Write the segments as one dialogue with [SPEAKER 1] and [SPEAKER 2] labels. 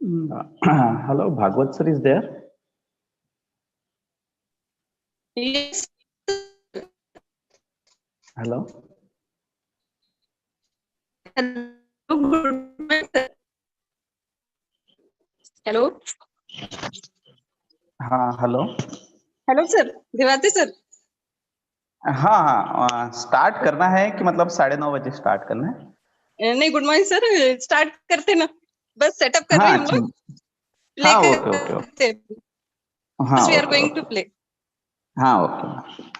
[SPEAKER 1] Hello, Bhagwat sir is there?
[SPEAKER 2] Yes.
[SPEAKER 1] Hello.
[SPEAKER 2] Hello. Good morning, sir. Hello.
[SPEAKER 1] हाँ hello.
[SPEAKER 2] Hello sir, दिवाती sir.
[SPEAKER 1] हाँ हाँ start करना है कि मतलब 9:30 बजे स्टार्ट करना है?
[SPEAKER 2] नहीं, गुड मॉर्निंग सर. स्टार्ट करते ना, बस सेटअप कर रहे हैं हम लोग. प्ले
[SPEAKER 1] हाँ ओके ओके
[SPEAKER 2] करते हैं.
[SPEAKER 1] हाँ
[SPEAKER 2] we are
[SPEAKER 1] okay
[SPEAKER 2] going to
[SPEAKER 1] okay
[SPEAKER 2] play.
[SPEAKER 1] हाँ okay.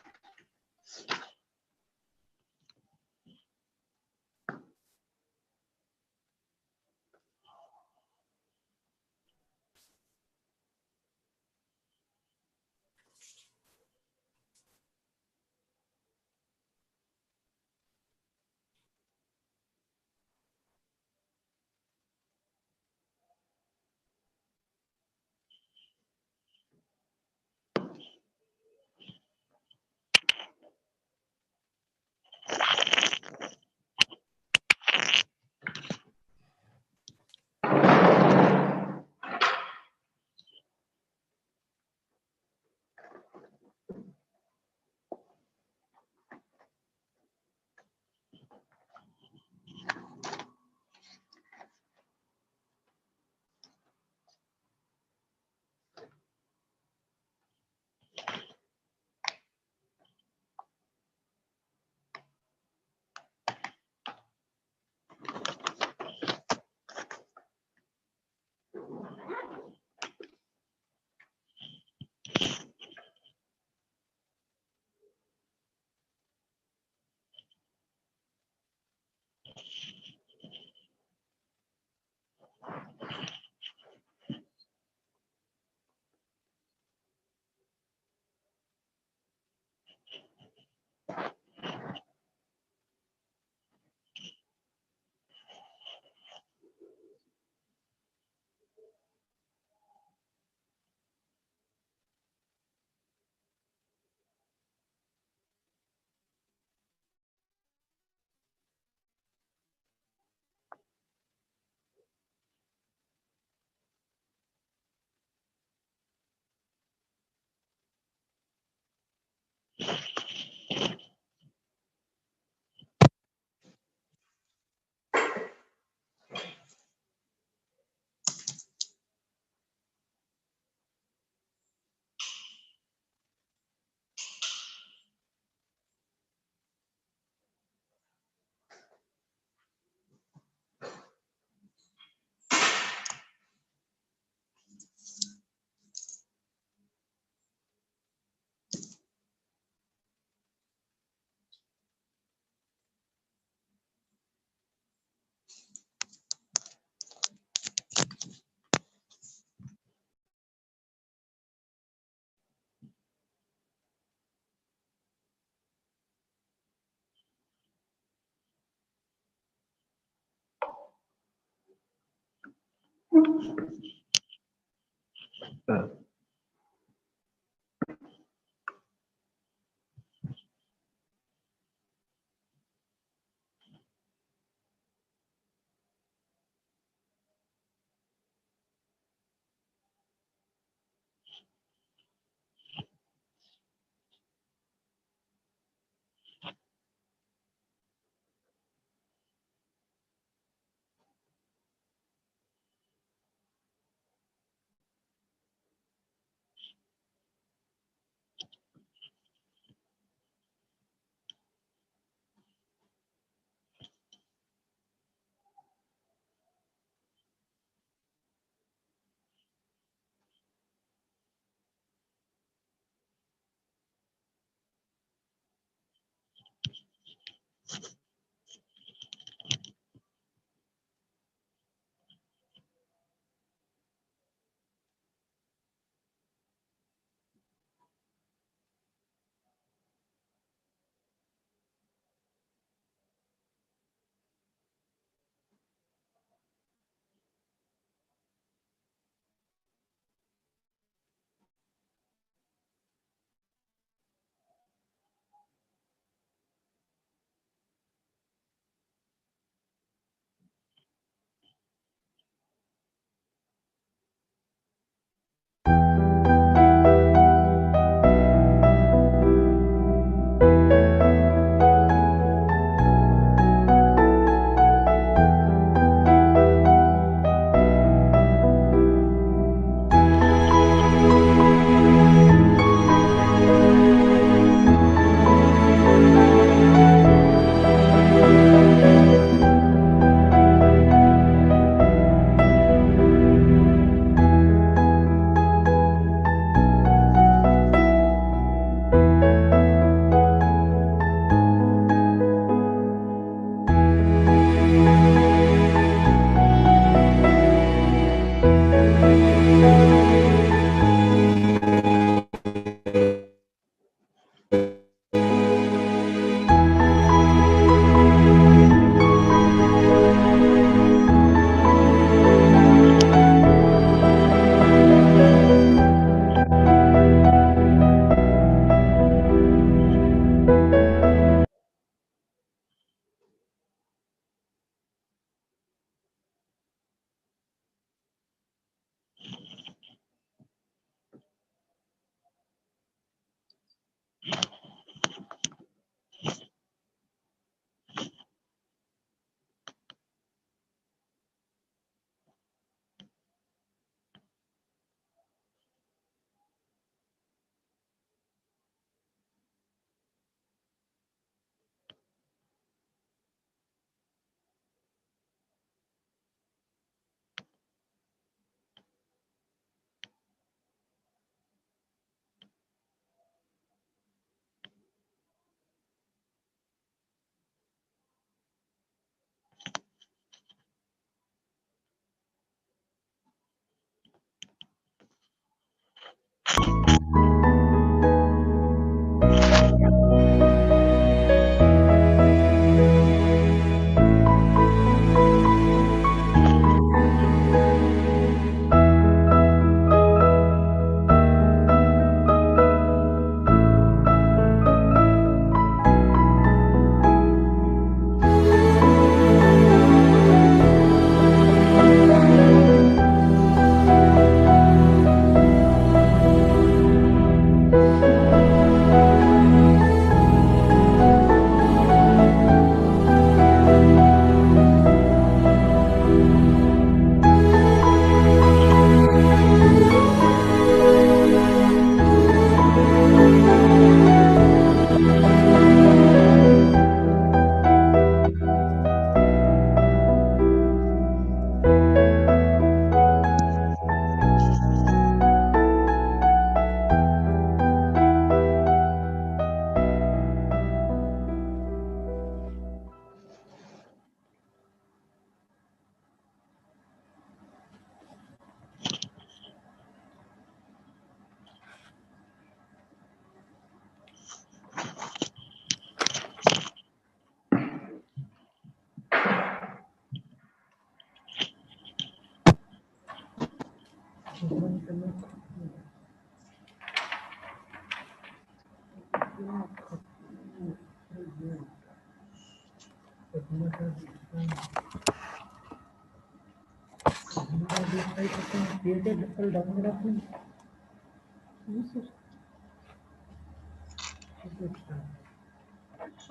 [SPEAKER 3] A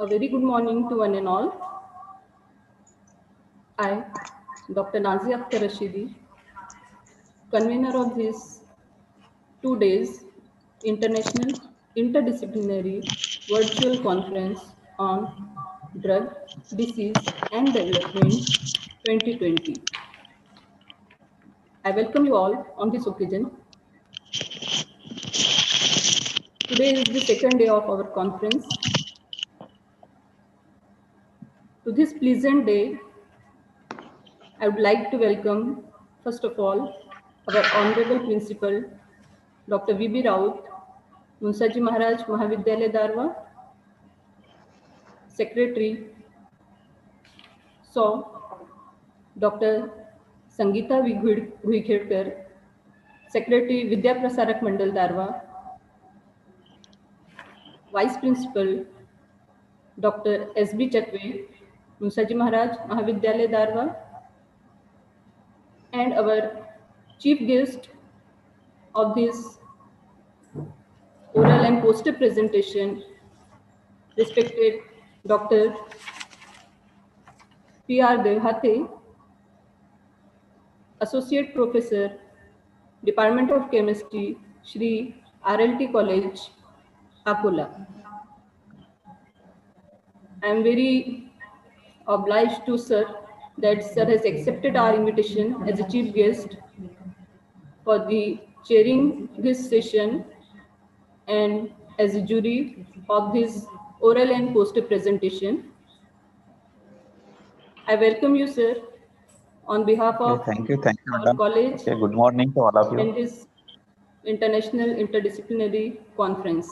[SPEAKER 3] very good morning to one and all. I, Dr. Nazi Akhtar Rashidi, convener of this 2 days International Interdisciplinary Virtual Conference on Drug, Disease and Development 2020. I welcome you all on this occasion. Today is the second day of our conference. To this pleasant day, I would like to welcome, first of all, our Honorable Principal, Dr. V.B. Raut, Mungasaji Maharaj, Mahavidyalaya, Darva, Secretary, Dr. Sangeeta Vighedkar, Secretary, Vidya Prasarak Mandal, Darva, Vice Principal, Dr. S.B. Chakwe, Mungasaji Maharaj, Mahavidyalaya, Darva, and our chief guest of this oral and poster presentation, respected Dr. P.R. Devhate, Associate Professor, Department of Chemistry, Shri RLT College, Akola. I am very obliged to Sir that Sir has accepted our invitation as a chief guest for the chairing this session and as a jury of this oral and poster presentation. I welcome you, Sir, on behalf of
[SPEAKER 1] Thank you,
[SPEAKER 3] our
[SPEAKER 1] madam.
[SPEAKER 3] college
[SPEAKER 1] Okay, good morning to all of
[SPEAKER 3] and
[SPEAKER 1] you.
[SPEAKER 3] this International Interdisciplinary Conference.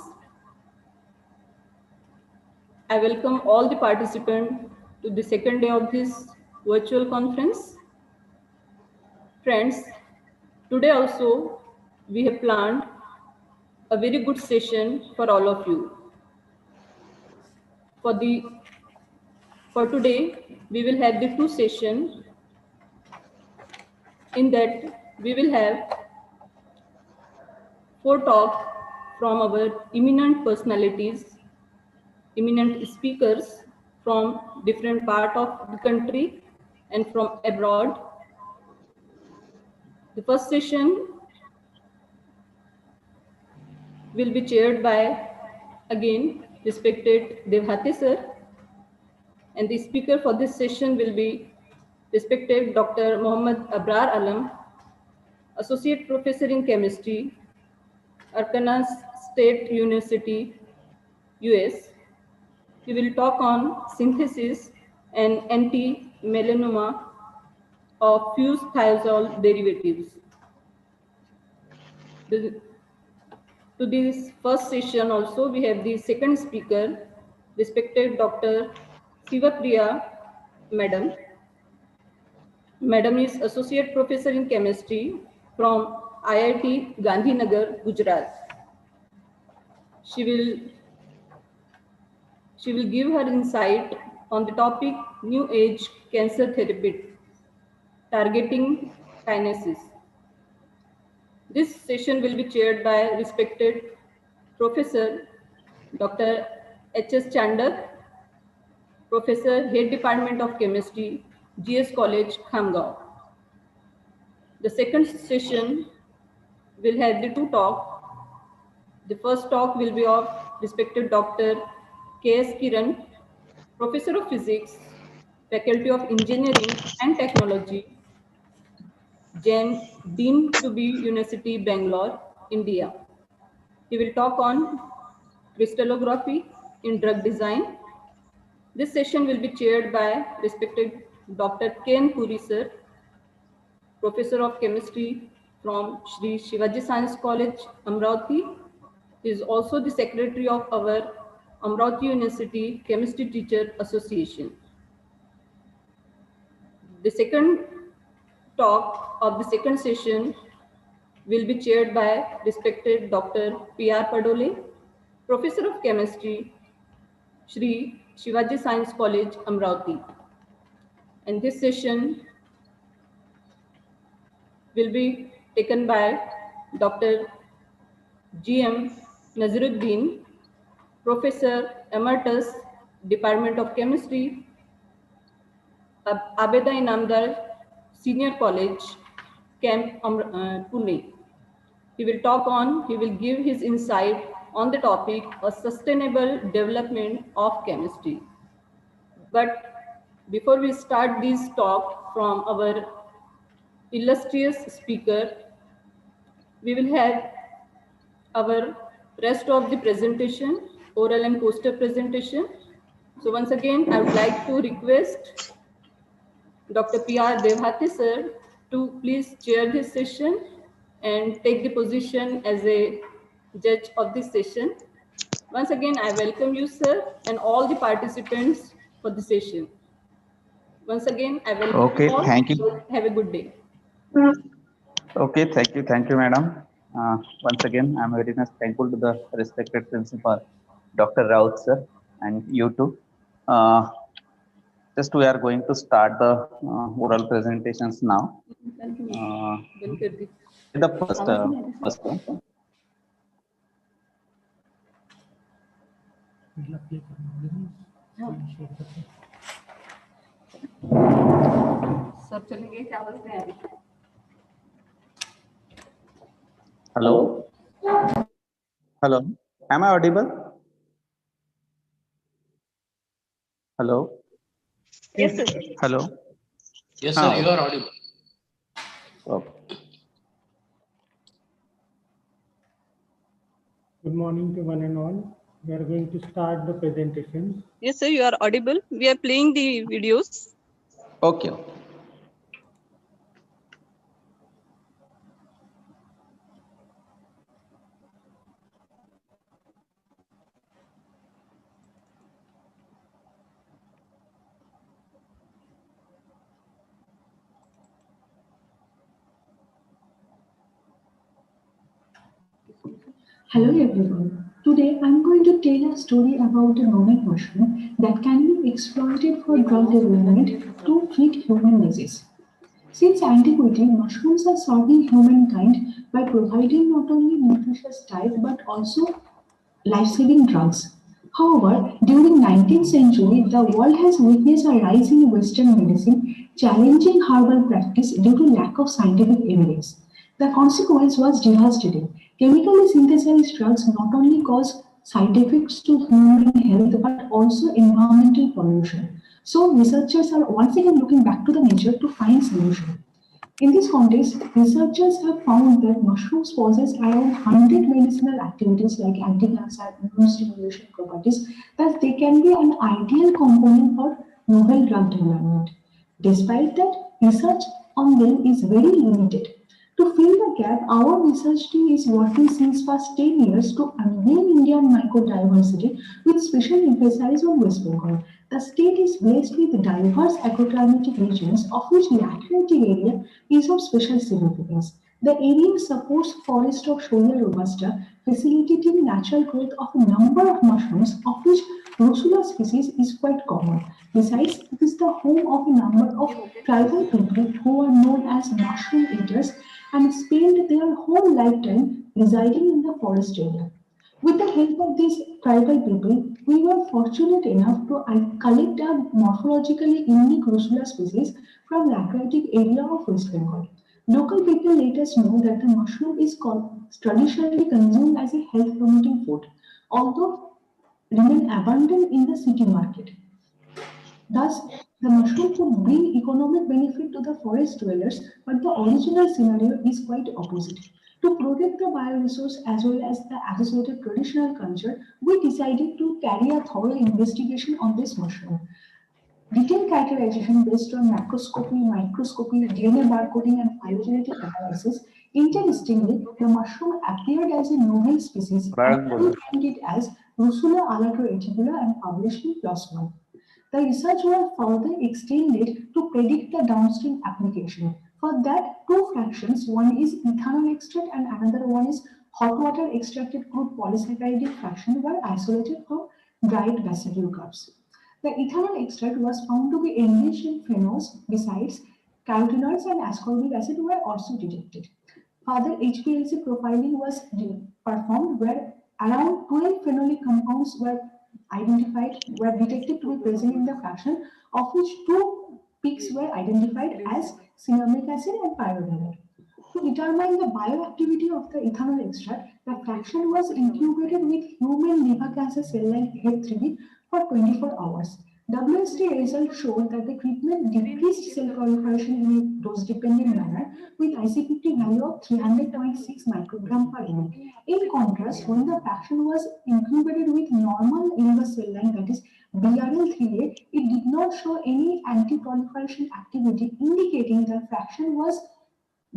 [SPEAKER 3] I welcome all the participants to the second day of this virtual conference. Friends, today also we have planned a very good session for all of you. For today, we will have the two sessions. In that, we will have 4 talks from our eminent personalities, eminent speakers from different parts of the country and from abroad. The first session will be chaired by, again, respected Devhate sir, and the speaker for this session will be respected Dr. Muhammad Abrar Alam, Associate Professor in Chemistry, Arkansas State University, US. He will talk on synthesis and anti-melanoma of fused thiazole derivatives. To this first session also, we have the second speaker, respected Dr. Sivapriya Madam. Madam is Associate Professor in Chemistry from IIT Gandhinagar, Gujarat. She will give her insight on the topic New Age Cancer Therapy, Targeting Kinases. This session will be chaired by respected Professor Dr. H.S. Chandak, Professor, Head Department of Chemistry, GS College, Khamgaon. The second session will have the 2 talks. The first talk will be of respected Dr. K.S. Kiran, Professor of Physics, Faculty of Engineering and Technology, Jain Dean to be University, Bangalore, India. He will talk on crystallography in drug design. This session will be chaired by respected Dr. Ken Puri sir, Professor of Chemistry from Shri Shivaji Science College, Amravati. He is also the Secretary of our Amravati University Chemistry Teacher Association. The second talk of the second session will be chaired by respected Dr. P.R. Padole, Professor of Chemistry, Shri Shivaji Science College, Amravati. And this session will be taken by Dr. G.M. Naziruddin, Professor Emeritus, Department of Chemistry, Abeda Inamdar Senior College, Camp Pune. He will give his insight on the topic of sustainable development of chemistry. But before we start this talk from our illustrious speaker, we will have our rest of the presentation, oral and poster presentation. So once again, I would like to request Dr. P.R. Devhate sir to please chair this session and take the position as a judge of this session. Once again, I welcome you, sir, and all the participants for the session. Once again, I welcome
[SPEAKER 1] Okay,
[SPEAKER 3] you all.
[SPEAKER 1] thank you.
[SPEAKER 3] Have a good day.
[SPEAKER 1] Okay, thank you, madam. Once again, I'm very much thankful to the respected principal, Dr. Raut sir, and you too. Just we are going to start the oral presentations now. The first one.
[SPEAKER 3] सब चलेंगे क्या बोलते हैं अभी
[SPEAKER 1] Hello. Hello. Am I audible? Hello.
[SPEAKER 2] Yes, sir.
[SPEAKER 1] Hello.
[SPEAKER 4] Yes, sir. You are audible.
[SPEAKER 1] Okay.
[SPEAKER 5] Good morning to one and all. We are going to start the presentation.
[SPEAKER 2] Yes, sir, you are audible. We are playing the videos.
[SPEAKER 1] Okay.
[SPEAKER 6] Hello everyone. Today I'm going to tell a story about a novel mushroom that can be exploited for drug development to treat human disease. Since antiquity, mushrooms are serving humankind by providing not only nutritious diet but also life-saving drugs. However, during 19th century, the world has witnessed a rise in Western medicine, challenging herbal practice due to lack of scientific evidence. The consequence was devastating. Chemically synthesized drugs not only cause side effects to human health but also environmental pollution. So researchers are once again looking back to the nature to find solution. In this context, researchers have found that mushrooms possess around 100 medicinal activities like anti-cancer and immune stimulation properties, that they can be an ideal component for novel drug development. Despite that, research on them is very limited. To fill the gap, our research team is working since past 10 years to unveil Indian microdiversity with special emphasis on West Bengal. The state is blessed with diverse agroclimatic regions, of which the Atlantic area is of special significance. The area supports forest of Shoya robusta, facilitating natural growth of a number of mushrooms, of which Drosula species is quite common. Besides, it is the home of a number of tribal people who are known as mushroom eaters and spend their whole lifetime residing in the forest area. With the help of these tribal people, we were fortunate enough to collect a morphologically unique Drosula species from the aquatic area of West Bengal. Local people let us know that the mushroom is traditionally consumed as a health promoting food, although remain abundant in the city market. Thus, the mushroom could bring economic benefit to the forest dwellers, but the original scenario is quite opposite. To protect the bioresource as well as the associated traditional culture, we decided to carry a thorough investigation on this mushroom. Detailed characterization based on macroscopy, microscopy, DNA barcoding, and phylogenetic analysis. Interestingly, the mushroom appeared as a novel species and we named it as Drosula alato and published in PLOS ONE. The research was further extended to predict the downstream application. For that, two fractions, one is ethanol extract and another one is hot water extracted crude polysaccharide fraction were isolated from dried bacterial curves. The ethanol extract was found to be enriched in phenols. Besides, carotenoids and ascorbic acid were also detected. Further HPLC profiling was performed where around 12 phenolic compounds were detected to be present in the fraction, of which 2 peaks were identified as cinnamic acid and pyrodinate. To determine the bioactivity of the ethanol extract, the fraction was incubated with human liver cancer cell line Hep3B for 24 hours. WST results showed that the treatment decreased cell proliferation in a dose-dependent manner with IC50 value of 300.6 microgram per unit. In contrast, when the fraction was incubated with normal liver cell line, that is BRL3A, it did not show any anti-proliferation activity, indicating that fraction was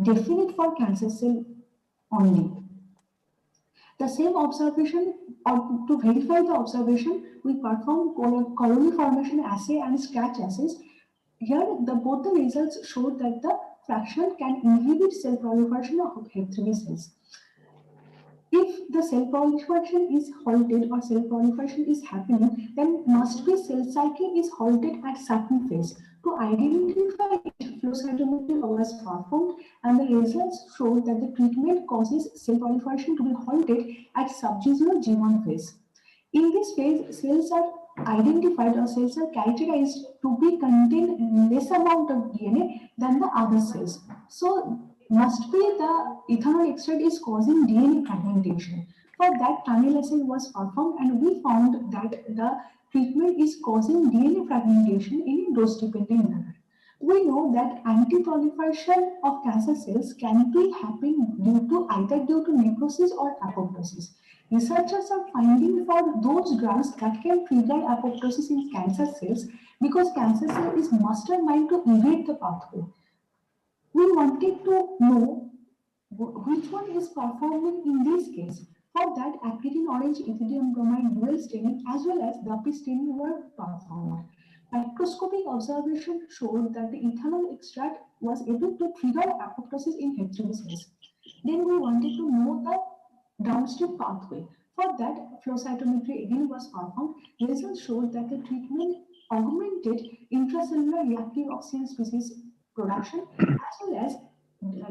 [SPEAKER 6] definite for cancer cell only. The same observation, or to verify the observation, we performed colony formation assay and scratch assays. Here, both the results showed that the fraction can inhibit cell proliferation of Hep3B cells. If the cell proliferation is halted or cell proliferation is happening, then must be cell cycle is halted at certain phase. To identify it, flow cytometry was performed and the results showed that the treatment causes cell proliferation to be halted at sub-G0 G1 phase. In this phase, cells are identified or cells are characterized to be contain less amount of DNA than the other cells. So must be the ethanol extract is causing DNA fragmentation. For that, tunnel assay was performed and we found that the treatment is causing DNA fragmentation in a dose-dependent manner. We know that anti-proliferation of cancer cells can be happening either due to necrosis or apoptosis. Researchers are finding for those drugs that can trigger apoptosis in cancer cells because cancer cell is mastermind to evade the pathway. We wanted to know which one is performing in this case. For that, actinium orange ethidium bromide dual staining as well as DAPI staining were performed. Microscopic observation showed that the ethanol extract was able to trigger apoptosis in Hep3B cells. Then we wanted to know the downstream pathway. For that, flow cytometry again was performed. Results showed that the treatment augmented intracellular reactive oxygen species production as well as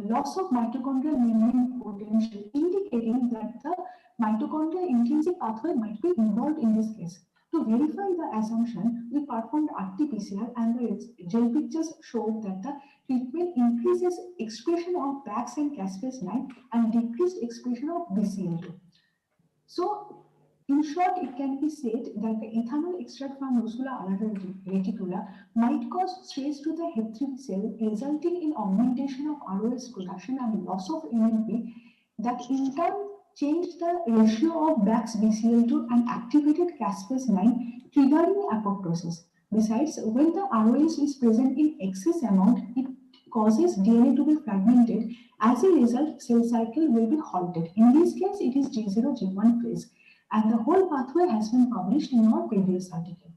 [SPEAKER 6] loss of mitochondrial membrane potential, indicating that the mitochondrial intrinsic pathway might be involved in this case. To verify the assumption, we performed RT-PCR and the gel pictures showed that the treatment increases expression of BAX and caspase-9 and decreased expression of BCL2. So, in short, it can be said that the ethanol extract from Rosula alara reticula might cause stress to the Hep3B cell, resulting in augmentation of ROS production and loss of MLP that in turn changed the ratio of BAX BCL2 and activated caspase-9, triggering apoptosis. Besides, when the ROS is present in excess amount, it causes DNA to be fragmented. As a result, cell cycle will be halted. In this case, it is G0, G1 phase. And the whole pathway has been published in our previous article.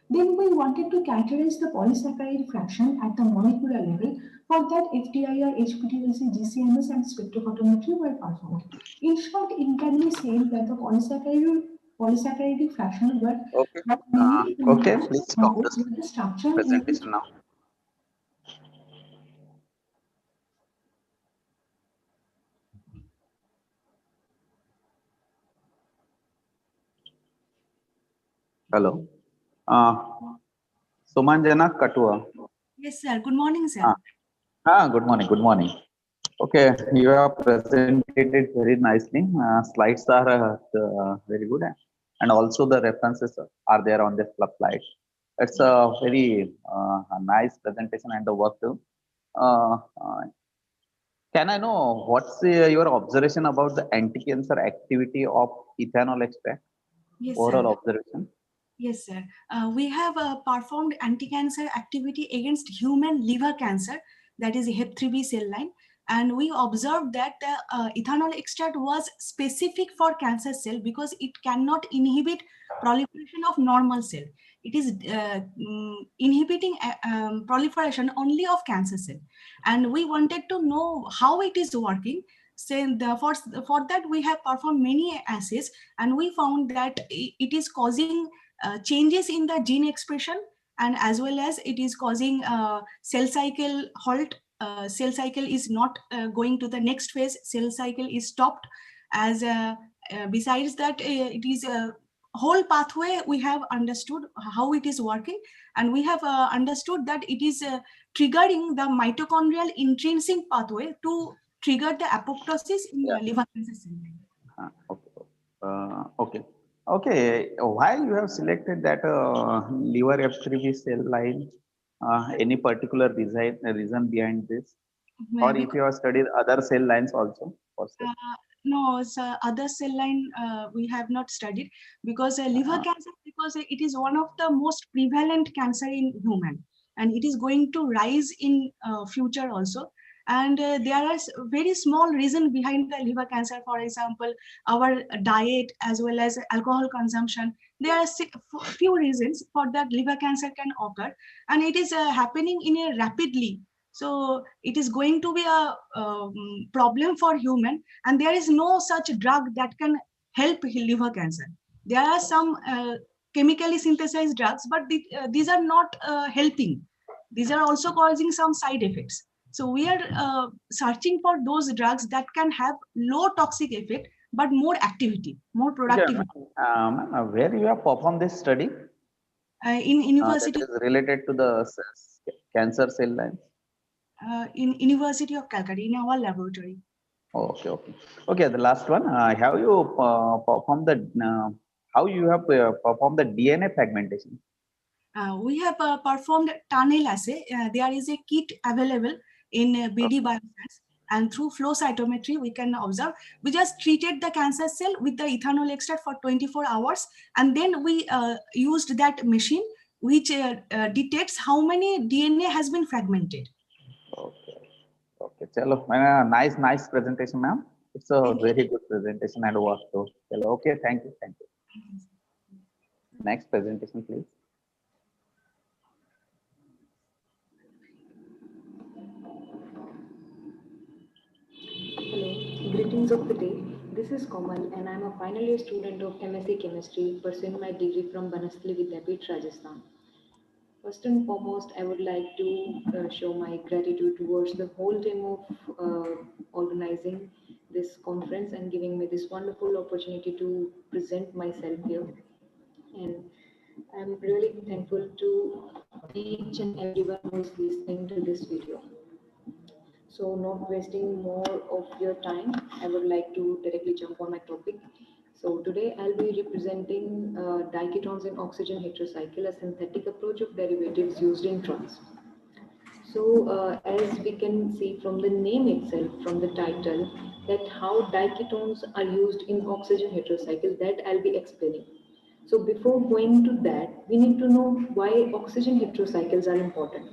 [SPEAKER 6] Then we wanted to characterize the polysaccharide fraction at the molecular level. For that, FTIR, HPLC, GCMS, and spectrophotometry were performed. In short, it can be said that the polysaccharide fraction were
[SPEAKER 1] okay, please stop the
[SPEAKER 6] structure
[SPEAKER 1] presentation now. Hello. Sumanjana Katua.
[SPEAKER 7] Yes, sir. Good morning, sir.
[SPEAKER 1] Good morning. Good morning. Okay, you have presented it very nicely. Slides are very good, and also the references are there on the slide. It's a very nice presentation and the work too. Can I know what's your observation about the anti-cancer activity of ethanol extract?
[SPEAKER 7] Yes,
[SPEAKER 1] overall
[SPEAKER 7] sir.
[SPEAKER 1] observation?
[SPEAKER 7] Yes, sir. We have performed anti-cancer activity against human liver cancer, that is Hep3B cell line. And we observed that the ethanol extract was specific for cancer cell because it cannot inhibit proliferation of normal cell. It is inhibiting proliferation only of cancer cell. And we wanted to know how it is working. for that we have performed many assays, and we found that it is causing changes in the gene expression, and as well as it is causing cell cycle halt. Cell cycle is not going to the next phase. Cell cycle is stopped. As besides that, it is a whole pathway we have understood how it is working, and we have understood that it is triggering the mitochondrial intrinsic pathway to trigger the apoptosis in liver cancer cell.
[SPEAKER 1] Okay. Okay. Why you have selected that liver F3B cell line? Any particular reason behind this? Or if you have studied other cell lines also?
[SPEAKER 7] No, so other cell line we have not studied, because liver cancer, because it is one of the most prevalent cancer in human, and it is going to rise in future also. And there are very small reason behind the liver cancer. For example, our diet as well as alcohol consumption. There are few reasons for that liver cancer can occur, and it is happening in a rapidly. So it is going to be a problem for human, and there is no such drug that can help liver cancer. There are some chemically synthesized drugs, but these are not helping. These are also causing some side effects. So we are searching for those drugs that can have low toxic effect, but more activity, more productivity.
[SPEAKER 1] Where you have performed this study?
[SPEAKER 7] In university.
[SPEAKER 1] That is related to the cancer cell lines?
[SPEAKER 7] In University of Calcutta, in our laboratory.
[SPEAKER 1] Okay. The last one. Have you performed the how you have performed the DNA fragmentation?
[SPEAKER 7] We have performed tunnel assay. There is a kit available in BD Bioscience, and through flow cytometry we can observe. We just treated the cancer cell with the ethanol extract for 24 hours, and then we used that machine which detects how many DNA has been fragmented.
[SPEAKER 1] Okay. Chalo. Nice presentation, ma'am. It's a very good presentation and work too. Okay. Thank you. Next presentation, please.
[SPEAKER 8] Hello, greetings of the day. This is Komal, and I'm a final year student of MSc Chemistry, pursuing my degree from Banasli Vidyapeeth, Rajasthan. First and foremost, I would like to show my gratitude towards the whole team of organizing this conference and giving me this wonderful opportunity to present myself here. And I'm really thankful to each and everyone who is listening to this video. So not wasting more of your time, I would like to directly jump on my topic. So today I'll be representing diketones in oxygen heterocycle, a synthetic approach of derivatives used in drugs. So as we can see from the name itself, from the title, that how diketones are used in oxygen heterocycle, that I'll be explaining. So before going to that, we need to know why oxygen heterocycles are important,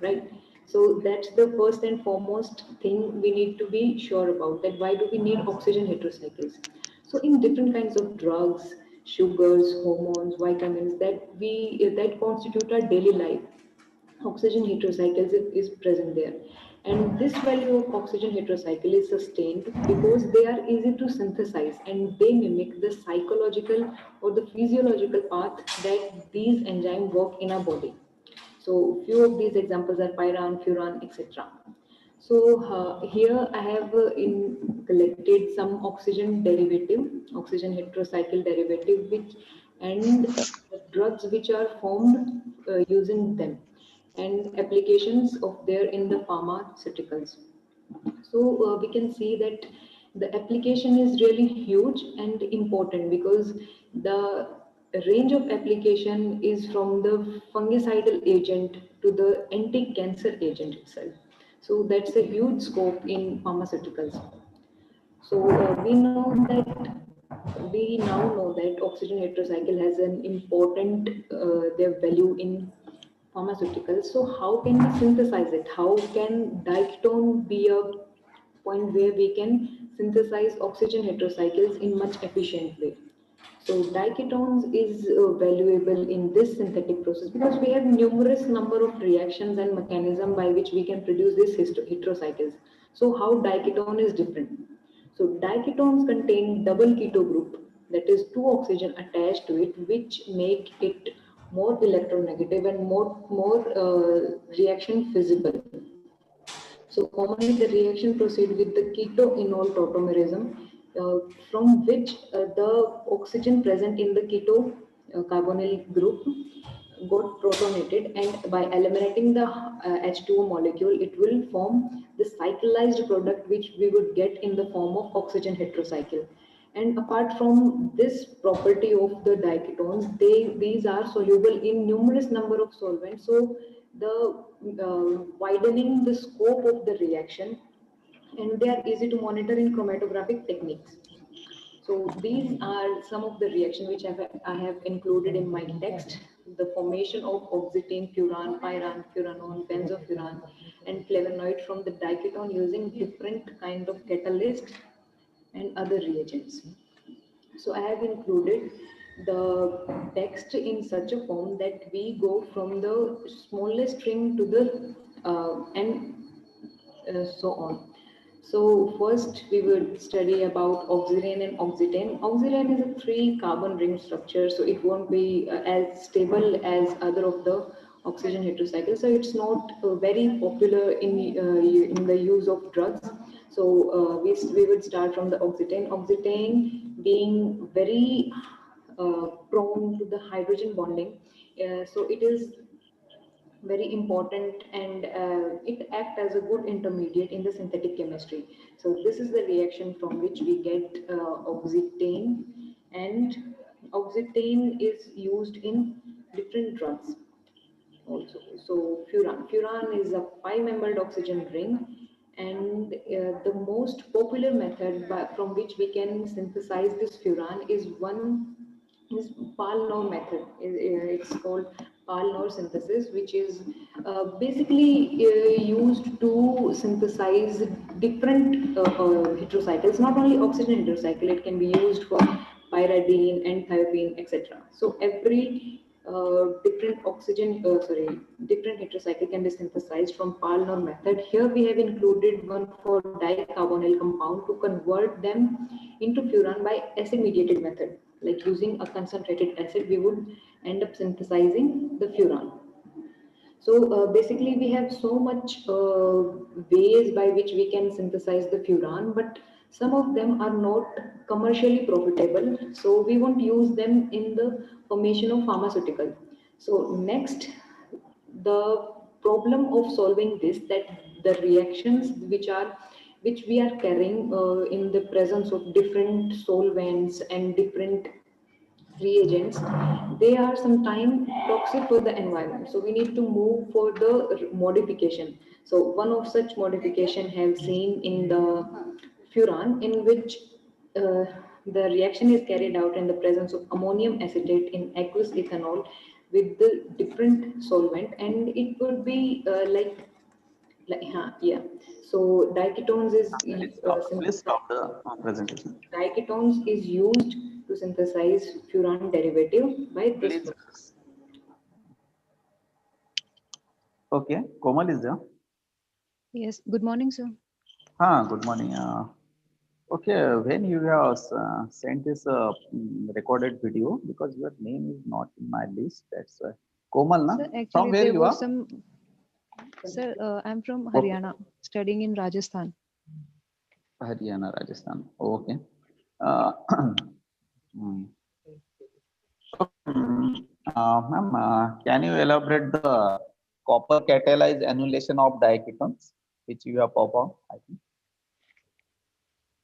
[SPEAKER 8] right? So that's the first and foremost thing we need to be sure about, that why do we need oxygen heterocycles? So in different kinds of drugs, sugars, hormones, vitamins that constitute our daily life, oxygen heterocycles is present there. And this value of oxygen heterocycle is sustained because they are easy to synthesize and they mimic the psychological or the physiological path that these enzymes work in our body. So few of these examples are pyran, furan, etc. So here I have collected some oxygen derivative, oxygen heterocycle derivative, and drugs which are formed using them, and applications of there in the pharmaceuticals. So we can see that the application is really huge and important because the range of application is from the fungicidal agent to the anti-cancer agent itself. So that's a huge scope in pharmaceuticals. So we now know that oxygen heterocycle has an important their value in pharmaceuticals. So how can we synthesize it? How can diketone be a point where we can synthesize oxygen heterocycles in much efficient way? So diketones is valuable in this synthetic process because we have numerous number of reactions and mechanism by which we can produce these heterocycles. So how diketone is different? So diketones contain double keto group, that is two oxygen attached to it, which make it more electronegative and more reaction feasible. So commonly the reaction proceed with the keto-enol tautomerism, from which the oxygen present in the keto carbonyl group got protonated, and by eliminating the H2O molecule, it will form the cyclized product which we would get in the form of oxygen heterocycle. And apart from this property of the diketones, these are soluble in numerous number of solvents. So the widening the scope of the reaction, and they are easy to monitor in chromatographic techniques. So these are some of the reactions which I have included in my text. The formation of oxetane, furan, pyran, furanol, benzofuran, and flavonoid from the diketone using different kind of catalyst and other reagents. So I have included the text in such a form that we go from the smallest string to the and so on. So first we would study about oxirane and oxetane. Oxirane is a 3-carbon ring structure, so it won't be as stable as other of the oxygen heterocycle. So it's not very popular in the use of drugs. So we would start from the oxetane. Oxetane being very prone to the hydrogen bonding, so it is very important, and it acts as a good intermediate in the synthetic chemistry. So this is the reaction from which we get oxetane, and oxetane is used in different drugs also. So furan is a 5-membered oxygen ring, and the most popular method from which we can synthesize this furan is Pahl-Knorr method. It's called Pahl-Knorr synthesis, which is basically used to synthesize different heterocycles, not only oxygen heterocycle. It can be used for pyridine and thiopine, etc. So every different heterocycle can be synthesized from Pahl-Knorr method. Here we have included one for dicarbonyl compound to convert them into furan by acid-mediated method. Like using a concentrated acid, we would end up synthesizing the furan. So basically we have so much ways by which we can synthesize the furan, but some of them are not commercially profitable, so we won't use them in the formation of pharmaceutical. So next, the problem of solving this, that the reactions which we are carrying in the presence of different solvents and different reagents, they are sometimes toxic for the environment. So we need to move for the modification. So one of such modification have seen in the furan, in which the reaction is carried out in the presence of ammonium acetate in aqueous ethanol with the different solvent, and it would be yeah. So diketones is
[SPEAKER 1] Please stop the presentation.
[SPEAKER 8] diketones is used to synthesize furan derivative by this
[SPEAKER 1] Please.
[SPEAKER 8] process.
[SPEAKER 1] Okay, Komal is there.
[SPEAKER 9] Yes, good morning, sir.
[SPEAKER 1] Good morning. Okay, when you have sent this recorded video, because your name is not in my list, that's Komal, na?
[SPEAKER 9] Sir, actually,
[SPEAKER 1] From where
[SPEAKER 9] there
[SPEAKER 1] you
[SPEAKER 9] was
[SPEAKER 1] are?
[SPEAKER 9] some. Sir, I'm from
[SPEAKER 1] Okay.
[SPEAKER 9] Haryana, studying in Rajasthan.
[SPEAKER 1] Haryana, Rajasthan. Okay. Uh, hmm. Ma'am, can you elaborate the copper catalyzed annulation of diketones, which you have performed, I think?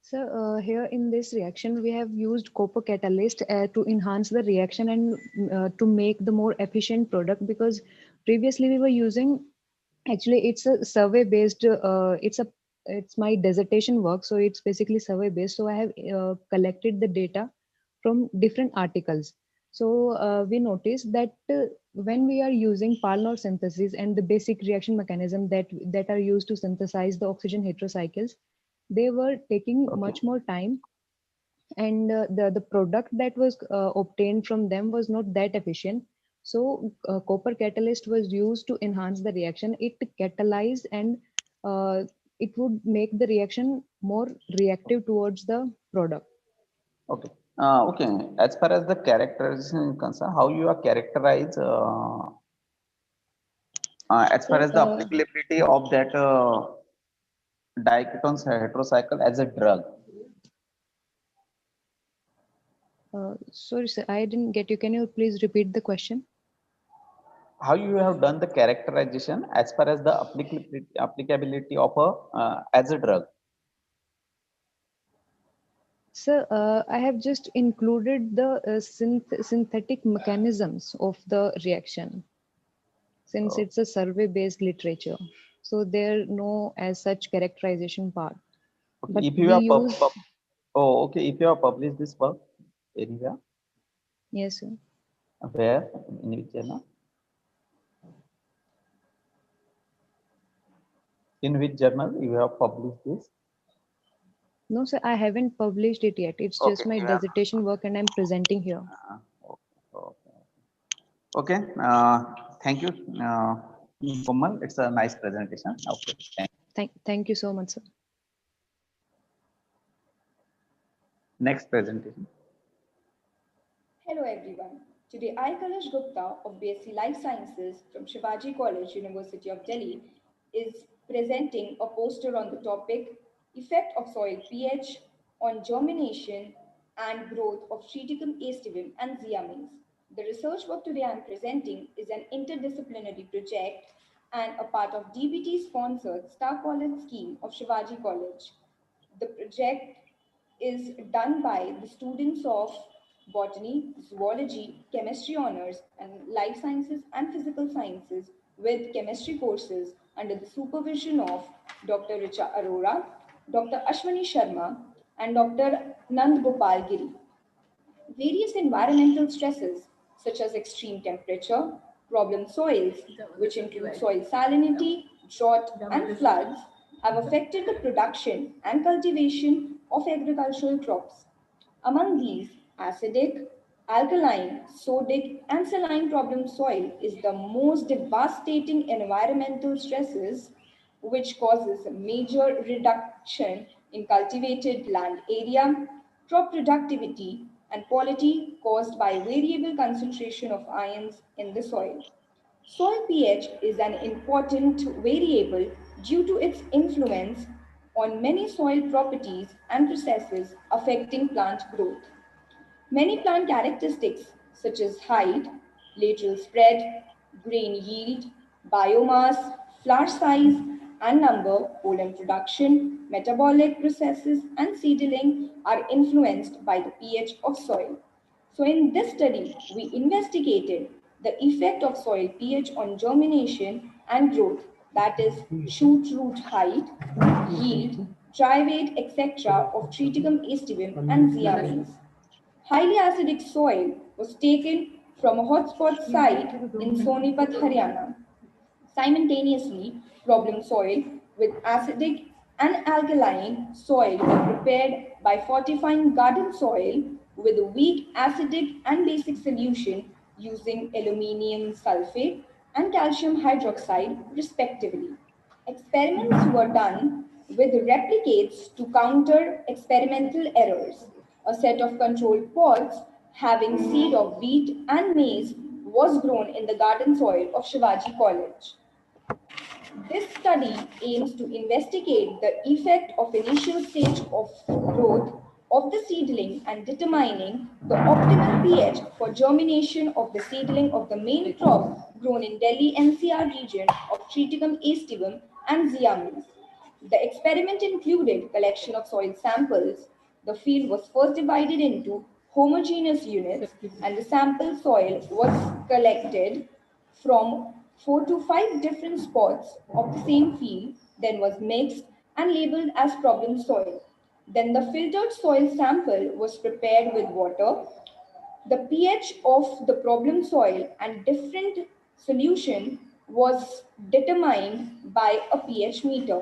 [SPEAKER 9] Sir, here in this reaction, we have used copper catalyst to enhance the reaction and to make the more efficient product, because previously we were using, actually it's a survey based, it's my dissertation work, so it's basically survey based. So I have collected the data from different articles. So we noticed that when we are using Pahl-Knorr synthesis and the basic reaction mechanism that are used to synthesize the oxygen heterocycles, they were taking much more time, and the product that was obtained from them was not that efficient. So copper catalyst was used to enhance the reaction. It catalyzed and it would make the reaction more reactive towards the product.
[SPEAKER 1] Okay. Okay. As far as the characterization is concerned, how you are characterize as far
[SPEAKER 9] So,
[SPEAKER 1] as the applicability of that diketones heterocycle as a drug?
[SPEAKER 9] sorry, sir, I didn't get you. Can you please repeat the question?
[SPEAKER 1] How you have done the characterization as far as the applicability of a as a drug?
[SPEAKER 9] Sir, I have just included the synthetic mechanisms of the reaction, since it's a survey-based literature. So there no as such characterization part.
[SPEAKER 1] Okay.
[SPEAKER 9] But
[SPEAKER 1] If you
[SPEAKER 9] we
[SPEAKER 1] have
[SPEAKER 9] use,
[SPEAKER 1] okay. If you have published this work anywhere,
[SPEAKER 9] yes, sir.
[SPEAKER 1] where, in which journal? In which journal you have published this?
[SPEAKER 9] No, sir, I haven't published it yet. It's just
[SPEAKER 1] Okay.
[SPEAKER 9] my
[SPEAKER 1] You have.
[SPEAKER 9] dissertation work and I'm presenting here.
[SPEAKER 1] Okay. Thank you, Komal. It's a nice presentation. Okay.
[SPEAKER 9] Thank you so much, sir.
[SPEAKER 1] Next presentation.
[SPEAKER 10] Hello everyone. Today I, Kalash Gupta of BSc Life Sciences from Shivaji College, University of Delhi, is presenting a poster on the topic Effect of Soil pH on Germination and Growth of Triticum aestivum and Ziamins. The research work today I am presenting is an interdisciplinary project and a part of DBT-sponsored Star College scheme of Shivaji College. The project is done by the students of botany, zoology, chemistry honors, and life sciences and physical sciences with chemistry courses under the supervision of Dr. Richa Arora, Dr. Ashwani Sharma, and Dr. Nand Gopal Giri. Various environmental stresses, such as extreme temperature, problem soils, which include soil salinity, drought, and floods, have affected the production and cultivation of agricultural crops. Among these, acidic, alkaline, sodic, and saline problem soil is the most devastating environmental stresses which causes a major reduction in cultivated land area, crop productivity, and quality caused by variable concentration of ions in the soil. Soil pH is an important variable due to its influence on many soil properties and processes affecting plant growth. Many plant characteristics such as height, lateral spread, grain yield, biomass, flower size and number, pollen production, metabolic processes and seedling are influenced by the pH of soil. So in this study, we investigated the effect of soil pH on germination and growth, that is shoot root height, yield, dry weight, etc. of Triticum aestivum and Ziamins. Highly acidic soil was taken from a hotspot site in Sonipat, Haryana. Simultaneously, problem soil with acidic and alkaline soil were prepared by fortifying garden soil with a weak acidic and basic solution using aluminium sulfate and calcium hydroxide respectively. Experiments were done with replicates to counter experimental errors. A set of controlled pods having seed of wheat and maize was grown in the garden soil of Shivaji College. This study aims to investigate the effect of initial stage of growth of the seedling and determining the optimal pH for germination of the seedling of the main crop grown in Delhi NCR region of Triticum aestivum and Ziamins. The experiment included collection of soil samples. The field was first divided into homogeneous units and the sample soil was collected from 4 to 5 different spots of the same field, then was mixed and labeled as problem soil. Then the filtered soil sample was prepared with water. The pH of the problem soil and different solution was determined by a pH meter.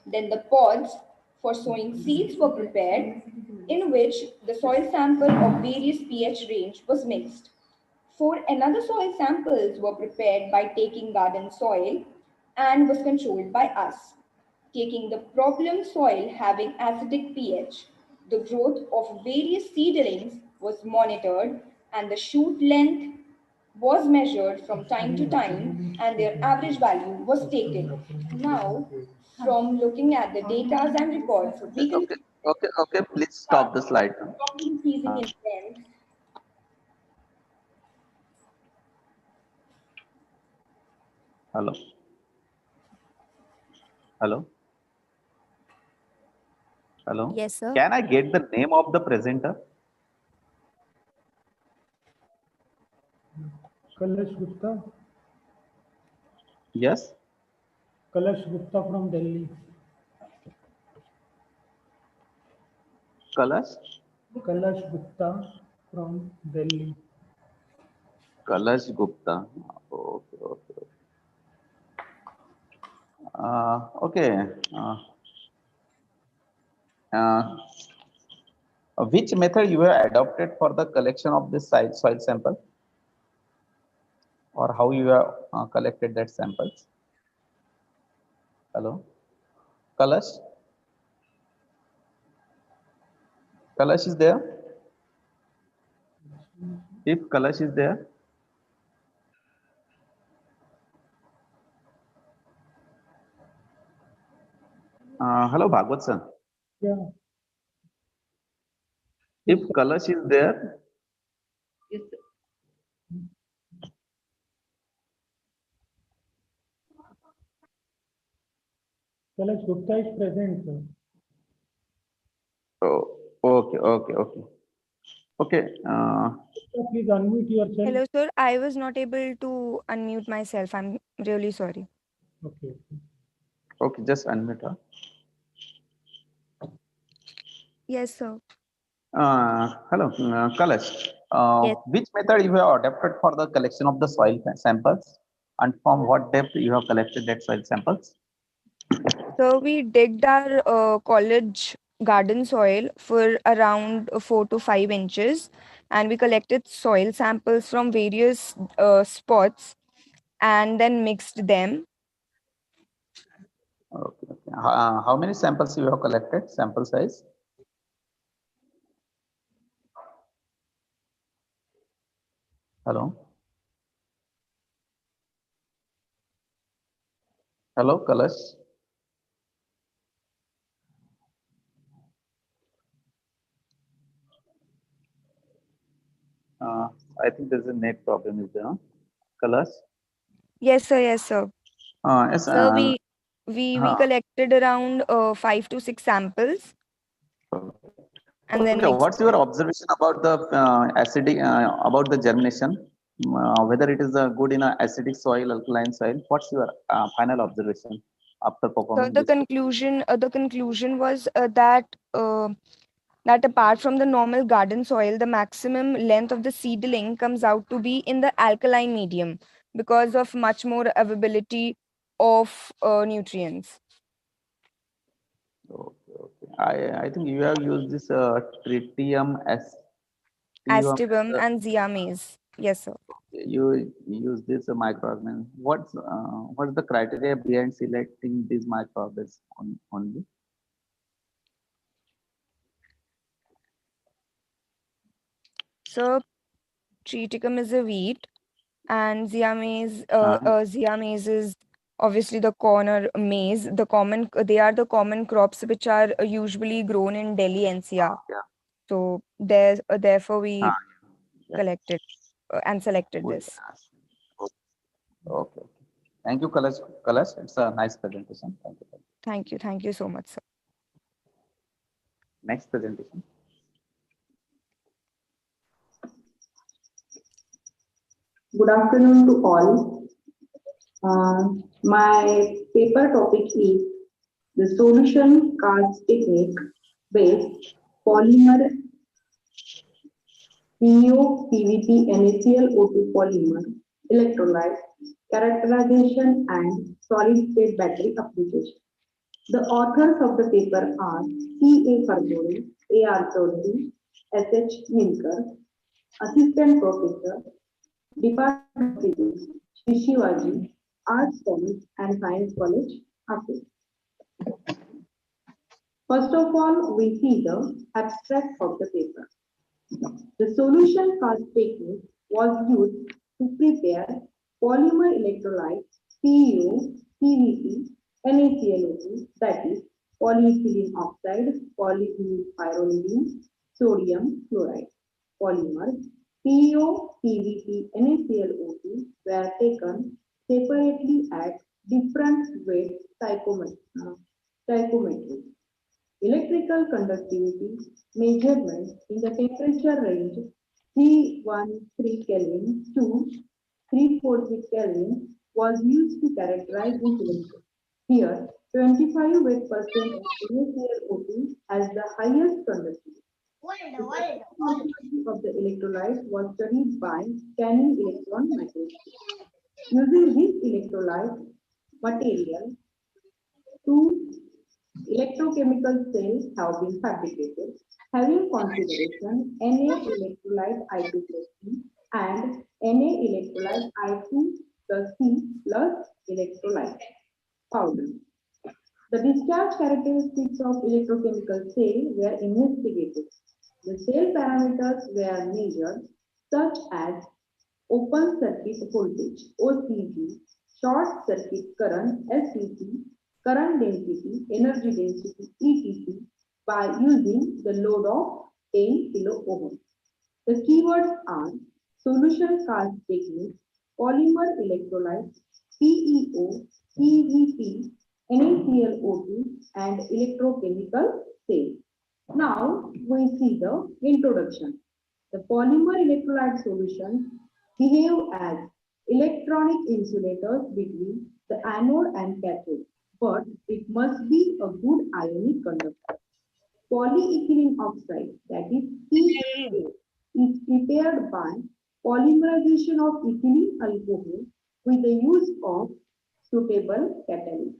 [SPEAKER 10] Then the pods for sowing seeds were prepared, in which the soil sample of various pH range was mixed. 4 another soil samples were prepared by taking garden soil and was controlled by us. taking the problem soil having acidic pH. The growth of various seedlings was monitored and the shoot length was measured from time to time and their average value was taken. Now, from looking at the data and reports, we can
[SPEAKER 1] Okay. Please stop the slide.
[SPEAKER 10] increasing in length.
[SPEAKER 1] Hello. Hello. Hello.
[SPEAKER 11] Yes, sir.
[SPEAKER 1] Can I get the name of the presenter?
[SPEAKER 5] Kalash Gupta.
[SPEAKER 1] Yes.
[SPEAKER 5] Kalash Gupta from Delhi.
[SPEAKER 1] Kalash.
[SPEAKER 5] Kalash Gupta from Delhi.
[SPEAKER 1] Kalash Gupta. Okay. Which method you have adopted for the collection of this soil sample, or how you have collected that samples? Hello, Kalash. Kalash is there? If Kalash is there. Hello, Bhagwat sir.
[SPEAKER 5] Yeah.
[SPEAKER 1] If Kalash is there.
[SPEAKER 3] Yes, sir.
[SPEAKER 5] Kalash Gupta is present, sir.
[SPEAKER 1] Oh, okay.
[SPEAKER 5] Please unmute yourself.
[SPEAKER 11] Hello, sir. I was not able to unmute myself. I'm really sorry.
[SPEAKER 5] Okay.
[SPEAKER 1] Okay, just unmute her.
[SPEAKER 11] Yes, sir.
[SPEAKER 1] Hello, Kalash.
[SPEAKER 11] Yes.
[SPEAKER 1] Which method you have adapted for the collection of the soil samples, and from what depth you have collected that soil samples?
[SPEAKER 11] So we digged our college garden soil for around 4 to 5 inches, and we collected soil samples from various spots and then mixed them.
[SPEAKER 1] Okay. How many samples you have collected? Sample size? Hello. Hello, Kalash. I think there's a net problem. Is there, Kalash?
[SPEAKER 11] Yes, sir. Yes, sir.
[SPEAKER 1] Yes.
[SPEAKER 11] So we collected around 5 to 6 samples. And then
[SPEAKER 1] what's your observation about the acidic, about the germination? Whether it is good in a acidic soil, alkaline soil? What's your final observation after performing
[SPEAKER 11] so
[SPEAKER 1] this?
[SPEAKER 11] the conclusion was that apart from the normal garden soil, the maximum length of the seedling comes out to be in the alkaline medium because of much more availability of nutrients.
[SPEAKER 1] Okay. I think you have used this tritium
[SPEAKER 11] Astibum and Ziamase. Yes, sir.
[SPEAKER 1] You use this microorganism. What's the criteria behind selecting these microorganisms only?
[SPEAKER 11] So triticum is a wheat, and Ziamase is obviously the corn or maize. They are the common crops which are usually grown in Delhi NCR. So therefore we collected and selected this.
[SPEAKER 1] Okay. Thank you, Kalash. Kalash, it's a nice presentation. Thank you.
[SPEAKER 11] Thank you so much, sir.
[SPEAKER 1] Next presentation.
[SPEAKER 12] Good afternoon to all. My paper topic is the solution cast technique based polymer PO-PVP NaClO2 polymer electrolyte characterization and solid-state battery application. The authors of the paper are C.A. Fargore, A.R. Chaudhary, S.H. Milkar, Assistant Professor, Department of Physics, Shri Shivaji, Arts College and Science College, Apple. First of all, we see the abstract of the paper. The solution cast technique was used to prepare polymer electrolytes PEO, PVP, NaClO2, that is polyethylene oxide, polypyrrolidine, sodium chloride. Polymers PEO, PVP, NaClO2 were taken separately at different weight stoichiometry. Electrical conductivity measurement in the temperature range 313 Kelvin to 343 Kelvin was used to characterize this electrode. Here, 25 weight percent of NaClO2 has the highest conductivity. The conductivity of the electrolyte was studied by scanning electron microscopy. Using this electrolyte material, two electrochemical cells have been fabricated, having configuration Na electrolyte I2 plus C and Na electrolyte I2 plus C plus electrolyte powder. The discharge characteristics of electrochemical cell were investigated. The cell parameters were measured, such as open circuit voltage OCV, short circuit current SCC, current density, energy density ETC by using the load of 10 kilo ohm. The keywords are solution cast technique, polymer electrolyte, PEO, PVP, NaClO2 and electrochemical cell. Now we see the introduction. The polymer electrolyte solutions behave as electronic insulators between the anode and cathode, but it must be a good ionic conductor. Polyethylene oxide, that is PEO, is prepared by polymerization of ethylene alcohol with the use of suitable catalyst.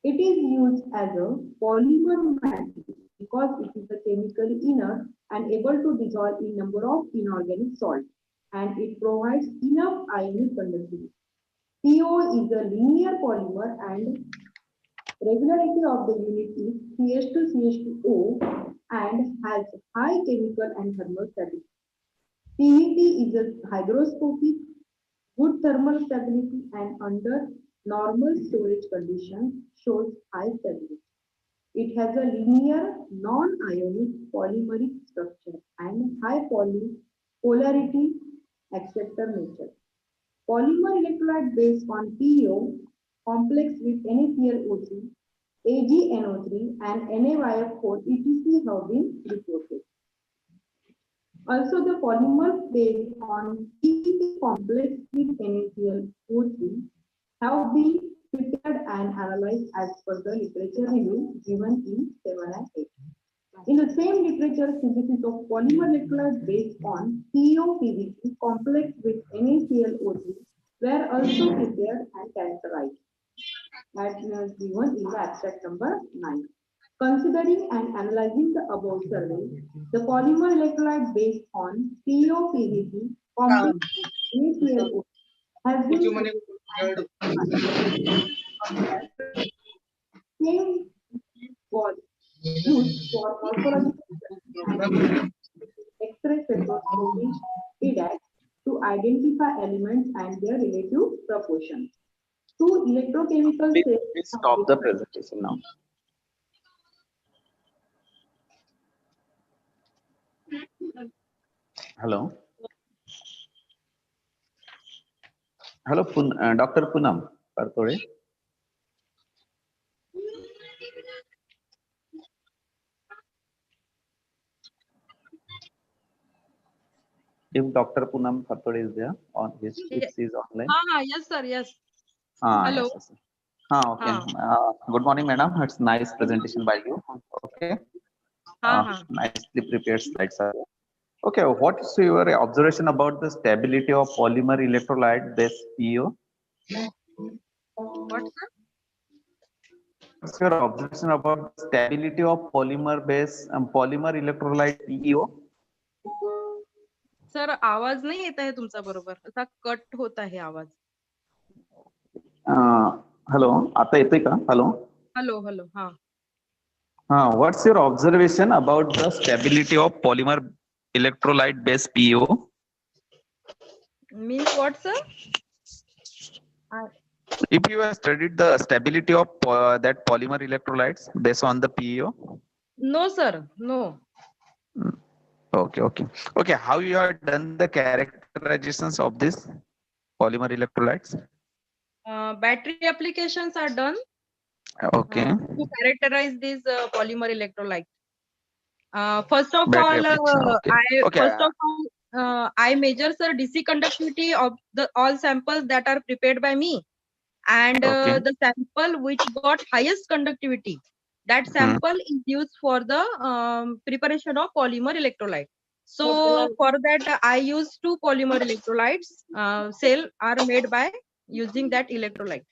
[SPEAKER 12] It is used as a polymer material because it is chemically inert and able to dissolve in number of inorganic salts, and it provides enough ionic conductivity. PO is a linear polymer and regularity of the unit is CH2CH2O and has high chemical and thermal stability. PVP is a hygroscopic, good thermal stability and under normal storage conditions shows high stability. It has a linear, non-ionic polymeric structure and high polarity acceptor nature. Polymer electrolyte based on PEO complex with NaClO2, AgNO3 and NaYF4 etc. have been reported. Also, the polymers based on PVP complex with NaClO3 have been prepared and analyzed as per the literature review given in 7 and 8. In the same literature, synthesis of polymer electrolytes based on PO-PVP complex with NaClO3 were also prepared and characterized, as given in the abstract number 9. Considering and analyzing the above survey, the polymer electrolyte based on PO-PVP complex with NaClO3 has been same was used for morphological and X-ray spectroscopy EDAX to identify elements and their relative proportions. Two electrochemical cells.
[SPEAKER 1] Please stop the presentation now. Hello. Hello, Dr. Poonam Parthore. If Dr. Poonam Parthore is there on his, if she is online.
[SPEAKER 2] Yes, sir. Yes.
[SPEAKER 1] Hello. Yes, yes. Okay. Good morning, madam. It's nice presentation by you. Okay. Nicely prepared slides. Okay. What is your observation about the stability of polymer electrolyte based PEO?
[SPEAKER 2] What, sir?
[SPEAKER 1] What's your observation about the stability of polymer based polymer electrolyte PEO?
[SPEAKER 2] Sir आवाज नहीं येत आहे तुमचा बरोबर असा cut होत आहे आवाज
[SPEAKER 1] हॅलो आता येतोय का hello
[SPEAKER 2] Hello, hello.
[SPEAKER 1] What's your observation about the stability of polymer electrolyte based PEO?
[SPEAKER 2] Means what, sir?
[SPEAKER 1] If you have studied the stability of that polymer electrolytes based on the PEO?
[SPEAKER 2] No, sir. No.
[SPEAKER 1] Okay. How you have done the characterizations of this polymer electrolytes?
[SPEAKER 2] Battery applications are done
[SPEAKER 1] Okay.
[SPEAKER 2] to characterize these polymer electrolyte. First of
[SPEAKER 1] Battery
[SPEAKER 2] all,
[SPEAKER 1] application.
[SPEAKER 2] I measure, sir, DC conductivity of all samples that are prepared by me, and the sample which got highest conductivity, that sample is used for the preparation of polymer electrolyte. So for that, I use two polymer electrolytes. Cell are made by using that electrolyte.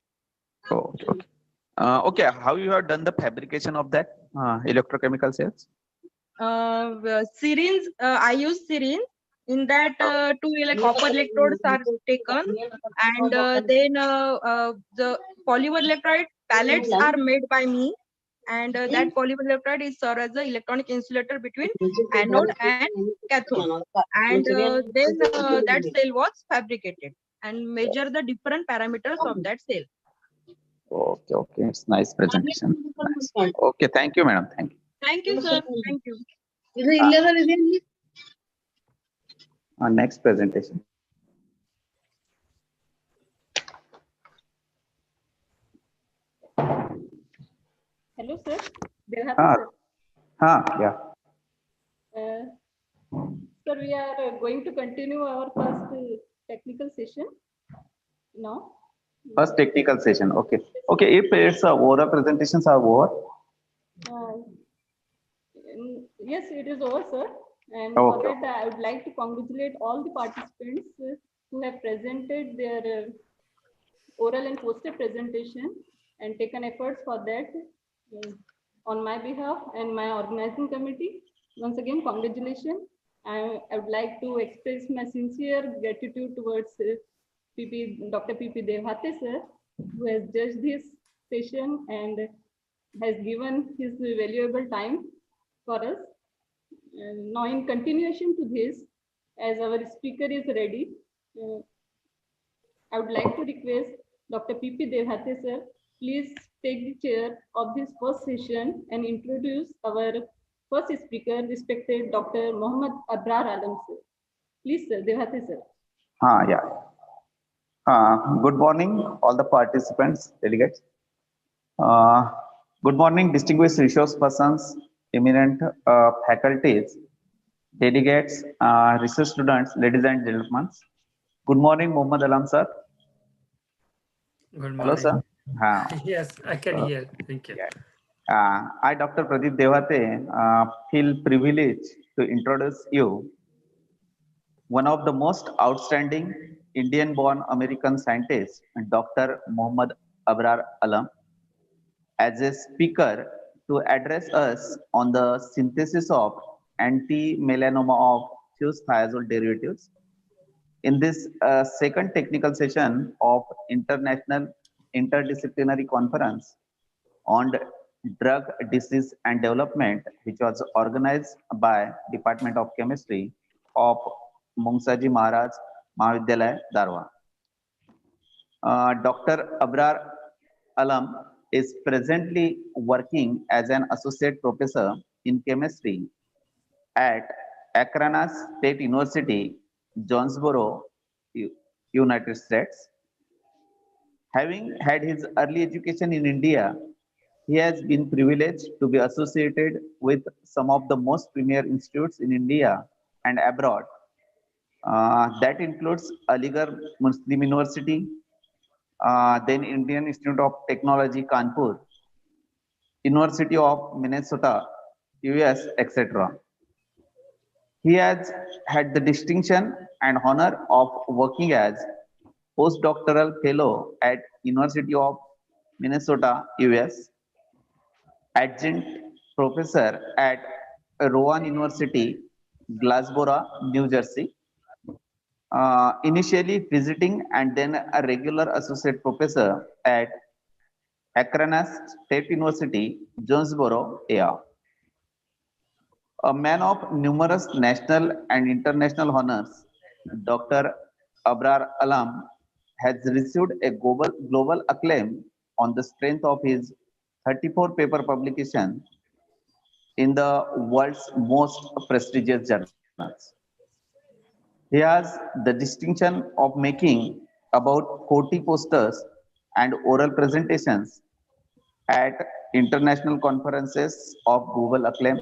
[SPEAKER 1] Okay. How you have done the fabrication of that electrochemical cells?
[SPEAKER 2] Syringe, I use syringe. In that, two copper electrodes are taken, and then the polymer electrolyte pellets are made by me, and that polymer electrolyte is served as the electronic insulator between anode and cathode, and then that cell was fabricated and measure the different parameters of that cell.
[SPEAKER 1] Okay. It's nice presentation. Nice. Okay, thank you, madam. Thank you.
[SPEAKER 2] Thank you, sir. Thank you.
[SPEAKER 1] Next presentation.
[SPEAKER 3] Hello, sir. Sir, we are going to continue our first technical session now.
[SPEAKER 1] First technical session. Okay. If it's oral presentations are over.
[SPEAKER 3] Yes, it is over, sir. And for that, I would like to congratulate all the participants who have presented their oral and poster presentation and taken efforts for that on my behalf and my organizing committee. Once again, congratulations. I would like to express my sincere gratitude towards Dr. P.P. Devhate, sir, who has judged this session and has given his valuable time for us. Now, in continuation to this, as our speaker is ready, I would like to request Dr. P.P. Devhate, sir, please take the chair of this first session and introduce our first speaker, respected Dr. Mohammad Abrar Alam, sir. Please, sir, Devhate, sir.
[SPEAKER 1] Good morning, all the participants, delegates. Good morning, distinguished resource persons, eminent faculties, delegates, research students, ladies and gentlemen. Good morning, Mohammad Alam, sir.
[SPEAKER 13] Good morning.
[SPEAKER 1] Hello, sir.
[SPEAKER 13] Yes, I can hear. Thank you.
[SPEAKER 1] I, Dr. Pradeep Devhate, feel privileged to introduce you one of the most outstanding Indian-born American scientists, Dr. Mohammad Abrar Alam, as a speaker to address us on the synthesis of anti-melanoma of fused thiazole derivatives. In this second technical session of International Interdisciplinary Conference on Drug, Disease and Development, which was organized by Department of Chemistry of Mungasaji Maharaj, Mahavidyalaya, Darva. Dr. Abrar Alam is presently working as an associate professor in chemistry at Akron State University, Jonesboro, United States. Having had his early education in India, he has been privileged to be associated with some of the most premier institutes in India and abroad. That includes Aligarh Muslim University, then Indian Institute of Technology, Kanpur, University of Minnesota, US, etc. He has had the distinction and honor of working as postdoctoral fellow at University of Minnesota, US, adjunct professor at Rowan University, Glassboro, New Jersey, initially visiting and then a regular associate professor at Akranas State University, Jonesboro, AR. A man of numerous national and international honors, Dr. Abrar Alam has received a global acclaim on the strength of his 34 paper publication in the world's most prestigious journals. He has the distinction of making about 40 posters and oral presentations at international conferences of global acclaim.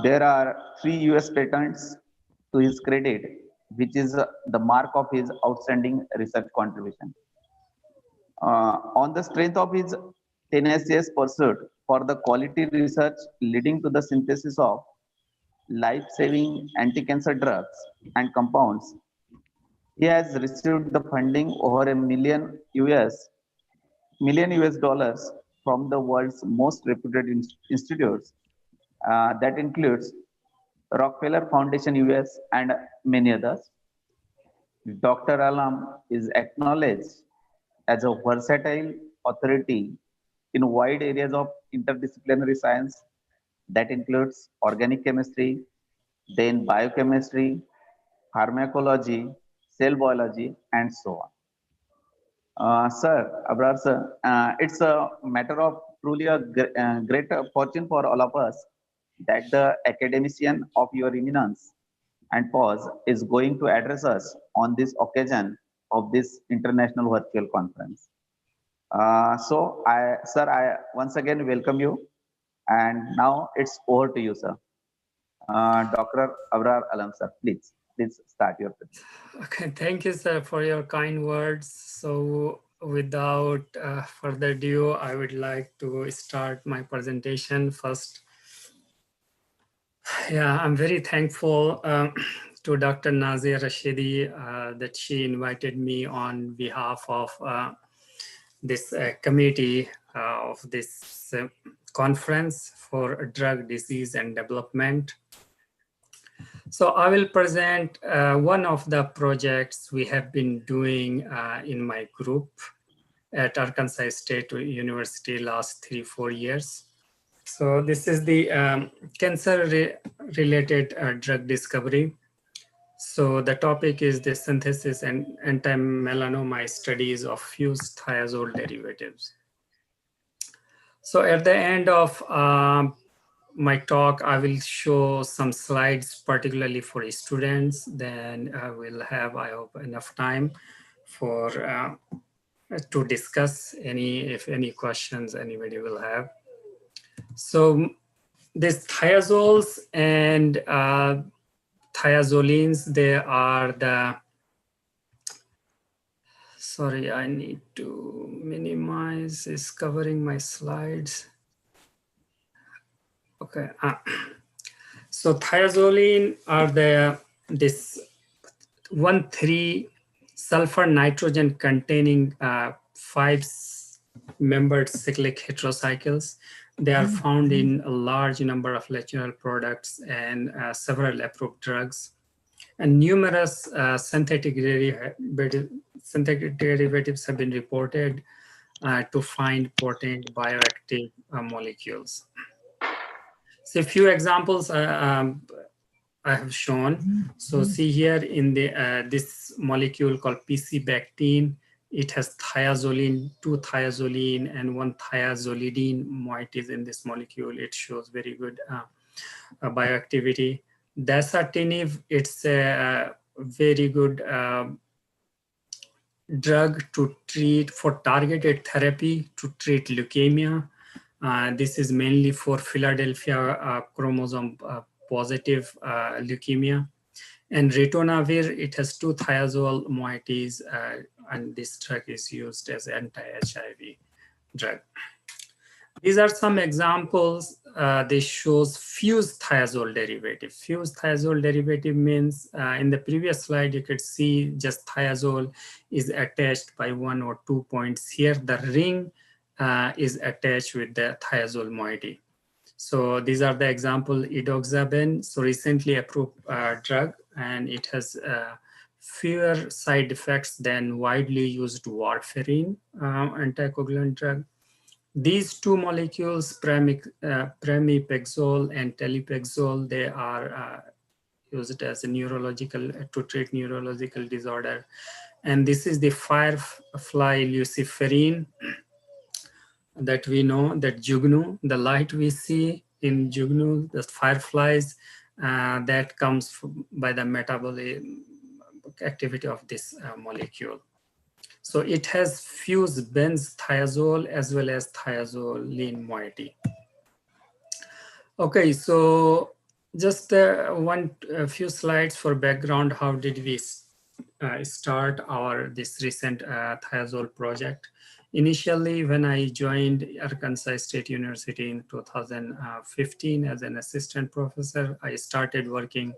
[SPEAKER 1] There are 3 US patents to his credit, which is the mark of his outstanding research contribution. On the strength of his tenacious pursuit for the quality research leading to the synthesis of life-saving anti-cancer drugs and compounds, he has received the funding over $1 million US from the world's most reputed institutes. That includes Rockefeller Foundation US and many others. Dr. Alam is acknowledged as a versatile authority in wide areas of interdisciplinary science that includes organic chemistry, then biochemistry, pharmacology, cell biology, and so on. Sir, Abrar sir, it's a matter of truly a great fortune for all of us that the academician of your eminence and pause is going to address us on this occasion of this international virtual conference. Sir, I once again welcome you, and now it's over to you, sir. Dr. Abrar Alam, sir, please start your presentation.
[SPEAKER 13] Okay, thank you, sir, for your kind words. So without further ado, I would like to start my presentation first. Yeah, I'm very thankful to Dr. Nazia Rashidi that she invited me on behalf of this committee of this conference for drug, disease, and development. So I will present one of the projects we have been doing in my group at Arkansas State University last 3-4 years. So this is the cancer-related drug discovery. So the topic is the synthesis and anti-melanoma studies of fused thiazole derivatives. So at the end of my talk, I will show some slides, particularly for students. Then we'll have, I hope, enough time for to discuss if any questions anybody will have. So these thiazoles and thiazolines, they are the, sorry, I need to minimize, it's covering my slides. Okay. So thiazoline are this 1,3 sulfur nitrogen containing 5-membered cyclic heterocycles. They are found in a large number of natural products and several approved drugs. And numerous synthetic derivatives have been reported to find potent bioactive molecules. So a few examples I have shown. So see here in the this molecule called PC-bactine, it has thiazoline, 2 thiazoline and 1 thiazolidine moieties in this molecule. It shows very good bioactivity. Dasatinib, it's a very good drug to treat for targeted therapy to treat leukemia. This is mainly for Philadelphia chromosome positive leukemia. And ritonavir, it has 2 thiazole moieties, and this drug is used as anti-HIV drug. These are some examples. This shows fused thiazole derivative. Fused thiazole derivative means in the previous slide, you could see just thiazole is attached by 1 or 2 points. Here, the ring is attached with the thiazole moiety. So these are the example, edoxaben, so recently approved drug, and it has fewer side effects than widely used warfarin anticoagulant drug. These two molecules, pramipexole and telipexole, they are used as a neurological to treat neurological disorder. And this is the firefly luciferin that we know, that jugnu, the light we see in jugnu, the fireflies, that comes by the metabolic activity of this molecule. So it has fused benz-thiazole as well as thiazoline moiety. Okay, so just a few slides for background. How did we start this recent thiazole project? Initially, when I joined Arkansas State University in 2015 as an assistant professor, I started working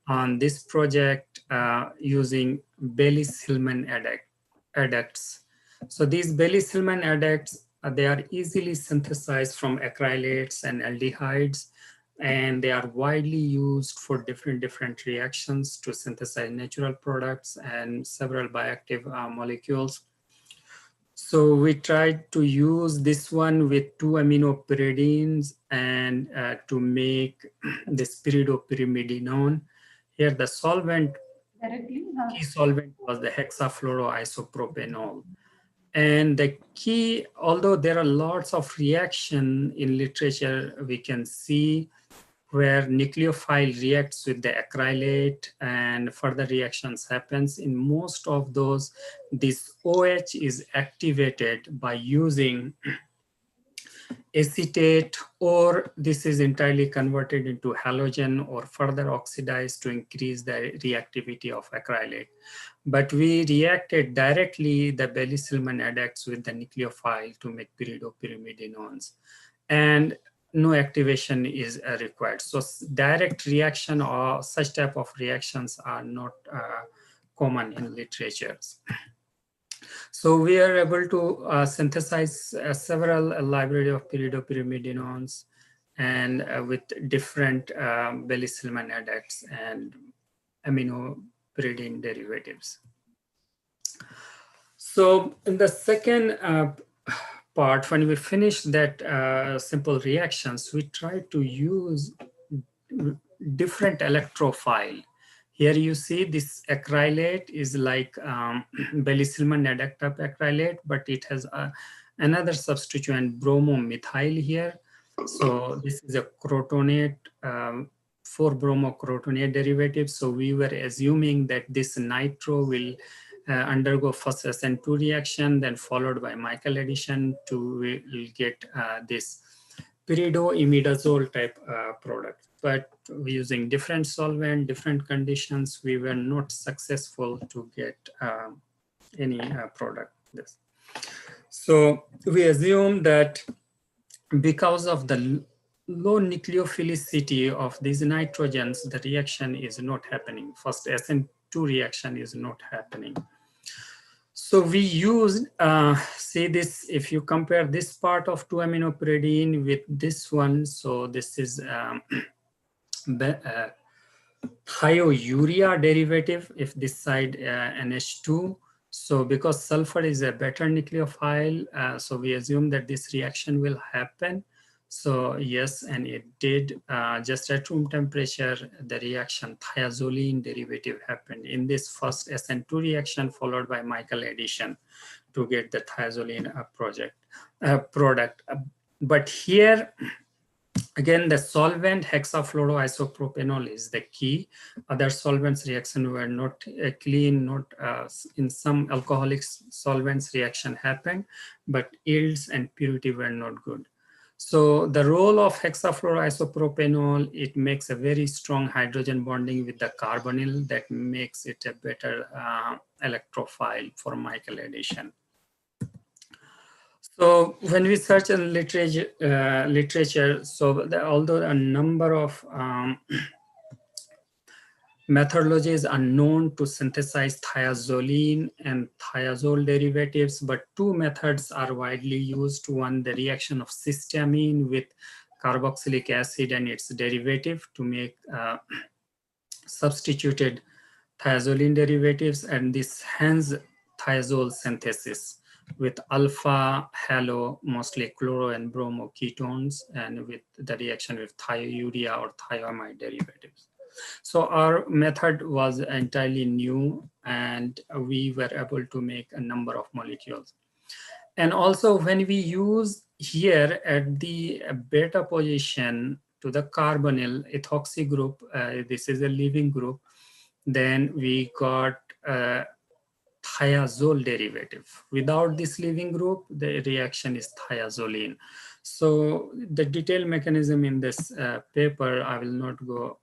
[SPEAKER 13] on this project using Bailey-Hillman adducts. So these Bailey-Hillman adducts, they are easily synthesized from acrylates and aldehydes, and they are widely used for different reactions to synthesize natural products and several bioactive molecules. So we tried to use this one with 2 aminopyridines and to make the spiridopyrimidinone. Here the solvent, key solvent was the hexafluoroisopropanol. And the key, although there are lots of reaction in literature, we can see where nucleophile reacts with the acrylate and further reactions happens. In most of those, this OH is activated by using acetate, or this is entirely converted into halogen or further oxidized to increase the reactivity of acrylate. But we reacted directly the Bailey-Hillman adducts with the nucleophile to make pyridopyrimidinones, and no activation is required. So direct reaction or such type of reactions are not common in literatures. So we are able to synthesize several library of pyridopyrimidinones and with different Bailey-Hillman adducts and aminopyridine derivatives. So in the second part, when we finish that simple reactions, we try to use different electrophile. Here you see this acrylate is like Bailey-Hillman adduct type acrylate, but it has another substituent bromomethyl here. So this is a crotonate, 4-bromocrotonate derivative. So we were assuming that this nitro will undergo first SN2 reaction, then followed by Michael addition to we'll get this pyridoimidazole type product. But using different solvent, different conditions, we were not successful to get any product. This. So we assume that because of the low nucleophilicity of these nitrogens, the reaction is not happening. First SN2 reaction is not happening. So we used, see this, if you compare this part of 2-aminopyridine with this one, so this is thiourea derivative, if this side NH2. So because sulfur is a better nucleophile, so we assume that this reaction will happen. So yes, and it did. Just at room temperature, the reaction thiazoline derivative happened in this first SN2 reaction, followed by Michael addition to get the thiazoline product. But here, again, the solvent hexafluoroisopropanol is the key. Other solvents reaction were not clean, not in some alcoholic solvents reaction happened, but yields and purity were not good. So the role of hexafluoroisopropanol, it makes a very strong hydrogen bonding with the carbonyl that makes it a better electrophile for Michael addition. So when we search in literature, so although a number of methodologies are known to synthesize thiazoline and thiazole derivatives, but two methods are widely used. One, the reaction of cysteamine with carboxylic acid and its derivative to make substituted thiazolene derivatives, and this hence thiazole synthesis with alpha halo, mostly chloro and bromo ketones, and with the reaction with thiourea or thioamide derivatives. So our method was entirely new, and we were able to make a number of molecules. And also when we use here at the beta position to the carbonyl ethoxy group, this is a leaving group, then we got thiazole derivative. Without this leaving group, the reaction is thiazolene. So the detailed mechanism in this paper, I will not go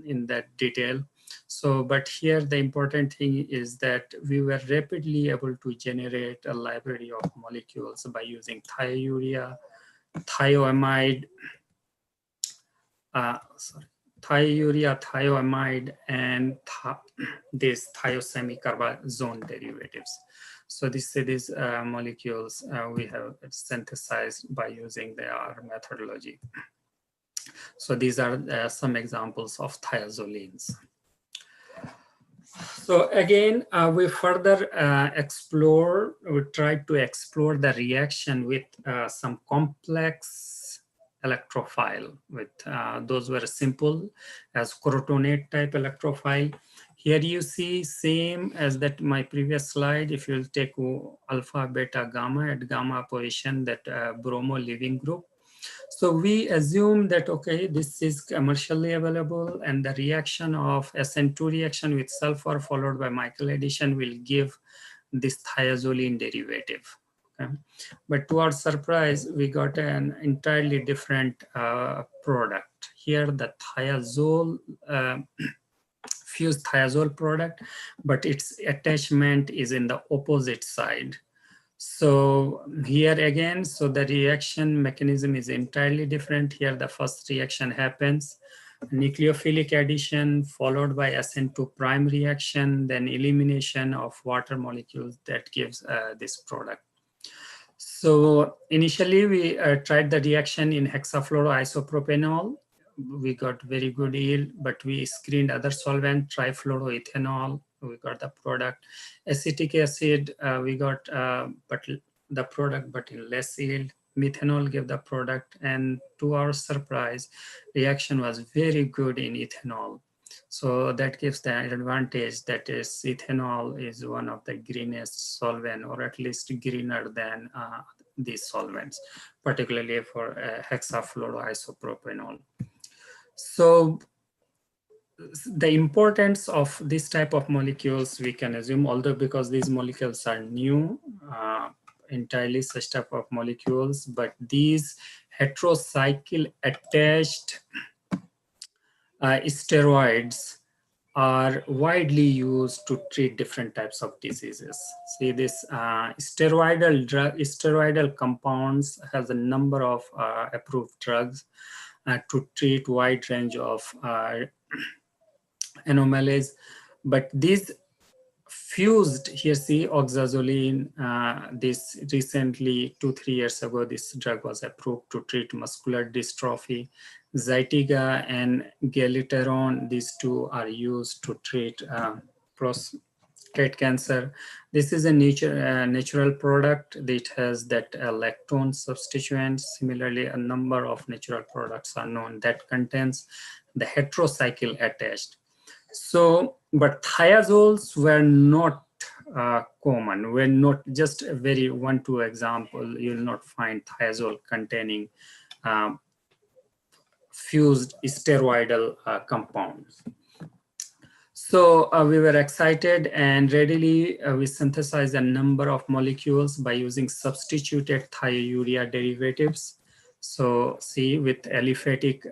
[SPEAKER 13] in that detail. So, but here the important thing is that we were rapidly able to generate a library of molecules by using thiourea, thioamide, thiourea, thioamide, and these thiosemicarbazone derivatives. So these molecules we have synthesized by using their methodology. So these are some examples of thiazolines. So again, we further we tried to explore the reaction with some complex electrophile. With those were simple as crotonate type electrophile. Here you see same as that my previous slide. If you take alpha, beta, gamma at gamma position, that bromo leaving group. So we assume that, okay, this is commercially available, and the reaction of SN2 reaction with sulfur followed by Michael addition will give this thiazolene derivative. Okay? But to our surprise, we got an entirely different product. Here the thiazole, fused thiazole product, but its attachment is in the opposite side. So here again, so the reaction mechanism is entirely different. Here the first reaction happens, nucleophilic addition followed by SN2 prime reaction, then elimination of water molecules that gives this product. So initially we tried the reaction in hexafluoroisopropanol. We got very good yield, but we screened other solvent, trifluoroethanol, we got the product. Acetic acid, we got but the product, but in less yield. Methanol gave the product, and to our surprise, reaction was very good in ethanol. So that gives the advantage that is ethanol is one of the greenest solvent, or at least greener than these solvents, particularly for hexafluoroisopropanol. So the importance of this type of molecules we can assume, although because these molecules are new, entirely such type of molecules, but these heterocycle attached steroids are widely used to treat different types of diseases. See, this steroidal compounds has a number of approved drugs to treat wide range of anomalies, but these fused, here see oxazoline, this recently 2-3 years ago, this drug was approved to treat muscular dystrophy. Zytiga and galeteron, these two are used to treat prostate cancer. This is a natural product that has that lactone substituent. Similarly, a number of natural products are known that contains the heterocycle attached. So, but thiazoles were not common. We're not just a very 1-2 example. You'll not find thiazole containing fused steroidal compounds. So we were excited, and readily we synthesized a number of molecules by using substituted thiourea derivatives. So see, with aliphatic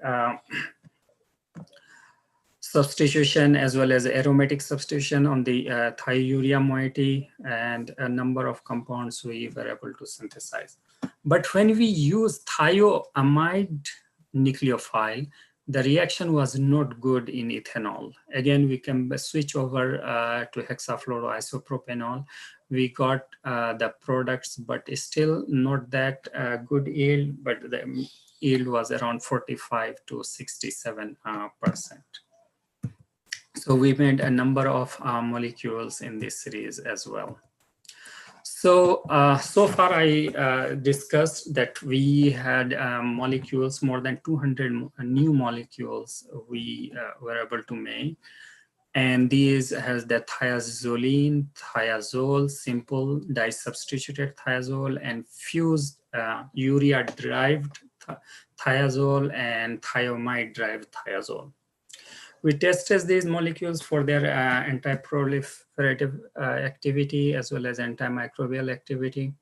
[SPEAKER 13] substitution as well as aromatic substitution on the thiourea moiety, and a number of compounds we were able to synthesize. But when we use thioamide nucleophile, the reaction was not good in ethanol. Again, we can switch over to hexafluoroisopropanol. We got the products, but still not that good yield, but the yield was around 45 to 67%. So So we made a number of molecules in this series as well. So, so far I discussed that we had molecules, more than 200 new molecules we were able to make. And these has the thiazoline, thiazole, simple disubstituted thiazole, and fused urea-derived thiazole and thiamide-derived thiazole. We tested these molecules for their anti-proliferative activity as well as antimicrobial activity,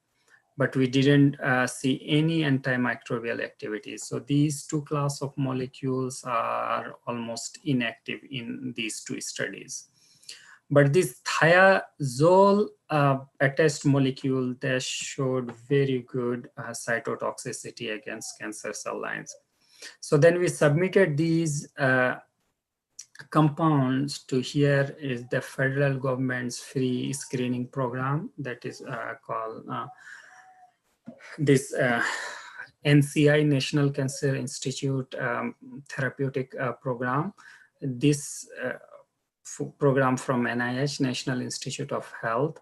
[SPEAKER 13] but we didn't see any antimicrobial activity. So these two classes of molecules are almost inactive in these two studies. But this thiazole attached molecule, they showed very good cytotoxicity against cancer cell lines. So then we submitted these compounds to here is the federal government's free screening program that is called this NCI, National Cancer Institute therapeutic program. This program from NIH, National Institute of Health,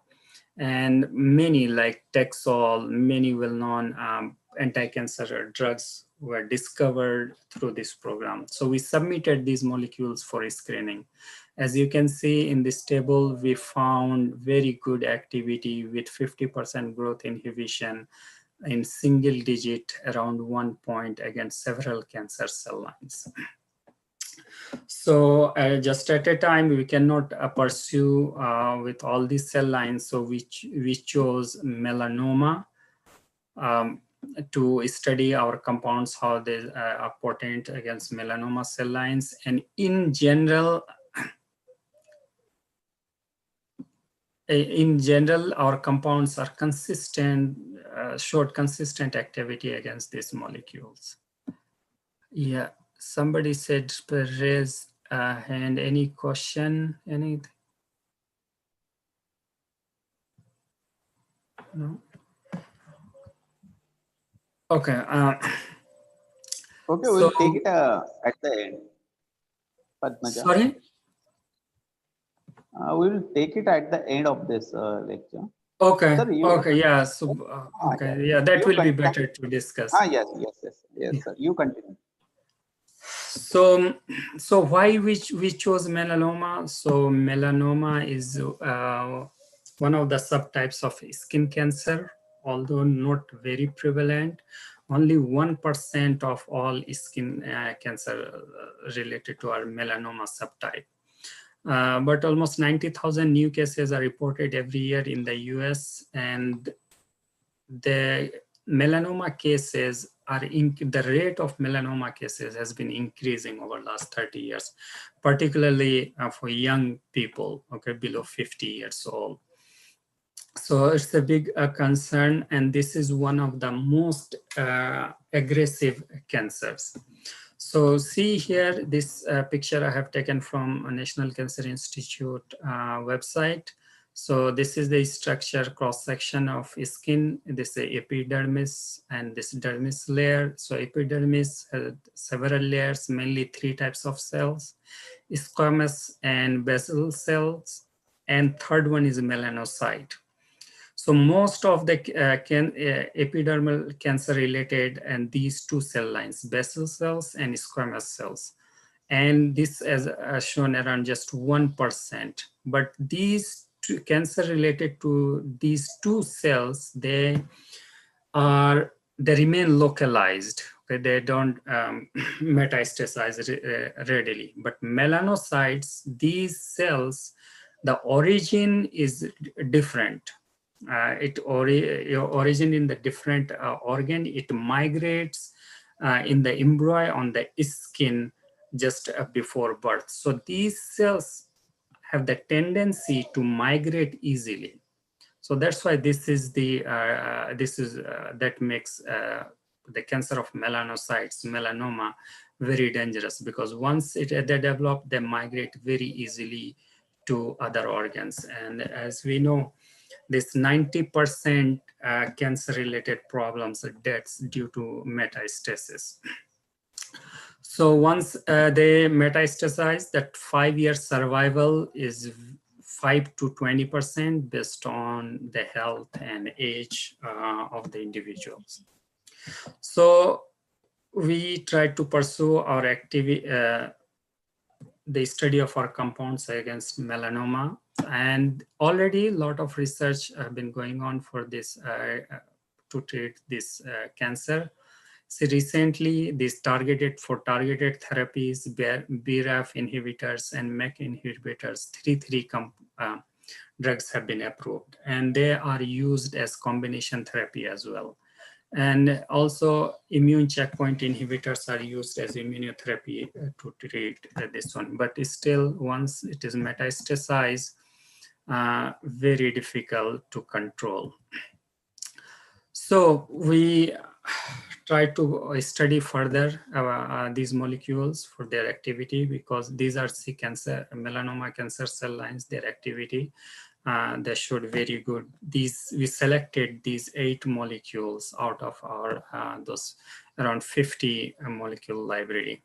[SPEAKER 13] and many like Taxol, many well-known anti-cancer drugs were discovered through this program. So we submitted these molecules for screening. As you can see in this table, we found very good activity with 50% growth inhibition in single digit around 1 point against several cancer cell lines. So just at a time, we cannot pursue with all these cell lines. So we chose melanoma to study our compounds, how they are potent against melanoma cell lines. And in general, our compounds are consistent, showed consistent activity against these molecules. Yeah, somebody said raise a hand. Any question? Anything? No. Okay.
[SPEAKER 1] Okay, we'll take it at the end. Padmaja.
[SPEAKER 13] Sorry?
[SPEAKER 1] We will take it at the end of this lecture.
[SPEAKER 13] Okay.
[SPEAKER 1] Sir,
[SPEAKER 13] okay. Yeah. So. Okay. Yeah, that will be better to discuss.
[SPEAKER 1] Yes, sir. You continue.
[SPEAKER 13] So why we chose melanoma? So melanoma is one of the subtypes of skin cancer, although not very prevalent. Only 1% of all skin cancer related to our melanoma subtype. But almost 90,000 new cases are reported every year in the US, and the melanoma cases are the rate of melanoma cases has been increasing over the last 30 years, particularly for young people, okay, below 50 years old. So it's a big concern, and this is one of the most aggressive cancers. So see here, this picture I have taken from a National Cancer Institute website. So this is the structure cross-section of skin. This is the epidermis and this dermis layer. So epidermis has several layers, mainly 3 types of cells, squamous and basal cells, and third one is melanocyte. So most of the epidermal cancer related and these 2 cell lines, basal cells and squamous cells. And this is shown around just 1%. But these cancer related to these 2 cells, they remain localized. Okay? They don't metastasize readily. But melanocytes, these cells, the origin is different. It origin in the different organ. It migrates in the embryo on the skin just before birth. So these cells have the tendency to migrate easily. So that's why this is the that makes the cancer of melanocytes, melanoma, very dangerous, because once they develop, they migrate very easily to other organs. And as we know, this 90% cancer-related problems are deaths due to metastasis. So once they metastasize, that 5-year survival is 5 to 20% based on the health and age of the individuals. So we try to pursue our activity, the study of our compounds against melanoma, and already a lot of research have been going on for this to treat this cancer. So recently, these targeted therapies, BRAF inhibitors and MEK inhibitors, three drugs have been approved, and they are used as combination therapy as well. And also immune checkpoint inhibitors are used as immunotherapy to treat this one. But still, once it is metastasized, very difficult to control. So we try to study further these molecules for their activity, because these are melanoma cancer cell lines, their activity. They showed very good. We selected these 8 molecules out of our those around 50 molecule library.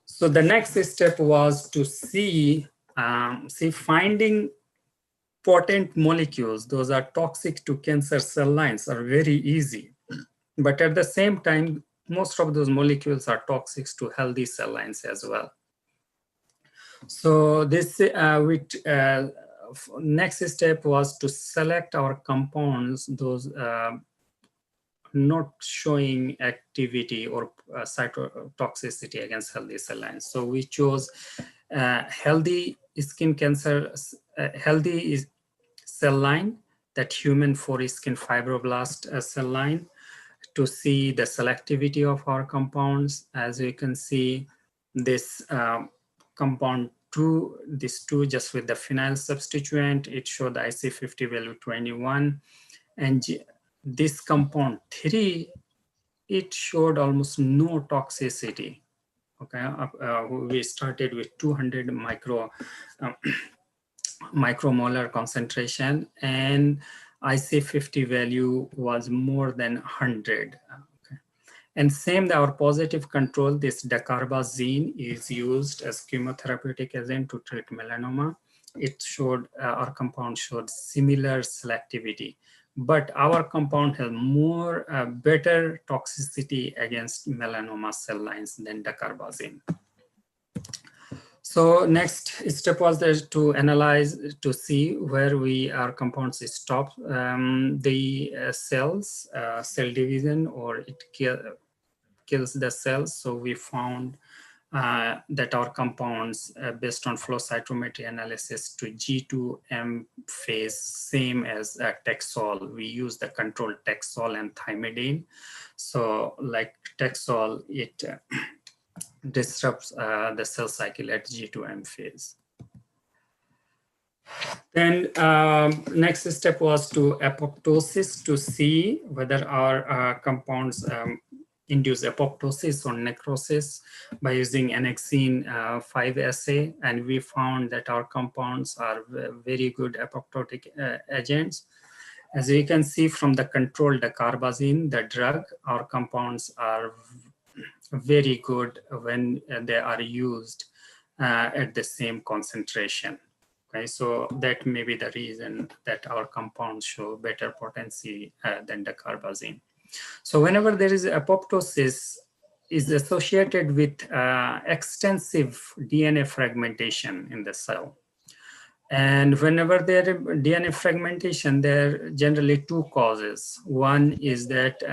[SPEAKER 13] So the next step was to see finding potent molecules. Those are toxic to cancer cell lines are very easy, but at the same time, most of those molecules are toxic to healthy cell lines as well. So this next step was to select our compounds, those not showing activity or cytotoxicity against healthy cell lines. So we chose healthy skin cancer, healthy cell line, that human foreskin fibroblast cell line, to see the selectivity of our compounds. As you can see, this compound 2, this 2 just with the phenyl substituent, it showed the IC50 value 21. And this compound 3, it showed almost no toxicity. Okay, we started with 200 micromolar concentration, and IC50 value was more than 100. Okay. And same, our positive control, this dacarbazine is used as chemotherapeutic agent to treat melanoma. It showed, our compound showed similar selectivity, but our compound has more better toxicity against melanoma cell lines than dacarbazine. So next step was there to analyze, to see where our compounds stop the cells, cell division, or it kills the cells. So we found that our compounds, based on flow cytometry analysis, to G2M phase, same as Taxol. We use the control Taxol and thymidine. So like Taxol, it disrupts the cell cycle at G2M phase. Then next step was to apoptosis, to see whether our compounds induce apoptosis or necrosis by using annexine 5 assay. And we found that our compounds are very good apoptotic agents. As you can see from the control dacarbazine, the drug, our compounds are very good when they are used at the same concentration. Okay, so that may be the reason that our compounds show better potency than dacarbazine. So whenever there is apoptosis, is associated with extensive DNA fragmentation in the cell. And whenever there is DNA fragmentation, there are generally 2 causes. One is that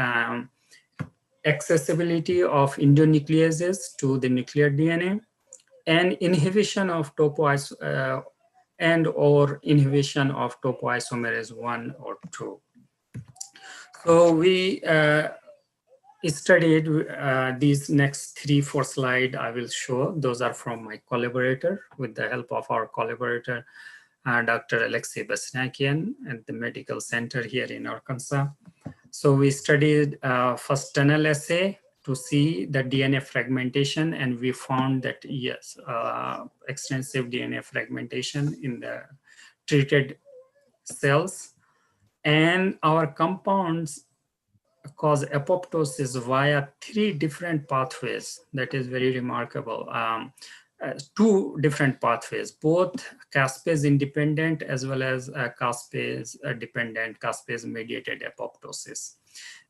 [SPEAKER 13] accessibility of endonucleases to the nuclear DNA, and inhibition of or inhibition of topoisomerase 1 or 2. So we studied these next 3-4 slides I will show. Those are from my collaborator, with the help of our collaborator, Dr. Alexei Basnakian at the medical center here in Arkansas. So we studied first tunnel assay to see the DNA fragmentation, and we found that yes, extensive DNA fragmentation in the treated cells, and our compounds cause apoptosis via 3 different pathways. That is very remarkable. 2 different pathways, both caspase independent as well as caspase dependent, caspase mediated apoptosis.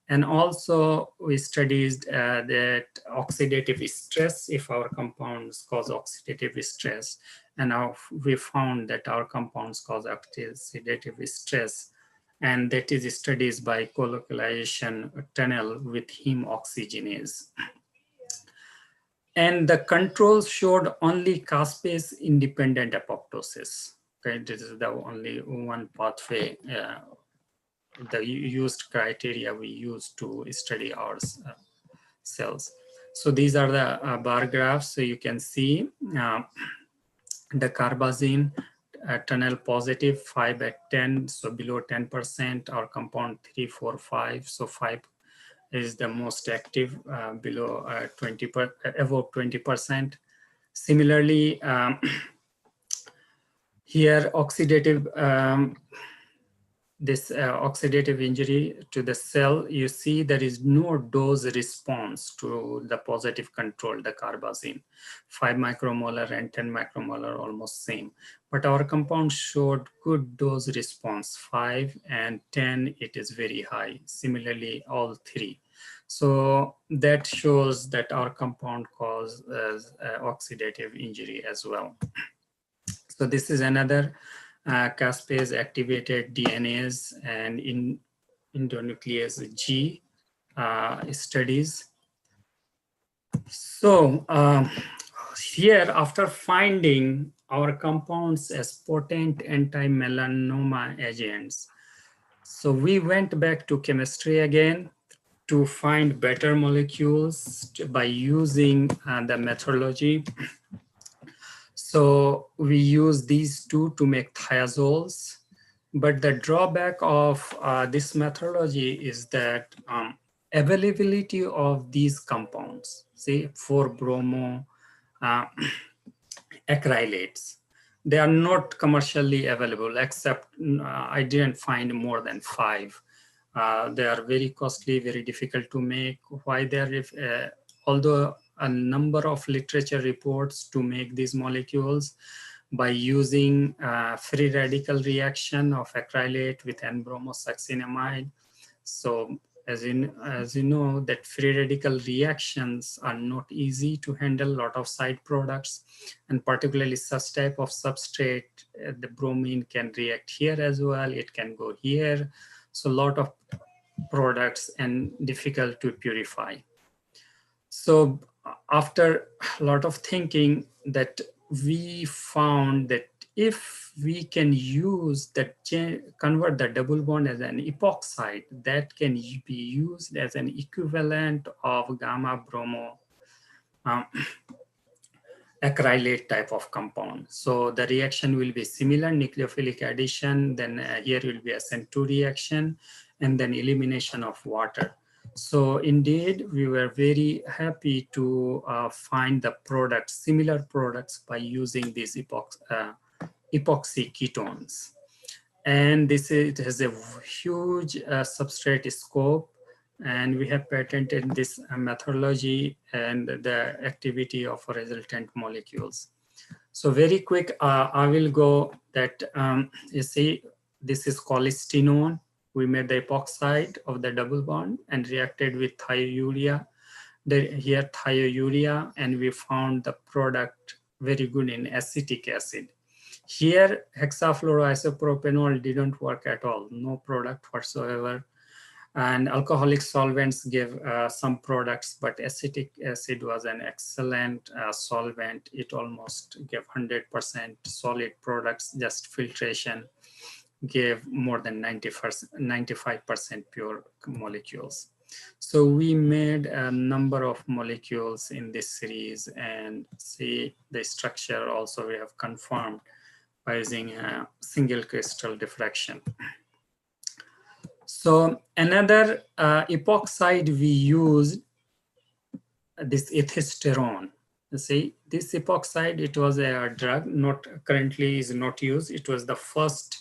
[SPEAKER 13] And also we studied that oxidative stress, if our compounds cause oxidative stress, and now we found that our compounds cause oxidative stress, and that is studies by colocalization tunnel with heme oxygenase. And the controls showed only caspase independent apoptosis. Okay, this is the only one pathway, the used criteria we use to study our cells. So these are the bar graphs. So you can see the carbazine tunnel positive 5 at 10, so below 10%, our compound 3, 4, 5. So 5 is the most active, below 20, above 20%. Similarly, here oxidative, this oxidative injury to the cell, you see there is no dose response to the positive control, the carbazine. 5 micromolar and 10 micromolar almost same. But our compound showed good dose response, 5 and 10, it is very high. Similarly, all 3. So that shows that our compound causes oxidative injury as well. So this is another caspase activated DNase and in endonuclease G studies. So here, after finding our compounds as potent anti-melanoma agents, so we went back to chemistry again to find better molecules by using the methodology. So we use these 2 to make thiazoles, but the drawback of this methodology is that availability of these compounds, say 4-bromo acrylates, they are not commercially available, except I didn't find more than 5. They are very costly, very difficult to make. Why they are, although a number of literature reports to make these molecules by using free radical reaction of acrylate with N-bromosuccinamide. So as you know, that free radical reactions are not easy to handle, a lot of side products, and particularly such type of substrate, the bromine can react here as well, it can go here. So a lot of products and difficult to purify. So after a lot of thinking, that we found that if we can use that, convert the double bond as an epoxide, that can be used as an equivalent of gamma bromo acrylate type of compound. So the reaction will be similar, nucleophilic addition, then here will be a SN2 reaction, and then elimination of water. So indeed, we were very happy to find the products, similar products, by using these epoxy ketones. And this it has a huge substrate scope, and we have patented this methodology and the activity of resultant molecules. So very quick, I will go that, you see, this is cholestanol. We made the epoxide of the double bond and reacted with thiourea. Here thiourea, and we found the product very good in acetic acid. Here hexafluoroisopropanol didn't work at all, no product whatsoever. And alcoholic solvents gave some products, but acetic acid was an excellent solvent. It almost gave 100% solid products, just filtration gave more than 95% pure molecules. So we made a number of molecules in this series, and see the structure also we have confirmed by using a single crystal diffraction. So another epoxide we used, this ethisterone. You see, this epoxide, it was a drug, not currently is not used. It was the first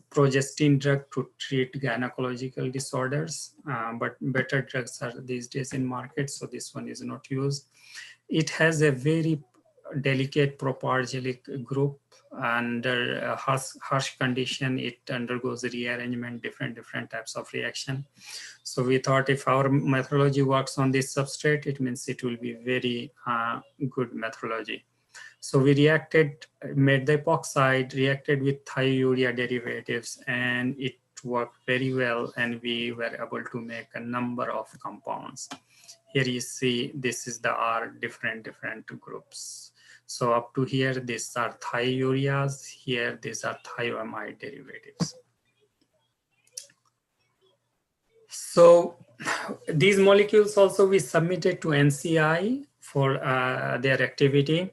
[SPEAKER 13] progestin drug to treat gynecological disorders, but better drugs are these days in market, so this one is not used. It has a very delicate propargylic group. Under harsh condition, it undergoes rearrangement, different types of reaction. So we thought if our methodology works on this substrate, it means it will be very good methodology. So we made the epoxide, reacted with thiourea derivatives, and it worked very well, and we were able to make a number of compounds. Here you see, this is the R different groups. So up to here, these are thioureas. Here, these are thioamide derivatives. So these molecules also we submitted to NCI for their activity.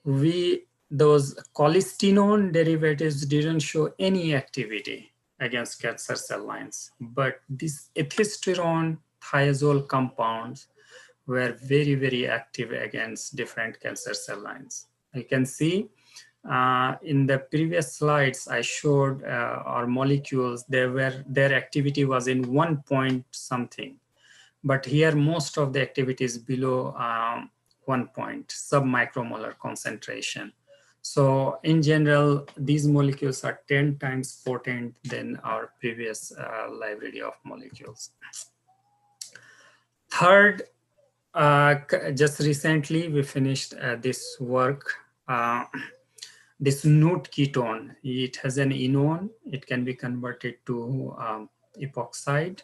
[SPEAKER 13] Those cholesterol derivatives didn't show any activity against cancer cell lines, but these ethisterone thiazole compounds were very active against different cancer cell lines. You can see in the previous slides I showed our molecules, their activity was in 1 point something, but here most of the activity is below 1 point, sub-micromolar concentration. So in general, these molecules are 10 times potent than our previous library of molecules. Third, just recently we finished this work. This NUT ketone, it has an enone, it can be converted to epoxide.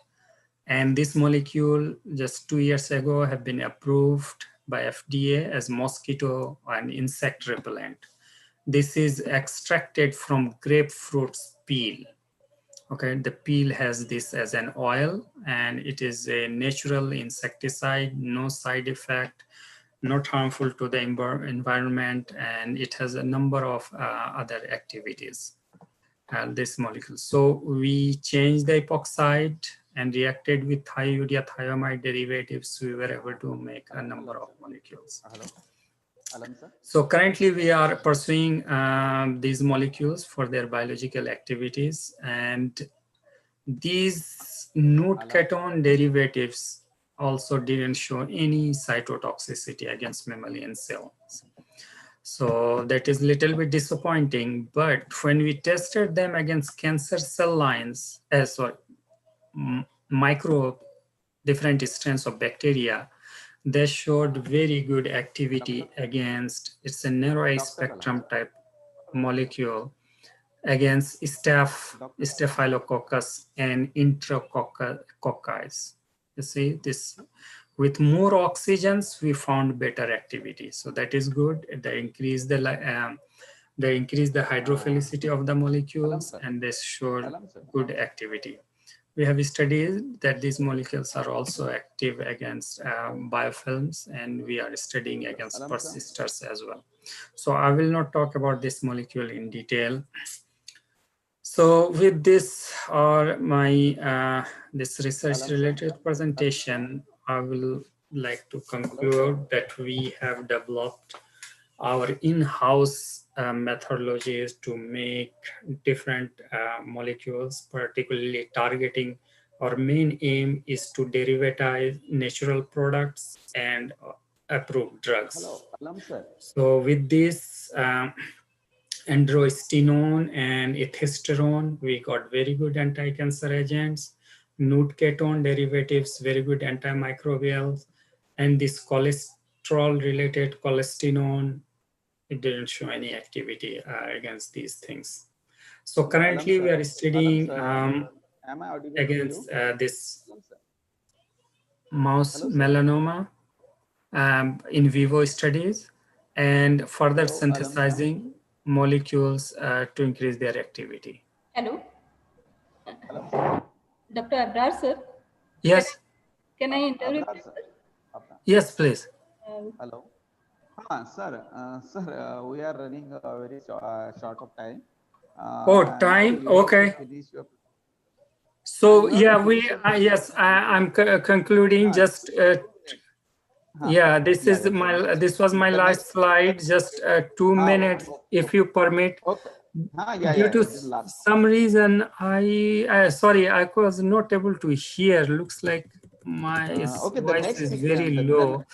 [SPEAKER 13] And this molecule just 2 years ago have been approved by FDA as mosquito and insect repellent. This is extracted from grapefruit's peel. Okay, the peel has this as an oil, and it is a natural insecticide, no side effect, not harmful to the environment, and it has a number of other activities, this molecule. So we changed the epoxide and reacted with thiourea thiamide derivatives. We were able to make a number of molecules. So currently we are pursuing these molecules for their biological activities, and these NUT ketone derivatives also didn't show any cytotoxicity against mammalian cells. So that is a little bit disappointing, but when we tested them against cancer cell lines, different strains of bacteria, they showed very good activity against, it's a narrow spectrum type molecule, against Staphylococcus and Enterococci. You see this, with more oxygens, we found better activity. So that is good. They increase the hydrophilicity of the molecules, and they showed good activity. We have studied that these molecules are also active against biofilms, and we are studying against persisters as well. So I will not talk about this molecule in detail. So with this, or my this research related presentation, I will like to conclude that we have developed our in-house methodologies to make different molecules, particularly targeting. Our main aim is to derivatize natural products and approved drugs. So with this androstenone and ethisterone, we got very good anti-cancer agents. NUT ketone derivatives, very good antimicrobials, and this cholesterol-related cholesterol, it didn't show any activity against these things. So currently we are studying against this mouse melanoma in vivo studies, and further synthesizing molecules to increase their activity.
[SPEAKER 3] Hello. Dr. Abrar, sir?
[SPEAKER 13] Yes.
[SPEAKER 3] Can I interview?
[SPEAKER 13] Yes, please.
[SPEAKER 1] Hello. Sir, we are running very short of time.
[SPEAKER 13] Time? Okay. So yeah, yes, I'm concluding. Just yeah, this was my last slide. Just 2 minutes, if you permit. Due to some reason, sorry, I was not able to hear. Looks like my voice is very low.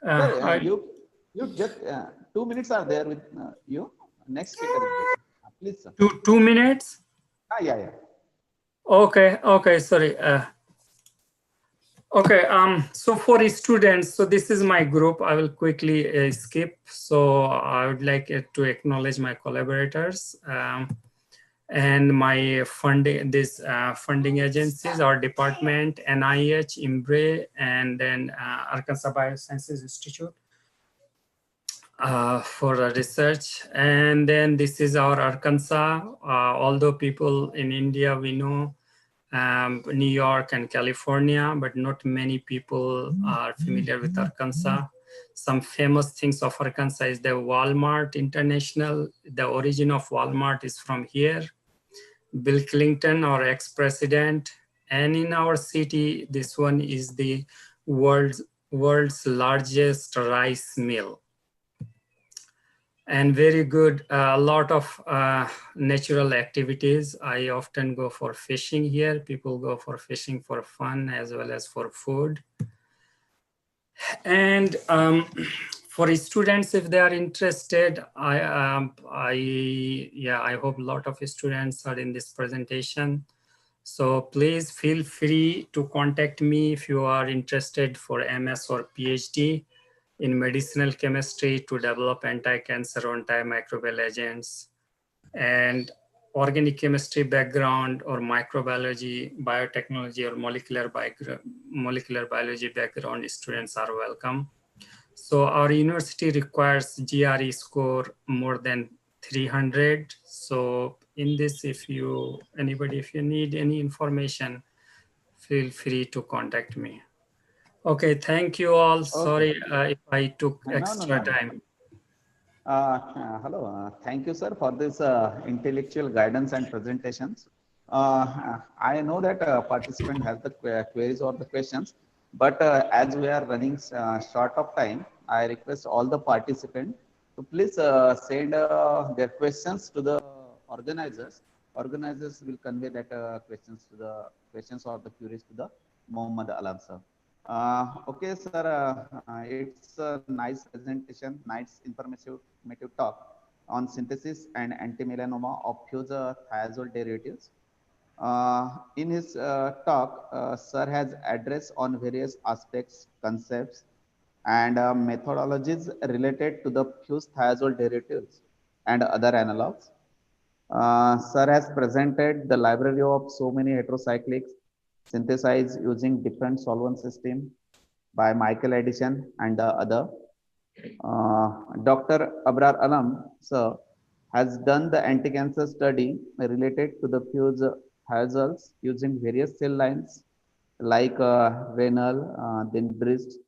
[SPEAKER 1] Sir, you just 2 minutes are there with you. Next speaker is there. Please, sir.
[SPEAKER 13] 2 minutes?
[SPEAKER 1] Yeah.
[SPEAKER 13] Okay, sorry. Okay, so for students, so this is my group. I will quickly skip. So I would like to acknowledge my collaborators and my funding, funding agencies, our department, NIH, IMBRE, and then Arkansas Biosciences Institute for research. And then this is our Arkansas, although people in India, we know New York and California, but not many people are familiar with Arkansas. Some famous things of Arkansas is the Walmart International. The origin of Walmart is from here. Bill Clinton, our ex-president. And in our city, this one is the world's largest rice mill. And very good, a lot of natural activities. I often go for fishing here. People go for fishing for fun as well as for food. And for students, if they are interested, I hope a lot of students are in this presentation. So please feel free to contact me if you are interested for MS or PhD in medicinal chemistry to develop anti-cancer or antimicrobial agents, and organic chemistry background or microbiology, biotechnology, or molecular biology background students are welcome. So our university requires GRE score more than 300. So in this, if you need any information, feel free to contact me. Okay, thank you all. Sorry if I took extra time.
[SPEAKER 1] Hello, thank you, sir, for this intellectual guidance and presentations. I know that participant has the queries or the questions, but as we are running short of time, I request all the participants to please send their questions to the organizers. Organizers will convey that questions or the queries to the Muhammad Alam sir. Okay, sir, it's a nice presentation, nice informative talk on synthesis and anti-melanoma of fused thiazole derivatives. In his talk, sir has addressed on various aspects, concepts, and methodologies related to the fused thiazole derivatives and other analogs. Sir has presented the library of so many heterocyclics synthesized using different solvent system by Michael Edison and the other. Dr. Abrar Alam, sir, has done the anti-cancer study related to the fused thiazoles using various cell lines like renal, then breast,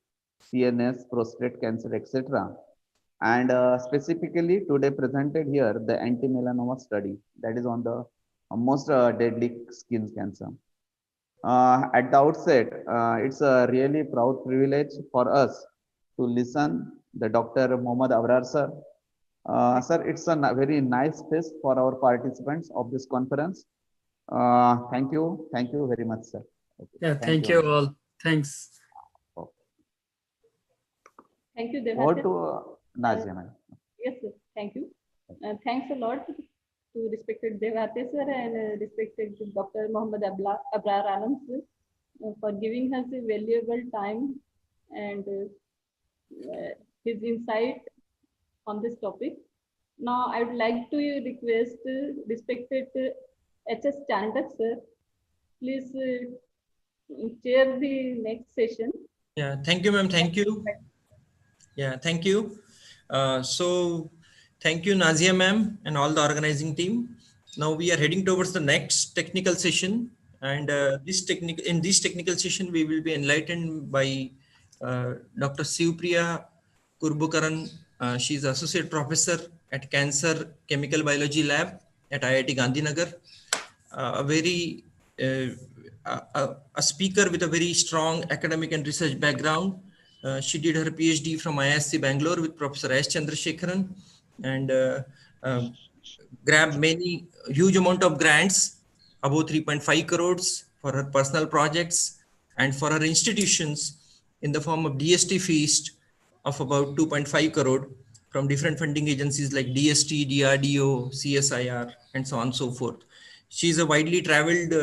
[SPEAKER 1] CNS, prostate cancer, etc. And specifically today presented here the anti-melanoma study that is on the most deadly skin cancer. At the outset, it's a really proud privilege for us to listen the Dr. Muhammad Abrar sir. Sir, it's a very nice space for our participants of this conference. Thank you very much, sir.
[SPEAKER 13] Okay. Yeah, thank you all. Thanks.
[SPEAKER 3] Thank you, Devata.
[SPEAKER 1] Over to Nazia, ma'am.
[SPEAKER 3] Yes, sir. Thank you. Thanks a lot to respected Devate sir and respected Dr. Muhammad Abrar Alam sir for giving us a valuable time and his insight on this topic. Now, I would like to request respected H.S. Chandak sir, please chair the next session.
[SPEAKER 14] Yeah, thank you, ma'am. Thank you. Yeah, thank you. So thank you, Nazia ma'am, and all the organizing team. Now we are heading towards the next technical session, and in this technical session we will be enlightened by Dr. Sivpriya Kurbukaran. She is associate professor at Cancer Chemical Biology Lab at IIT Gandhinagar. A speaker with a very strong academic and research background. She did her PhD from IISc Bangalore with Professor S. Chandrasekharan, and grabbed many huge amount of grants, about 3.5 crores for her personal projects and for her institutions in the form of DST feast of about 2.5 crore from different funding agencies like DST, DRDO, CSIR, and so on and so forth. She is a widely traveled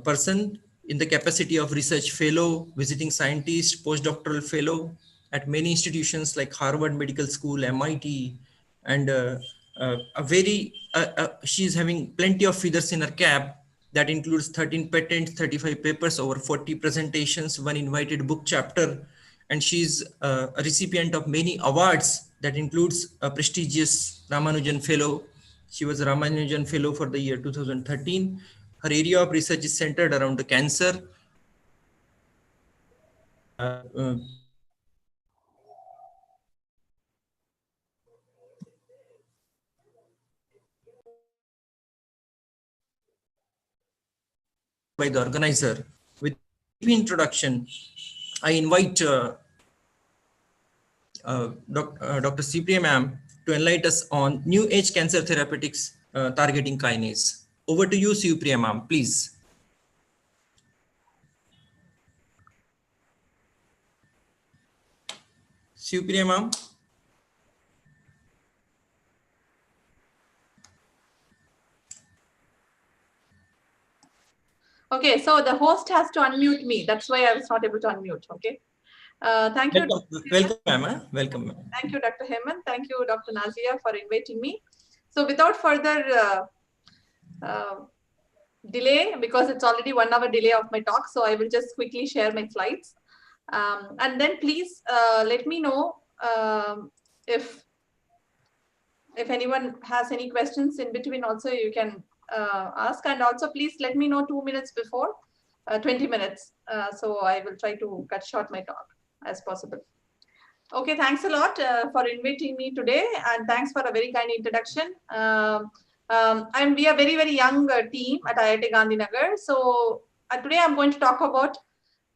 [SPEAKER 14] person in the capacity of research fellow, visiting scientist, postdoctoral fellow at many institutions like Harvard Medical School, MIT, and she's having plenty of feathers in her cap. That includes 13 patents, 35 papers, over 40 presentations, one invited book chapter, and she's a recipient of many awards. That includes a prestigious Ramanujan Fellow. She was a Ramanujan Fellow for the year 2013. Her area of research is centered around the cancer. By the organizer. With the introduction, I invite Dr. Cypriya ma'am to enlighten us on new age cancer therapeutics targeting kinase. Over to you, Cypriya ma'am, please. Cypriya ma'am.
[SPEAKER 15] Okay, so the host has to unmute me. That's why I was not able to unmute. Okay. Thank you.
[SPEAKER 14] Welcome, ma'am. Welcome, ma'am.
[SPEAKER 15] Thank you, Dr. Hemant. Thank you, Dr. Nazia, for inviting me. So without further delay, because it's already 1 hour delay of my talk, so I will just quickly share my slides. And then please let me know if anyone has any questions in between also, you can ask. And also please let me know 2 minutes before 20 minutes. So I will try to cut short my talk as possible. Okay, thanks a lot for inviting me today, and thanks for a very kind introduction. And we are very, very young team at IIT Gandhinagar. So today I'm going to talk about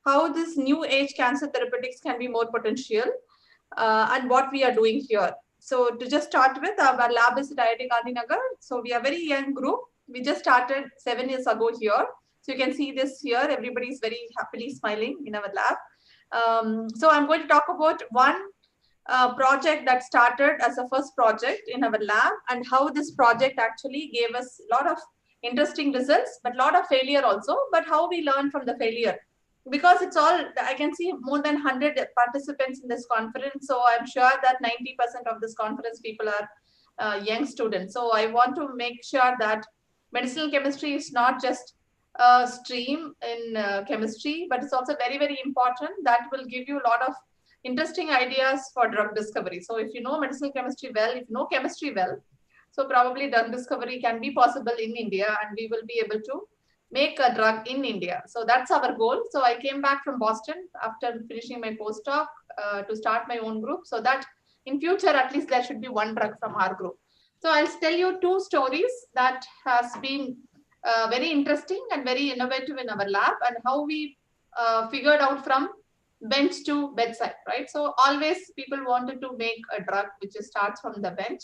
[SPEAKER 15] how this new age cancer therapeutics can be more potential and what we are doing here. So to just start with, our lab is at IIT Gandhinagar. So we are a very young group. We just started 7 years ago here. So you can see this here. Everybody is very happily smiling in our lab. So I'm going to talk about one project that started as a first project in our lab, and how this project actually gave us a lot of interesting results, but a lot of failure also, but how we learn from the failure. Because it's all, I can see more than 100 participants in this conference. So I'm sure that 90% of this conference people are young students. So I want to make sure that medicinal chemistry is not just a stream in chemistry, but it's also very, very important. That will give you a lot of interesting ideas for drug discovery. So if you know medicinal chemistry well, if you know chemistry well, so probably drug discovery can be possible in India, and we will be able to make a drug in India. So that's our goal. So I came back from Boston after finishing my postdoc to start my own group, so that in future, at least there should be one drug from our group. So I'll tell you 2 stories that has been very interesting and very innovative in our lab, and how we figured out from bench to bedside, right? So always people wanted to make a drug which starts from the bench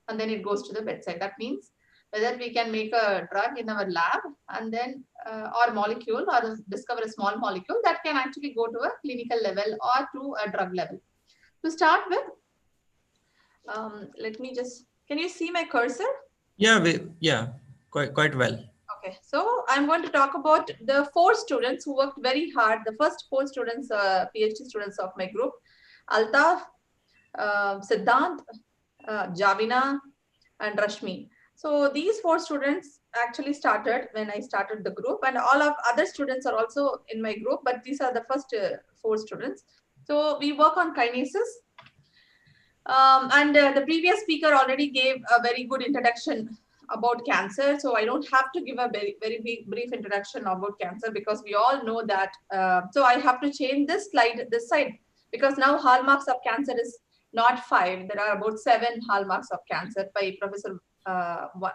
[SPEAKER 15] and then it goes to the bedside. That means whether we can make a drug in our lab and then or molecule, or discover a small molecule that can actually go to a clinical level or to a drug level. To start with, let me just, can you see my cursor?
[SPEAKER 14] Yeah, quite well.
[SPEAKER 15] Okay, so I'm going to talk about the 4 students who worked very hard. The first 4 students, PhD students of my group: Altaf, Siddhant, Javina, and Rashmi. So these 4 students actually started when I started the group, and all of other students are also in my group, but these are the first 4 students. So we work on kinases. And the previous speaker already gave a very good introduction about cancer. So I don't have to give a very brief introduction about cancer, because we all know that. So I have to change this slide, this side, because now hallmarks of cancer is not 5. There are about 7 hallmarks of cancer by Professor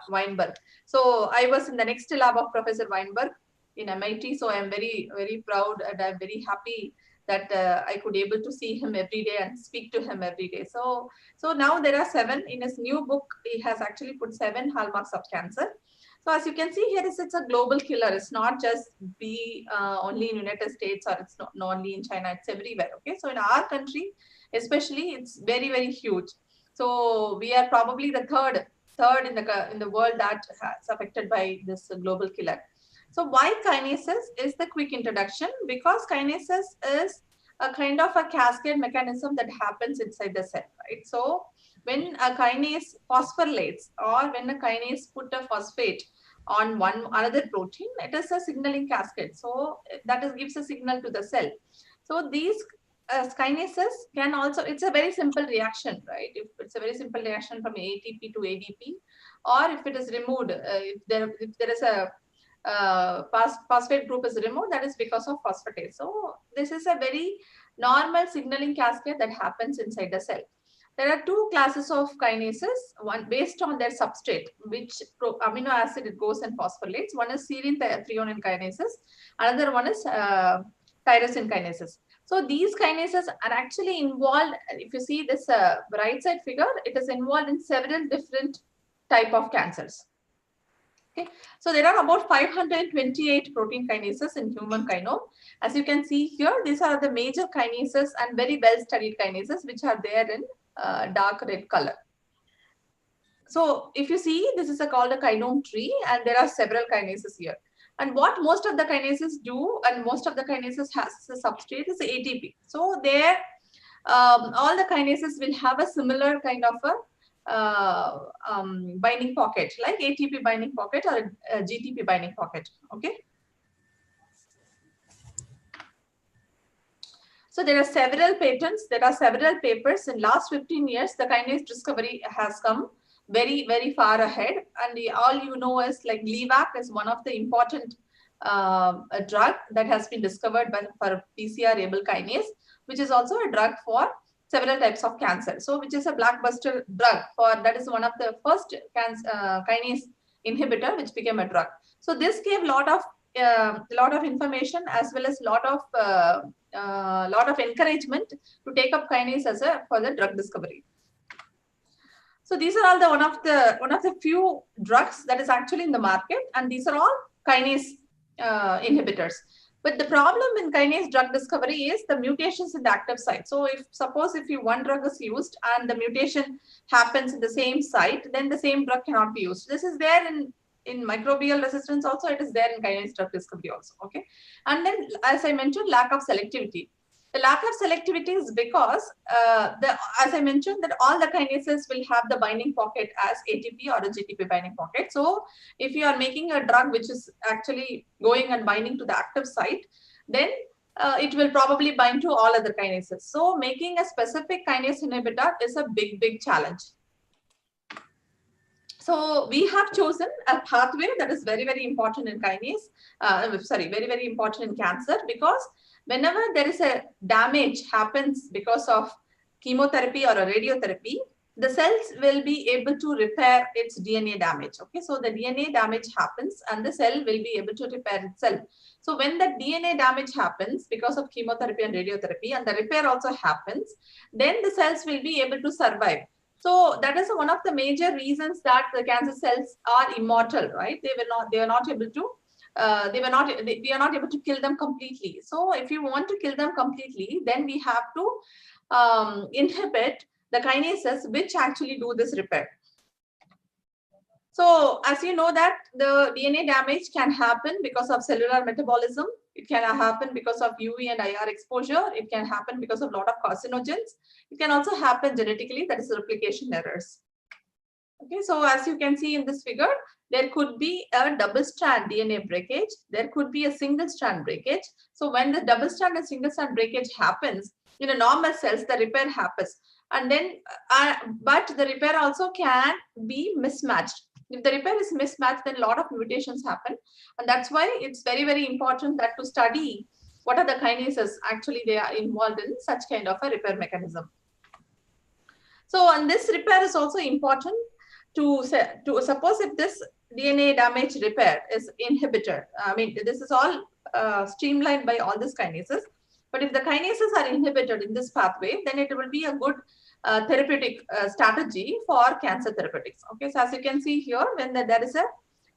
[SPEAKER 15] Weinberg. So I was in the next lab of Professor Weinberg in MIT. So I'm very, very proud, and I'm very happy that I could able to see him every day and speak to him every day. So now there are 7. In his new book, he has actually put 7 hallmarks of cancer. So as you can see here, it's a global killer. It's not just only in United States, or it's not only in China. It's everywhere. Okay, so in our country, especially, it's very, very huge. So we are probably the third in the world that is affected by this global killer. So why kinases is the quick introduction, because kinases is a kind of a cascade mechanism that happens inside the cell, right? So when a kinase phosphorylates, or when a kinase put a phosphate on another protein, it is a signaling cascade. So that gives a signal to the cell. So these kinases can also, it's a very simple reaction, right? If it's a very simple reaction from ATP to ADP, or if it is removed, if there is a phosphate group is removed, that is because of phosphatase. So this is a very normal signaling cascade that happens inside the cell. There are 2 classes of kinases, one based on their substrate, which amino acid it goes and phosphorylates. One is serine threonine kinases, another one is tyrosine kinases. So these kinases are actually involved. If you see this right side figure, it is involved in several different type of cancers. Okay, so there are about 528 protein kinases in human kinome. As you can see here, these are the major kinases and very well studied kinases, which are there in dark red color. So if you see, this is called a kinome tree, and there are several kinases here. And what most of the kinases do, and most of the kinases has a substrate, is ATP. So there, all the kinases will have a similar kind of a binding pocket, like ATP binding pocket or a GTP binding pocket. Okay. So there are several patents, there are several papers. In last 15 years, the kinase discovery has come very, very far ahead. And all you know is like Levac is one of the important drug that has been discovered for PCR-able kinase, which is also a drug for several types of cancer. So which is a blockbuster drug that is one of the first kinase inhibitor which became a drug. So this gave a lot of information, as well as lot of encouragement to take up kinase as for the drug discovery. So these are all one of the few drugs that is actually in the market, and these are all kinase inhibitors. But the problem in kinase drug discovery is the mutations in the active site. So suppose if one drug is used and the mutation happens in the same site, then the same drug cannot be used. This is there in microbial resistance also, it is there in kinase drug discovery also. Okay. And then, as I mentioned, lack of selectivity. The lack of selectivity is because, as I mentioned, that all the kinases will have the binding pocket as ATP or a GTP binding pocket. So if you are making a drug which is actually going and binding to the active site, then it will probably bind to all other kinases. So making a specific kinase inhibitor is a big, big challenge. So we have chosen a pathway that is very, very important in kinase, very, very important in cancer, because whenever there is a damage happens because of chemotherapy or a radiotherapy, the cells will be able to repair its DNA damage. Okay, so the DNA damage happens and the cell will be able to repair itself. So when the DNA damage happens because of chemotherapy and radiotherapy, and the repair also happens, then the cells will be able to survive. So that is one of the major reasons that the cancer cells are immortal, right? We are not able to kill them completely. So if you want to kill them completely, then we have to inhibit the kinases which actually do this repair. So as you know that the DNA damage can happen because of cellular metabolism. It can happen because of UV and IR exposure. It can happen because of a lot of carcinogens. It can also happen genetically, that is replication errors. Okay, so as you can see in this figure, there could be a double strand DNA breakage. There could be a single strand breakage. So when the double strand and single strand breakage happens, in a normal cells, the repair happens. And then, but the repair also can be mismatched. If the repair is mismatched, then a lot of mutations happen. And that's why it's very, very important that to study what are the kinases actually they are involved in such kind of a repair mechanism. So, and this repair is also important to suppose if this DNA damage repair is inhibitor. I mean, this is all streamlined by all these kinases. But if the kinases are inhibited in this pathway, then it will be a good therapeutic strategy for cancer therapeutics. Okay, so as you can see here, when there is a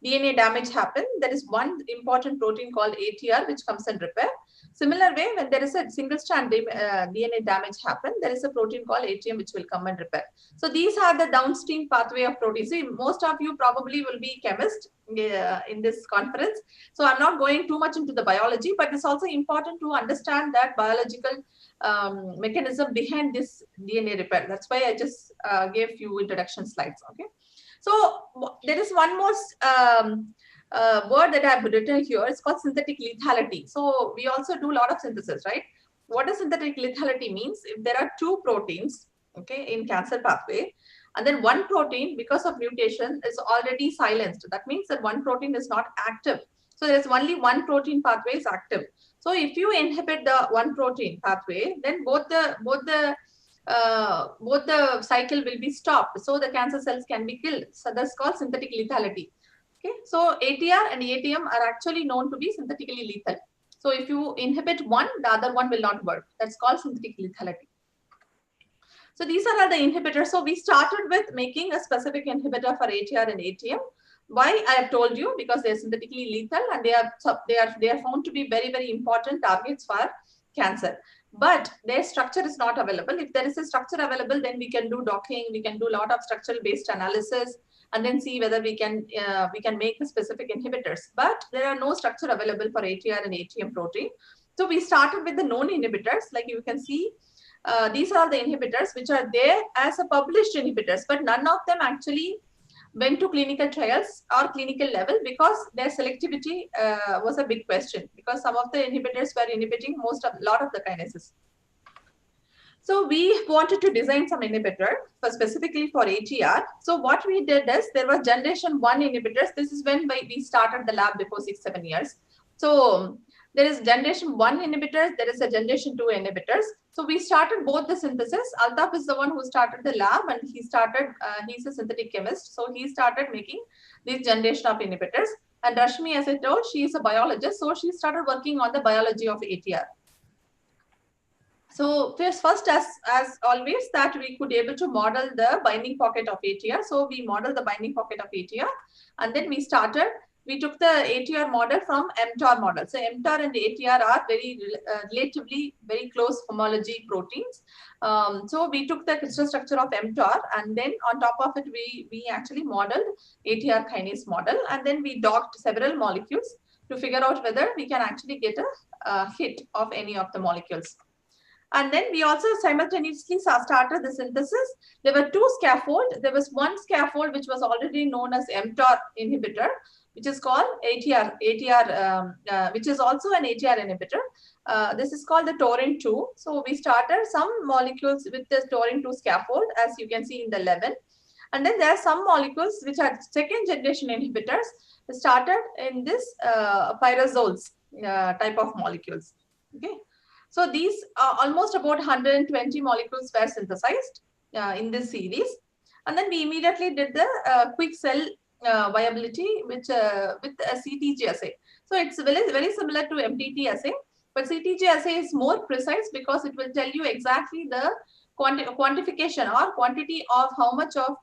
[SPEAKER 15] DNA damage happen, there is one important protein called ATR which comes and repair. Similar way, when there is a single strand DNA damage happen, there is a protein called ATM which will come and repair. So these are the downstream pathway of proteins. See, most of you probably will be chemists in this conference. So I'm not going too much into the biology, but it's also important to understand that biological mechanism behind this DNA repair. That's why I just gave few introduction slides. Okay. So there is one more word that I've written here. It's called synthetic lethality. So we also do a lot of synthesis, right? What does synthetic lethality means? If there are two proteins, okay, in cancer pathway, and then one protein, because of mutation, is already silenced. That means that one protein is not active. So there's only one protein pathway is active. So if you inhibit the one protein pathway, then both the cycle will be stopped. So the cancer cells can be killed. So that's called synthetic lethality. Okay. So ATR and ATM are actually known to be synthetically lethal. So if you inhibit one, the other one will not work. That's called synthetic lethality. So these are all the inhibitors. So we started with making a specific inhibitor for ATR and ATM. Why? I have told you, because they are synthetically lethal and they are found to be very, very important targets for cancer. But their structure is not available. If there is a structure available, then we can do docking, we can do a lot of structural based analysis, and then see whether we can make the specific inhibitors. But there are no structure available for ATR and ATM protein. So we started with the known inhibitors. Like you can see, these are the inhibitors which are there as a published inhibitors, but none of them actually went to clinical trials or clinical level because their selectivity was a big question, because some of the inhibitors were inhibiting a lot of the kinases. So we wanted to design some inhibitor specifically for ATR. So what we did is, there was generation 1 inhibitors. This is when we started the lab before 6-7 years. So there is generation 1 inhibitors, there is a generation 2 inhibitors. So we started both the synthesis. Altaf is the one who started the lab, and he started, he's a synthetic chemist. So he started making this generation of inhibitors. And Rashmi, as I told, she is a biologist. So she started working on the biology of ATR. So first, as always, that we could able to model the binding pocket of ATR. So we modeled the binding pocket of ATR, and then we took the ATR model from mTOR model. So mTOR and ATR are very relatively very close homology proteins. So we took the crystal structure of mTOR, and then on top of it, we actually modeled ATR kinase model, and then we docked several molecules to figure out whether we can actually get a hit of any of the molecules. And then we also simultaneously started the synthesis. There were two scaffolds. There was one scaffold which was already known as mTOR inhibitor, which is called ATR, which is also an ATR inhibitor. This is called the taurine 2. So we started some molecules with the taurine 2 scaffold, as you can see in the 11. And then there are some molecules which are second generation inhibitors started in this pyrazoles type of molecules. Okay. So these almost about 120 molecules were synthesized in this series. And then we immediately did the quick cell viability with a CTG assay. So it's very, very similar to MTT assay, but CTG assay is more precise because it will tell you exactly the quantification or quantity of how much of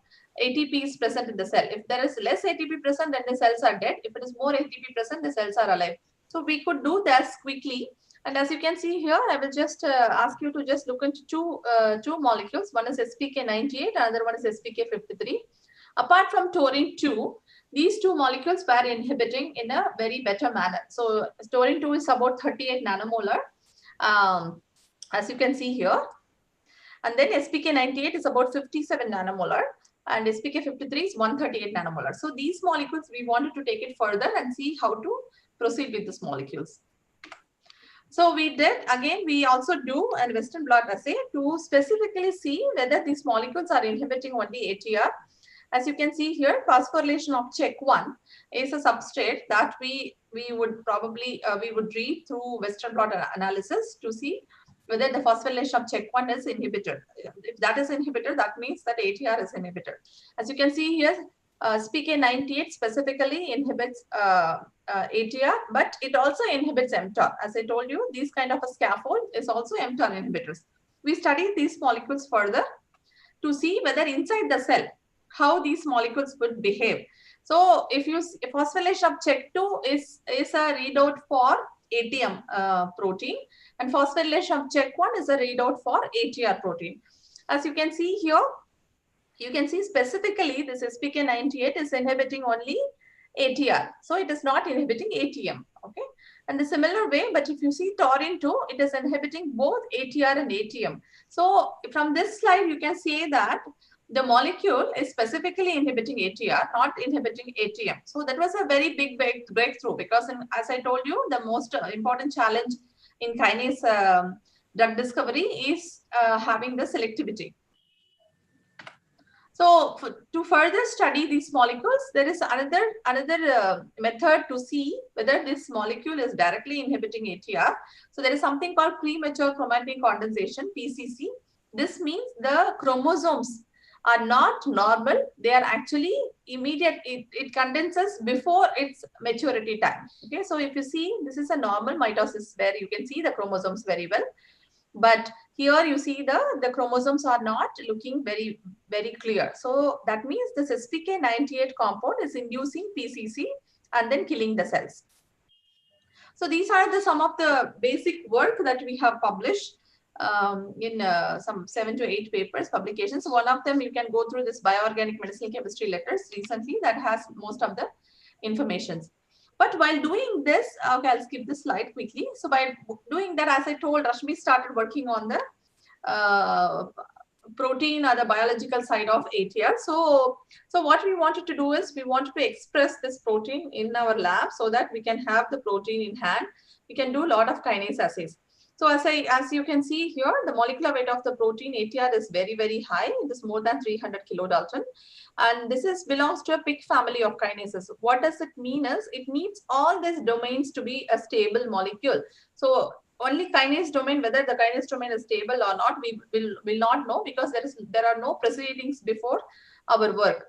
[SPEAKER 15] ATP is present in the cell. If there is less ATP present, then the cells are dead. If it is more ATP present, the cells are alive. So we could do that quickly. And as you can see here, I will just ask you to just look into two molecules. One is SPK98, another one is SPK53. Apart from taurine 2, these two molecules were inhibiting in a very better manner. So taurine 2 is about 38 nanomolar, as you can see here. And then SPK98 is about 57 nanomolar. And SPK53 is 138 nanomolar. So these molecules, we wanted to take it further and see how to proceed with these molecules. So we did, again, we also do a Western blot assay to specifically see whether these molecules are inhibiting only ATR. As you can see here, phosphorylation of CHEK1 is a substrate that we would probably, we would read through Western blot analysis to see whether the phosphorylation of CHEK1 is inhibited. If that is inhibited, that means that ATR is inhibited. As you can see here, SPK98 specifically inhibits ATR, but it also inhibits mTOR. As I told you, these kind of a scaffold is also mTOR inhibitors. We studied these molecules further to see whether inside the cell, how these molecules would behave. So if you phosphorylation of CHEK2 is a readout for ATM protein, and phosphorylation of CHEK1 is a readout for ATR protein. As you can see here, you can see specifically this SPK98 is inhibiting only ATR. So it is not inhibiting ATM. Okay. And the similar way, but if you see taurine 2, it is inhibiting both ATR and ATM. So from this slide, you can see that the molecule is specifically inhibiting ATR, not inhibiting ATM. So that was a very big breakthrough, because as I told you, the most important challenge in kinase drug discovery is having the selectivity. So to further study these molecules, there is another method to see whether this molecule is directly inhibiting ATR. So there is something called premature chromatin condensation, PCC. This means the chromosomes are not normal. They are actually immediate. It condenses before its maturity time. Okay, so if you see, this is a normal mitosis where you can see the chromosomes very well. But here you see the chromosomes are not looking very, very clear. So that means this SPK98 compound is inducing PCC and then killing the cells. So these are some of the basic work that we have published in some 7 to 8 papers, publications. One of them, you can go through this Bioorganic Medicinal Chemistry Letters recently that has most of the informations. But while doing this, okay, I'll skip this slide quickly. So by doing that, as I told, Rashmi started working on the protein or the biological side of ATR. So what we wanted to do is we wanted to express this protein in our lab so that we can have the protein in hand. We can do a lot of kinase assays. So as you can see here, the molecular weight of the protein ATR is very, very high. It is more than 300 kilodalton. And this belongs to a PIC family of kinases. What does it mean is, it needs all these domains to be a stable molecule. So only kinase domain, whether the kinase domain is stable or not, we will not know, because there are no proceedings before our work.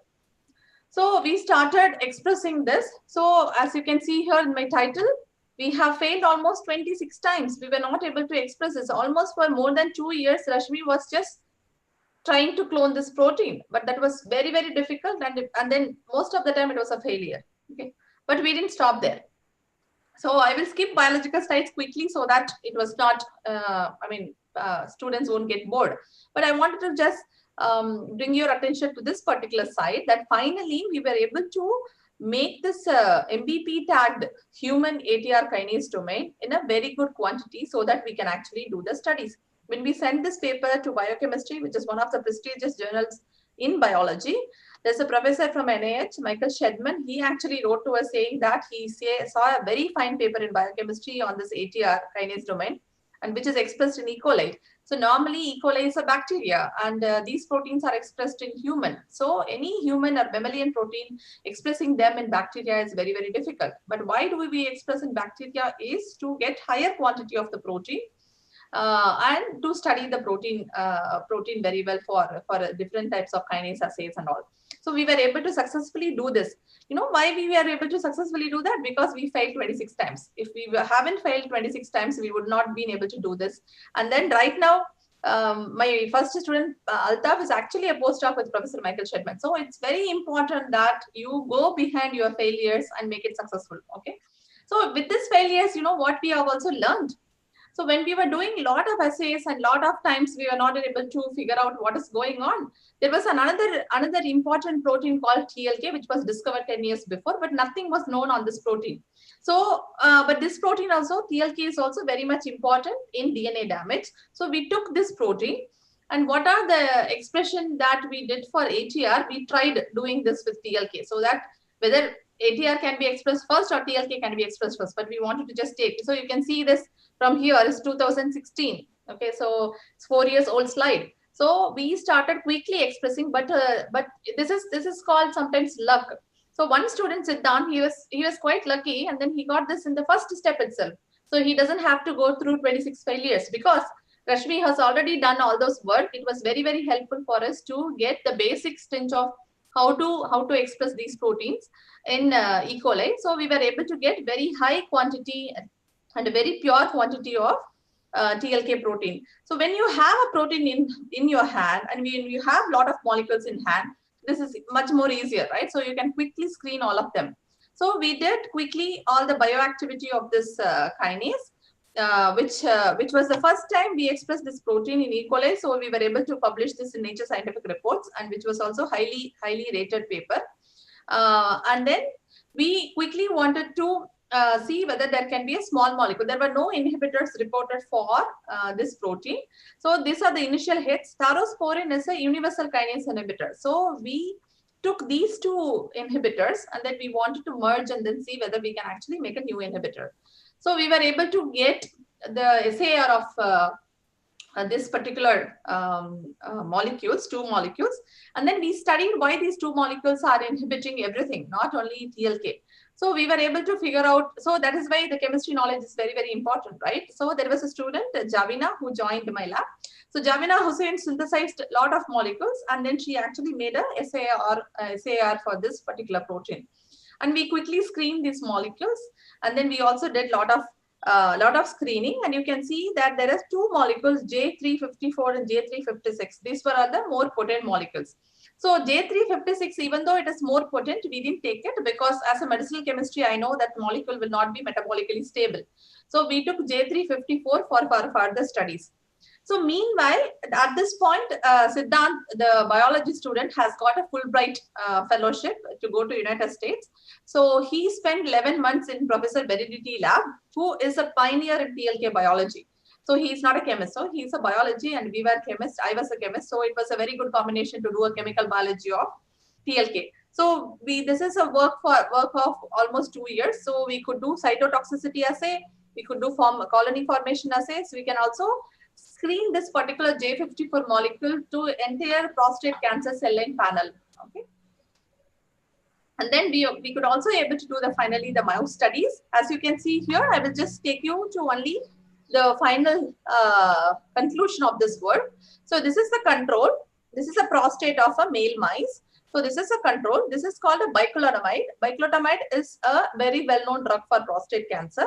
[SPEAKER 15] So we started expressing this. So as you can see here in my title, we have failed almost 26 times. We were not able to express this. Almost for more than 2 years, Rashmi was just trying to clone this protein, but that was very, very difficult. And then most of the time it was a failure. Okay, but we didn't stop there. So I will skip biological slides quickly so that it was not, students won't get bored. But I wanted to just bring your attention to this particular side, that finally we were able to make this MBP tagged human ATR kinase domain in a very good quantity so that we can actually do the studies. When we sent this paper to biochemistry, which is one of the prestigious journals in biology, there's a professor from NIH, Michael Shedman. He actually wrote to us saying that he saw a very fine paper in biochemistry on this ATR kinase domain, and which is expressed in E. coli. So normally E. coli is a bacteria, and these proteins are expressed in human. So any human or mammalian protein, expressing them in bacteria is very, very difficult. But why do we express in bacteria is to get higher quantity of the protein and to study the protein very well for different types of kinase assays and all. So we were able to successfully do this. You know why we were able to successfully do that? Because we failed 26 times. If we haven't failed 26 times, we would not been able to do this. And then right now, my first student, Altaf, is actually a postdoc with Professor Michael Shedman. So it's very important that you go behind your failures and make it successful. Okay. So with these failures, you know what we have also learned. So when we were doing a lot of assays and a lot of times we were not able to figure out what is going on, there was another important protein called TLK, which was discovered 10 years before, but nothing was known on this protein. So, but this protein also, TLK is also very much important in DNA damage. So we took this protein, and what are the expression that we did for ATR? We tried doing this with TLK, so that whether ATR can be expressed first or TLK can be expressed first, but we wanted to just take. So you can see this from here is 2016. Okay, so it's 4 years old slide. So we started quickly expressing, but this is called sometimes luck. So one student sit down, he was quite lucky, and then he got this in the first step itself. So he doesn't have to go through 26 failures, because Rashmi has already done all those work. It was very, very helpful for us to get the basic stage of how to express these proteins in E. coli. So we were able to get very high quantity and a very pure quantity of TLK protein. So when you have a protein in your hand and when you have a lot of molecules in hand, this is much more easier, right? So you can quickly screen all of them. So we did quickly all the bioactivity of this kinase, which was the first time we expressed this protein in E. coli. So we were able to publish this in Nature Scientific Reports, and which was also highly rated paper. And then we quickly wanted to see whether there can be a small molecule. There were no inhibitors reported for this protein. So these are the initial hits. Taurosporin is a universal kinase inhibitor. So we took these two inhibitors and then we wanted to merge and then see whether we can actually make a new inhibitor. So we were able to get the SAR of this particular molecules, two molecules, and then we studied why these two molecules are inhibiting everything, not only TLK. So we were able to figure out, so that is why the chemistry knowledge is very, very important, right? So there was a student, Javina, who joined my lab. So Javina Hussain synthesized a lot of molecules and then she actually made a SAR for this particular protein. And we quickly screened these molecules, and then we also did a lot of screening, and you can see that there are two molecules, J354 and J356. These were the more potent molecules. So J356, even though it is more potent, we didn't take it because as a medicinal chemistry, I know that molecule will not be metabolically stable. So we took J354 for further studies. So meanwhile, at this point, Siddhant, the biology student, has got a Fulbright fellowship to go to United States. So he spent 11 months in Professor Beriditi lab, who is a pioneer in TLK biology. So he's not a chemist, so he's a biology and we were chemists. I was a chemist, so it was a very good combination to do a chemical biology of TLK. So this is a work of almost 2 years. So we could do cytotoxicity assay, we could do colony formation assays. We can also screen this particular J54 molecule to entire prostate cancer cell line panel. Okay. And then we could also able to do finally the mouse studies. As you can see here, I will just take you to only the final conclusion of this work. So this is the control. This is a prostate of a male mice. So this is a control. This is called a bicalutamide. Bicalutamide is a very well-known drug for prostate cancer.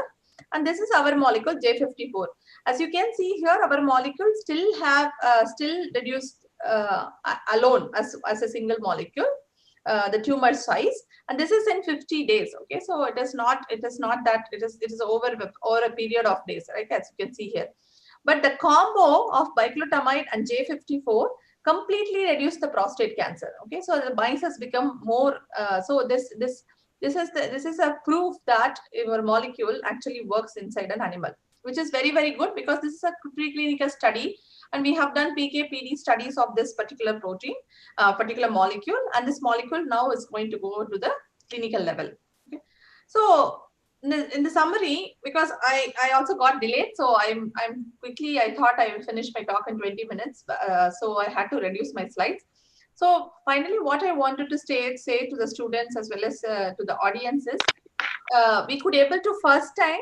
[SPEAKER 15] And this is our molecule J54. As you can see here, our molecule still have reduced alone as a single molecule, the tumor size, and this is in 50 days. Okay, so it is not that it is over a period of days, right? As you can see here. But the combo of bicalutamide and J54 completely reduced the prostate cancer. Okay, so the mice has become more. So this is a proof that your molecule actually works inside an animal, which is very, very good because this is a preclinical study and we have done PK/PD studies of this particular protein, particular molecule, and this molecule now is going to go to the clinical level. Okay. So in the summary, because I also got delayed, so I'm quickly, I thought I will finish my talk in 20 minutes, so I had to reduce my slides. So finally, what I wanted to say to the students as well as to the audience is, we could able to first time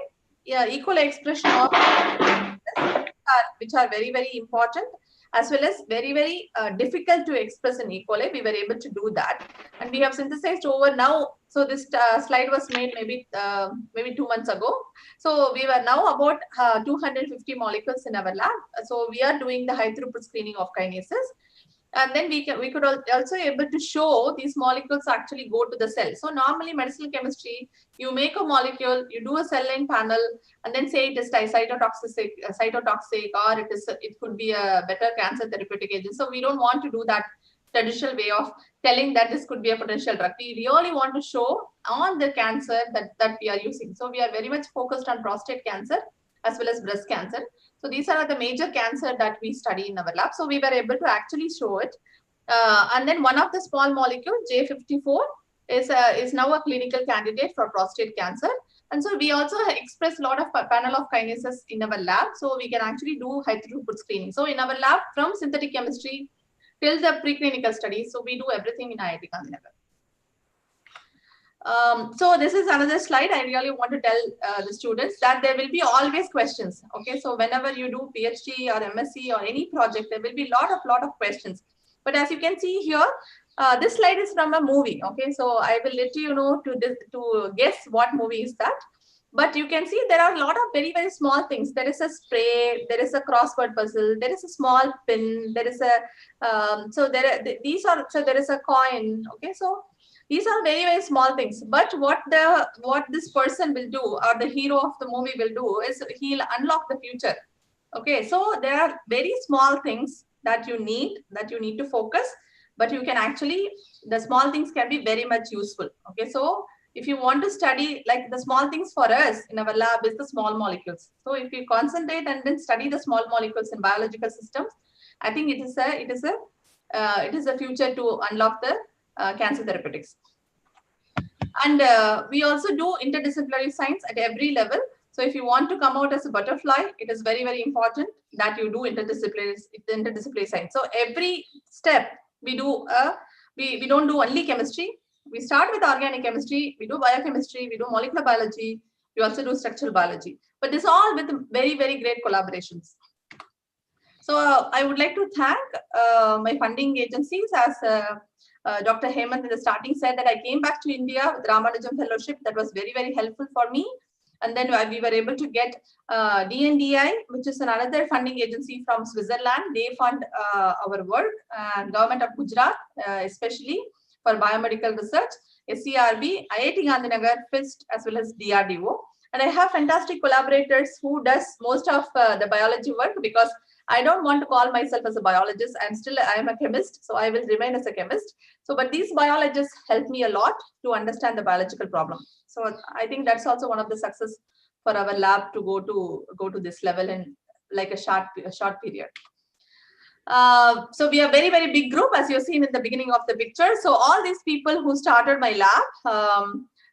[SPEAKER 15] equal expression of which are very, very important, as well as very, very difficult to express in E. coli. We were able to do that, and we have synthesized over now. So this slide was made maybe 2 months ago. So we were now about 250 molecules in our lab. So we are doing the high throughput screening of kinases. And then we could also able to show these molecules actually go to the cell. So normally medicinal chemistry, you make a molecule, you do a cell line panel, and then say it is cytotoxic, or it could be a better cancer therapeutic agent. So we don't want to do that traditional way of telling that this could be a potential drug. We really want to show on the cancer that we are using. So we are very much focused on prostate cancer as well as breast cancer. So these are the major cancer that we study in our lab. So we were able to actually show it. And then one of the small molecule, J54, is now a clinical candidate for prostate cancer. And so we also express a lot of panel of kinases in our lab. So we can actually do high throughput screening. So in our lab, from synthetic chemistry till the preclinical studies, so we do everything in IIT Gandhinagar. So this is another slide. I really want to tell the students that there will be always questions. Okay, so whenever you do PhD or MSc or any project, there will be lot of questions. But as you can see here, This slide is from a movie. Okay, so I will let you know to guess what movie is that. But you can see there are a lot of very, very small things. There is a spray, there is a crossword puzzle, there is a small pin, there is a, so there is a coin. Okay, so these are very, very small things. But what this person will do, or the hero of the movie will do, is he'll unlock the future. Okay, so there are very small things that you need to focus, but you can actually, the small things can be very much useful. Okay, so if you want to study, like the small things for us in our lab is the small molecules. So if you concentrate and then study the small molecules in biological systems, I think it is a future to unlock the cancer therapeutics. And we also do interdisciplinary science at every level. So if you want to come out as a butterfly, it is very, very important that you do interdisciplinary science. So every step we do, we don't do only chemistry. We start with organic chemistry, we do biochemistry, we do molecular biology, we also do structural biology. But this all with very, very great collaborations. So I would like to thank my funding agencies, as Dr. Hemant in the starting said that I came back to India with Ramanujam Fellowship. That was very, very helpful for me. And then we were able to get DNDI, which is another funding agency from Switzerland. They fund our work, and Government of Gujarat, especially for biomedical research, SCRB, IIT Gandhinagar, FIST, as well as DRDO. And I have fantastic collaborators who does most of the biology work, because I don't want to call myself as a biologist. I am a chemist, so I will remain as a chemist. So, but these biologists help me a lot to understand the biological problem. So I think that's also one of the success for our lab to go to this level in like a short period. So we are very, very big group, as you've seen in the beginning of the picture. So all these people who started my lab,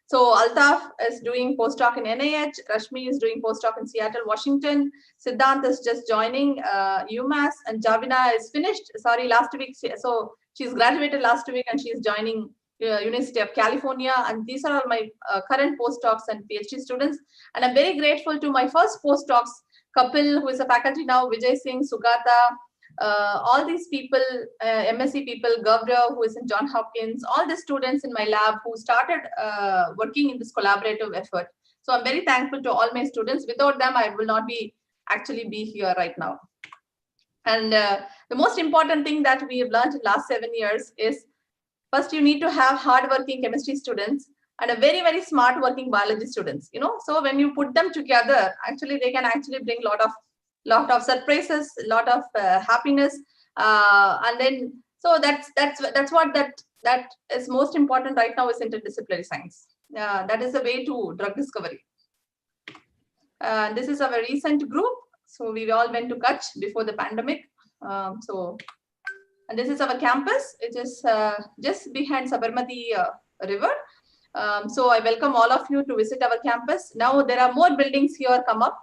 [SPEAKER 15] so Altaf is doing postdoc in NIH, Rashmi is doing postdoc in Seattle, Washington, Siddhant is just joining UMass, and Javina is finished, sorry, last week. So she's graduated last week and she's joining University of California. And these are all my current postdocs and PhD students. And I'm very grateful to my first postdocs, Kapil, who is a faculty now, Vijay Singh, Sugata, all these people, MSc people, Gaurav, who is in Johns Hopkins, all the students in my lab who started working in this collaborative effort. So I'm very thankful to all my students. Without them, I will not actually be here right now. And the most important thing that we have learned in the last 7 years is, first you need to have hardworking chemistry students and a very, very smart working biology students. So when you put them together, actually they can actually bring lot of surprises, lot of happiness, and then so that is most important right now is interdisciplinary science. That is the way to drug discovery. This is our recent group. So we all went to Kutch before the pandemic. And this is our campus. It is just behind Sabarmati River. So I welcome all of you to visit our campus. Now there are more buildings here come up.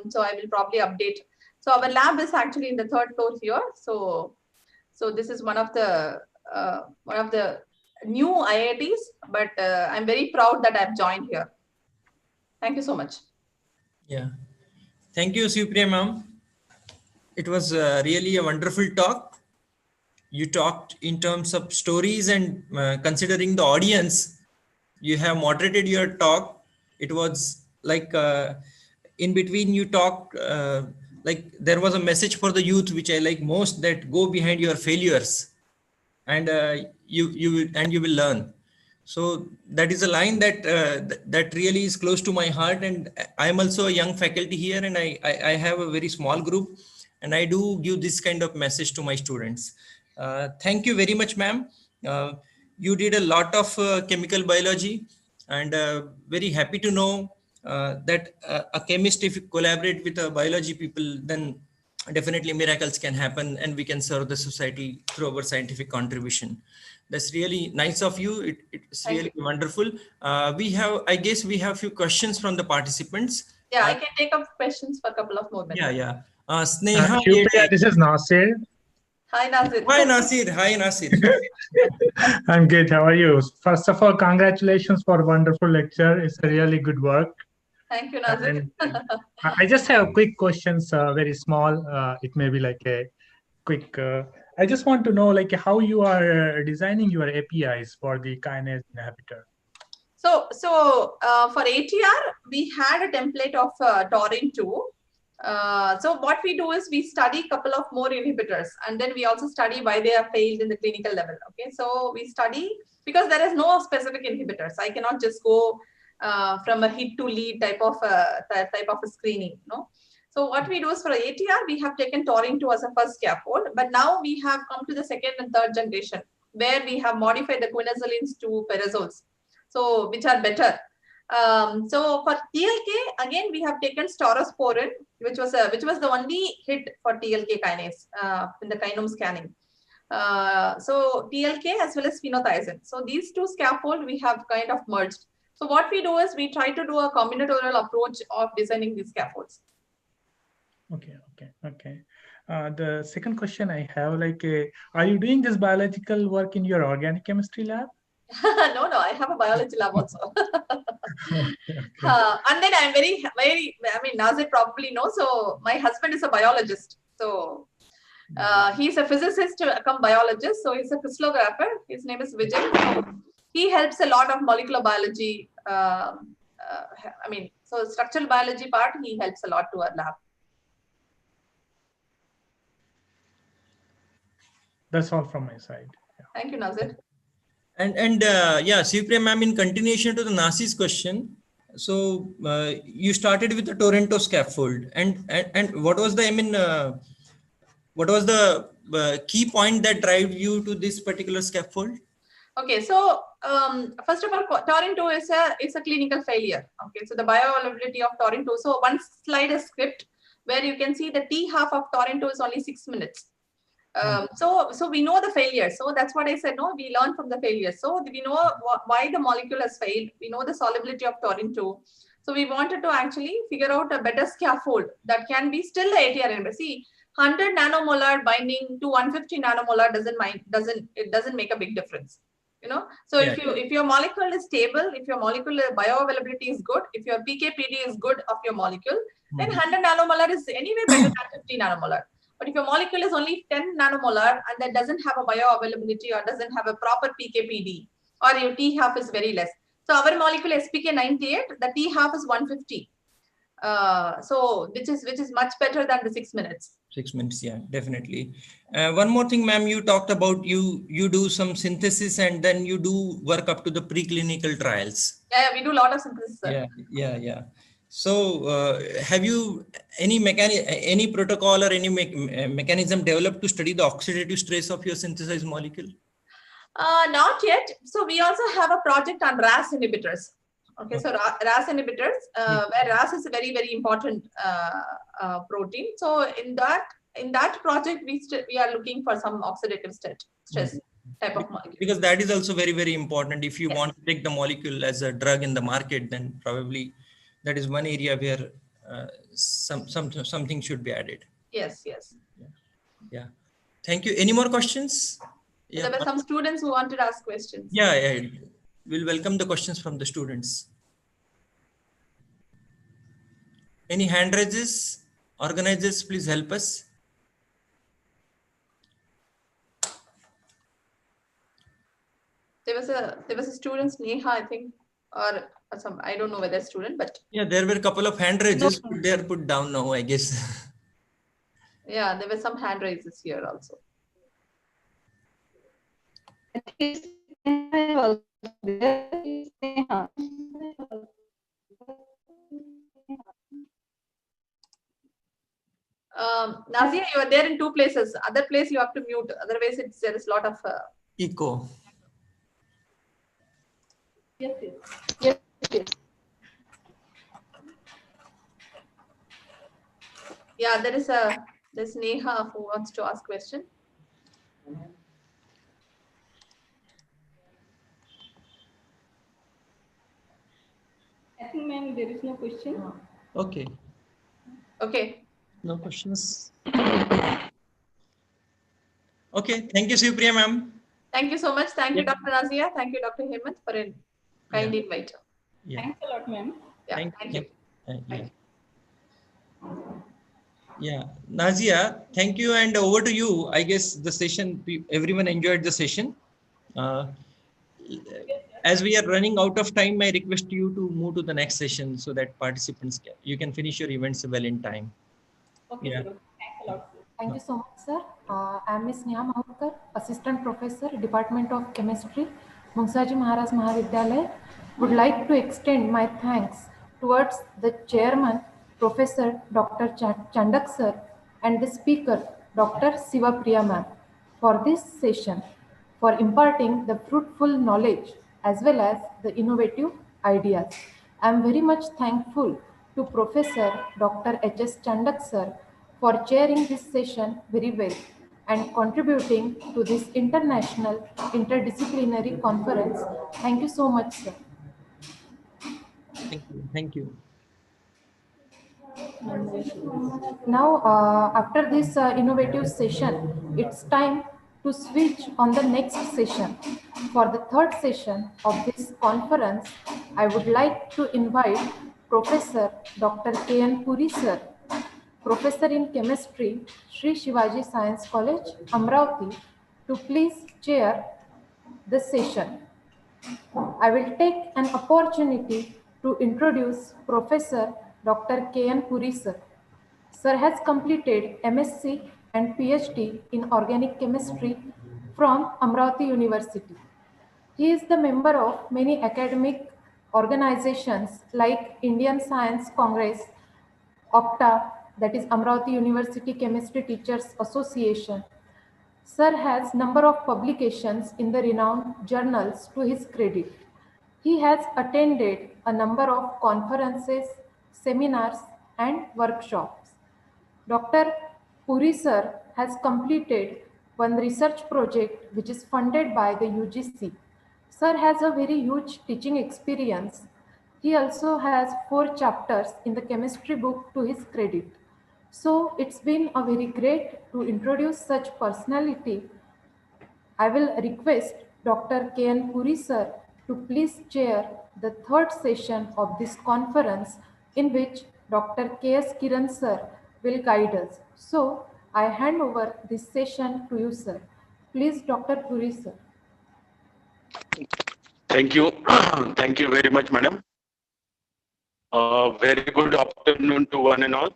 [SPEAKER 15] So I will probably update. So our lab is actually in the 3rd floor here. So this is one of the new IITs, but I'm very proud that I've joined here. Thank you so much.
[SPEAKER 14] Yeah, thank you, Supriya ma'am. It was really a wonderful talk. You talked in terms of stories, and considering the audience, you have moderated your talk. It was like in between you talked like there was a message for the youth, which I like most, that go behind your failures and you will learn. So that is a line that that really is close to my heart. And I am also a young faculty here, and I have a very small group, and I do give this kind of message to my students. Thank you very much, ma'am. You did a lot of chemical biology, and very happy to know that a chemist, if you collaborate with a biology people, then definitely miracles can happen, and we can serve the society through our scientific contribution. That's really nice of you. It's really wonderful. I guess we have a few questions from the participants.
[SPEAKER 15] Yeah, I can take up questions for a couple of more minutes.
[SPEAKER 14] Yeah. Sneha,
[SPEAKER 5] this is Nasir.
[SPEAKER 15] Hi, Nasir.
[SPEAKER 14] Hi, Nasir. Hi, Nasir.
[SPEAKER 5] I'm good. How are you? First of all, congratulations for a wonderful lecture. It's a really good work.
[SPEAKER 15] Thank you, Nasir.
[SPEAKER 5] I just have quick questions, very small. It may be like a quick I just want to know like how you are designing your APIs for the kinase inhibitor.
[SPEAKER 15] So for ATR, we had a template of taurine 2. So what we do is we study a couple of more inhibitors, and then we also study why they have failed in the clinical level. Okay, so we study because there is no specific inhibitors. I cannot just go from a hit to lead type of a screening. No. So what we do is for ATR, we have taken taurine 2 as a first scaffold, but now we have come to the second and third generation where we have modified the quinazolines to pyrazoles, so which are better. So for TLK, again, we have taken staurosporin, which was the only hit for TLK kinase in the kinome scanning. So TLK as well as phenothiazine. So these two scaffold we have kind of merged. So what we do is we try to do a combinatorial approach of designing these scaffolds.
[SPEAKER 5] Okay. The second question I have, like, are you doing this biological work in your organic chemistry lab?
[SPEAKER 15] No, I have a biology lab also.
[SPEAKER 5] Okay.
[SPEAKER 15] And then I'm very, I mean, Nazir probably knows. So my husband is a biologist. So he's a physicist come biologist. So he's a crystallographer. His name is Vijay. So he helps a lot of molecular biology. I mean, so structural biology part, he helps a lot to our lab.
[SPEAKER 5] That's all from my side. Yeah.
[SPEAKER 15] Thank you, Nazir.
[SPEAKER 14] And yeah, Sipriya ma'am, in continuation to the Nasi's question, so you started with the Toronto scaffold, and what was the, I mean, what was the key point that drive you to this particular scaffold?
[SPEAKER 15] Okay, so first of all, taurine 2 is a clinical failure. Okay, so the bioavailability of taurine 2. So one slide is script where you can see the T half of taurine 2 is only 6 minutes. So we know the failure. So that's what I said. No, we learn from the failure. So we know why the molecule has failed. We know the solubility of taurine 2. So we wanted to actually figure out a better scaffold that can be still the ATR inhibitor. See, 100 nanomolar binding to 150 nanomolar doesn't make a big difference. You know. So
[SPEAKER 14] Yeah.
[SPEAKER 15] if your molecule is stable, if your molecular bioavailability is good, if your PK/PD is good of your molecule, then 100 nanomolar is anyway better than 50 nanomolar. But if your molecule is only 10 nanomolar and that doesn't have a bioavailability or doesn't have a proper PK/PD, or your T half is very less. So our molecule SPK 98, the T half is 150. So which is much better than the 6 minutes.
[SPEAKER 14] 6 minutes, yeah, definitely. One more thing, ma'am, you talked about you do some synthesis and then you do work up to the preclinical trials.
[SPEAKER 15] Yeah, we do a lot of synthesis. Sir.
[SPEAKER 14] Yeah. So have you any protocol or any mechanism developed to study the oxidative stress of your synthesized molecule?
[SPEAKER 15] Not yet. So we also have a project on RAS inhibitors. Okay, so RAS inhibitors, where RAS is a very, very important protein. So in that project, we are looking for some oxidative stress type of molecule.
[SPEAKER 14] Because that is also very, very important. If you want to take the molecule as a drug in the market, then probably that is one area where something should be added.
[SPEAKER 15] Yes.
[SPEAKER 14] Yeah. Thank you. Any more questions?
[SPEAKER 15] Yeah. There were some students who wanted to ask questions.
[SPEAKER 14] Yeah. We'll welcome the questions from the students. Any hand raises? Organizers, please help us.
[SPEAKER 15] There was a student, Neha, I think, or some, I don't know whether student, but
[SPEAKER 14] yeah, there were a couple of hand raises. No. They are put down now, I guess.
[SPEAKER 15] Yeah, there were some hand raises here also. Nazia, you are there in two places. Other place you have to mute. Otherwise, there is a lot of
[SPEAKER 14] echo.
[SPEAKER 15] Yes. Yeah, there's Neha who wants to ask question.
[SPEAKER 3] I think, ma'am, there is no question.
[SPEAKER 14] Okay. No questions. Okay. Thank you, Sipriya ma'am.
[SPEAKER 15] Thank you so much. Thank you, Dr. Nazia. Thank you, Dr. Hemant, for a kind invite.
[SPEAKER 3] Thanks a lot, ma'am.
[SPEAKER 15] Yeah, thank you.
[SPEAKER 14] Thank you. Yeah, Nazia, thank you, and over to you. I guess the session, everyone enjoyed the session. Uh, as we are running out of time, I request you to move to the next session so that participants you can finish your events well in time.
[SPEAKER 16] Okay,
[SPEAKER 14] Yeah.
[SPEAKER 16] sir. Thanks a lot. Thank you so much, sir. I am Ms. Neha Mahurkar, Assistant Professor, Department of Chemistry, Mungasaji Maharaj Mahavidyalaya. Would like to extend my thanks towards the Chairman, Professor Dr. Chandak sir, and the Speaker, Dr. Sivapriya ma'am, for this session, for imparting the fruitful knowledge as well as the innovative ideas. I am very much thankful to Professor Dr. H.S. Chandak sir for chairing this session very well and contributing to this international interdisciplinary conference. Thank you so much, sir.
[SPEAKER 14] Thank you. Thank you.
[SPEAKER 16] Now, after this innovative session, it's time to switch on the next session. For the third session of this conference, I would like to invite Professor Dr. K.N. Puri sir, Professor in Chemistry, Sri Shivaji Science College, Amravati, to please chair the session. I will take an opportunity to introduce Professor Dr. K.N. Puri sir. Sir has completed MSc and PhD in Organic Chemistry from Amravati University. He is the member of many academic organizations like Indian Science Congress, OPTA, that is Amravati University Chemistry Teachers Association. Sir has number of publications in the renowned journals to his credit. He has attended a number of conferences, seminars, and workshops. Dr. Puri sir has completed one research project which is funded by the UGC. Sir has a very huge teaching experience. He also has 4 chapters in the chemistry book to his credit. So it's been a very great to introduce such personality. I will request Dr. K.N. Puri sir to please chair the third session of this conference in which Dr. K.S. Kiran sir will guide us. So I hand over this session to you, sir. Please, Dr. Puri sir.
[SPEAKER 17] Thank you. Thank you very much, madam. Very good afternoon to one and all.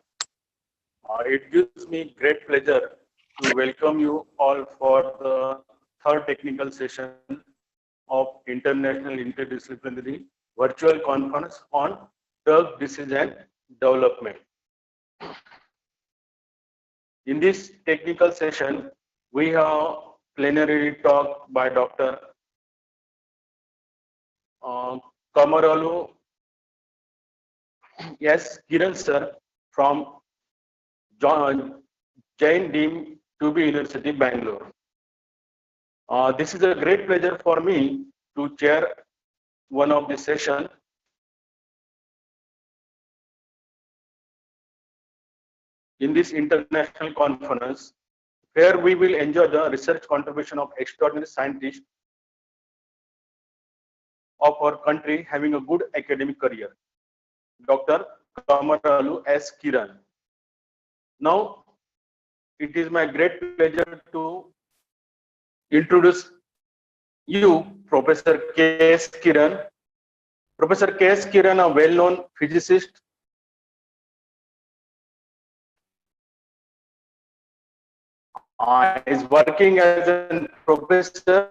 [SPEAKER 17] It gives me great pleasure to welcome you all for the third technical session of International Interdisciplinary Virtual Conference on Drug Disease and Development. In this technical session, we have plenary talk by Dr. Kamaralu S. Kiran sir from Jain Dean to be University, Bangalore. This is a great pleasure for me to chair one of the session. In this international conference, where we will enjoy the research contribution of extraordinary scientists of our country having a good academic career, Dr. Kamaralu S. Kiran. Now, it is my great pleasure to introduce you, Professor K.S. Kiran. Professor K.S. Kiran, a well-known physicist, is working as a professor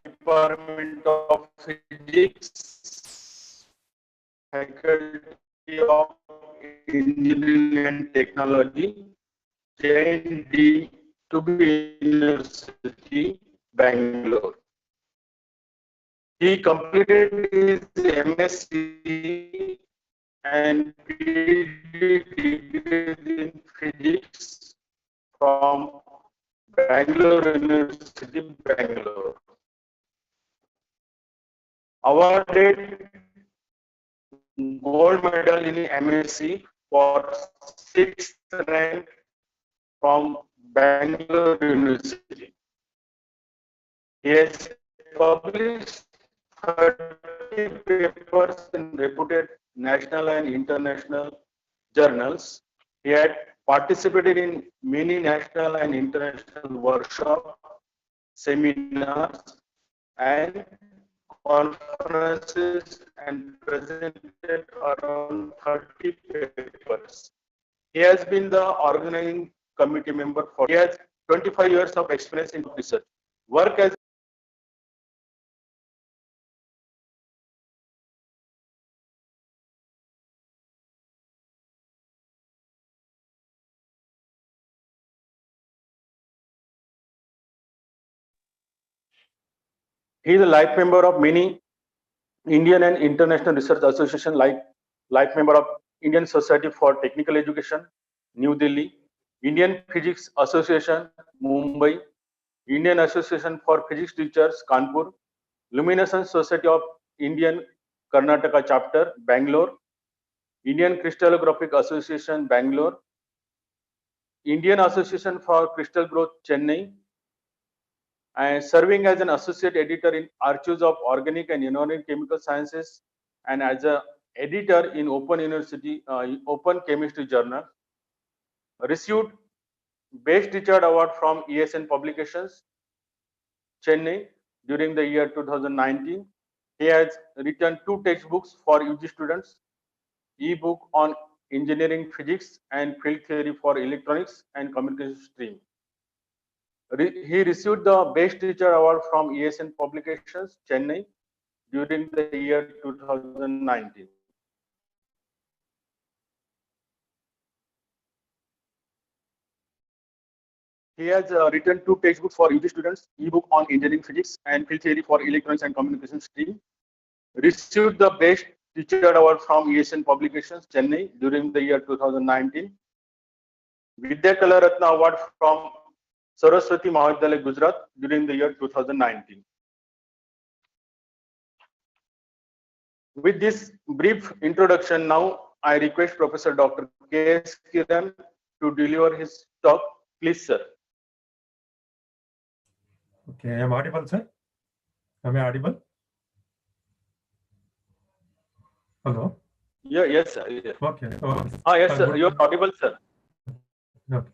[SPEAKER 17] Department of Physics, Faculty of Engineering and Technology, JND to be University, Bangalore. He completed his MSc and PhD degrees in physics from Bangalore University, Bangalore. Awarded gold medal in MSc for 6th rank from Bangalore University. He has published 13 30 papers in reputed national and international journals. He had participated in many national and international workshops, seminars, and conferences and presented around 30 papers. He has been the organizing committee member for. He has 25 years of experience in research. Work as he is a life member of many Indian and international research association, like life member of Indian Society for Technical Education, New Delhi, Indian Physics Association, Mumbai, Indian Association for Physics Teachers, Kanpur, Luminescence Society of Indian Karnataka Chapter, Bangalore, Indian Crystallographic Association, Bangalore, Indian Association for Crystal Growth, Chennai, and serving as an associate editor in Archives of Organic and Inorganic Chemical Sciences, and as an editor in Open University, Open Chemistry Journal. Received Best Teacher Award from ESN Publications, Chennai, during the year 2019. He has written 2 textbooks for UG students, e-book on engineering physics and field theory for electronics and communication stream. He received the Best Teacher Award from ESN Publications, Chennai, during the year 2019. He has written 2 textbooks for UG students, e-book on engineering physics and field theory for electronics and communication stream. Received the Best Teacher Award from ESN Publications, Chennai, during the year 2019. Vidyakala Ratna Award from Saraswati Mahavidyalaya, Gujarat, during the year 2019. With this brief introduction, now I request Professor Dr. K.S. Kiran to deliver his talk. Please, sir.
[SPEAKER 18] Okay, I am audible, sir. Am I audible? Hello?
[SPEAKER 17] Yeah, yes, sir. Yeah.
[SPEAKER 18] Okay.
[SPEAKER 17] Yes, sir. You are audible, sir.
[SPEAKER 18] Okay.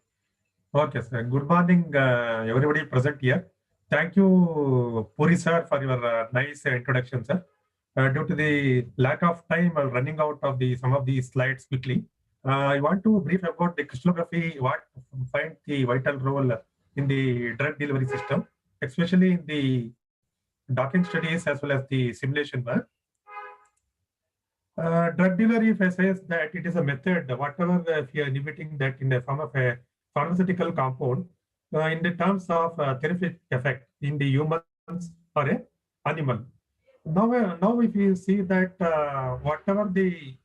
[SPEAKER 18] Okay, sir. Good morning, everybody present here. Thank you, Puri sir, for your nice introduction, sir. Due to the lack of time, I'm running out of some of the slides quickly. I want to brief about the crystallography, what find the vital role in the drug delivery system, especially in the docking studies as well as the simulation work. Drug delivery, if I say that it is a method, whatever if you are inhibiting that in the form of a pharmaceutical compound, in the terms of therapeutic effect in the humans or a animal. Now if you see that whatever the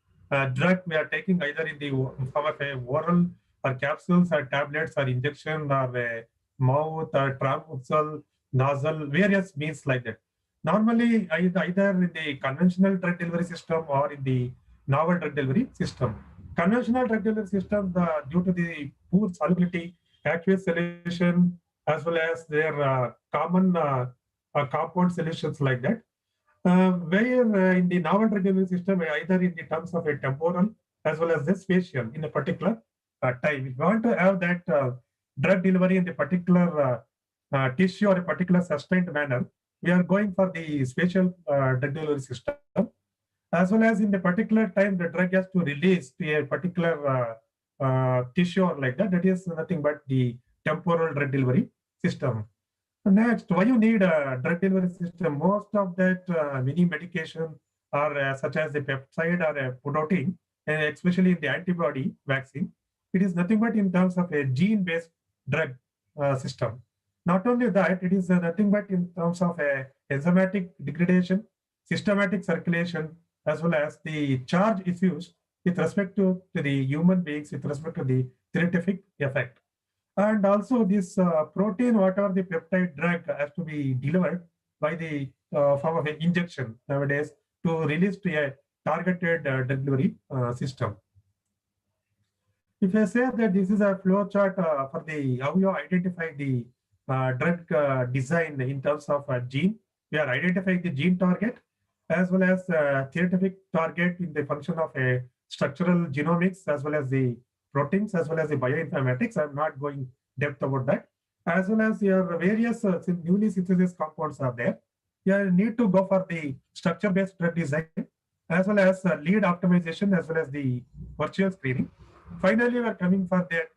[SPEAKER 18] drug we are taking, either in the form of a oral or capsules or tablets or injection or a mouth or transmucosal, nasal, various means like that. Normally, either in the conventional drug delivery system or in the novel drug delivery system. Conventional drug delivery system, due to the poor solubility, aqueous solution, as well as their common compound solutions like that, where in the novel drug delivery system, either in the terms of a temporal as well as the spatial in a particular time. If you want to have that drug delivery in the particular tissue or a particular sustained manner, we are going for the spatial drug delivery system, as well as in the particular time the drug has to release to a particular tissue or like that. That is nothing but the temporal drug delivery system. Next, why you need a drug delivery system? Most of that many medication are such as the peptide or a protein, especially in the antibody vaccine, it is nothing but in terms of a gene-based drug system. Not only that, it is nothing but in terms of a enzymatic degradation, systematic circulation, as well as the charge issues with respect to the human beings with respect to the therapeutic effect. And also this protein, whatever the peptide drug has to be delivered by the form of an injection nowadays to release to a targeted delivery system. If I say that this is a flow chart for the how you identify the drug design in terms of a gene, we are identifying the gene target as well as therapeutic target in the function of a structural genomics, as well as the proteins, as well as the bioinformatics. I'm not going depth about that. As well as your various newly synthesized compounds are there. You need to go for the structure-based drug design, as well as lead optimization, as well as the virtual screening. Finally, we are coming for that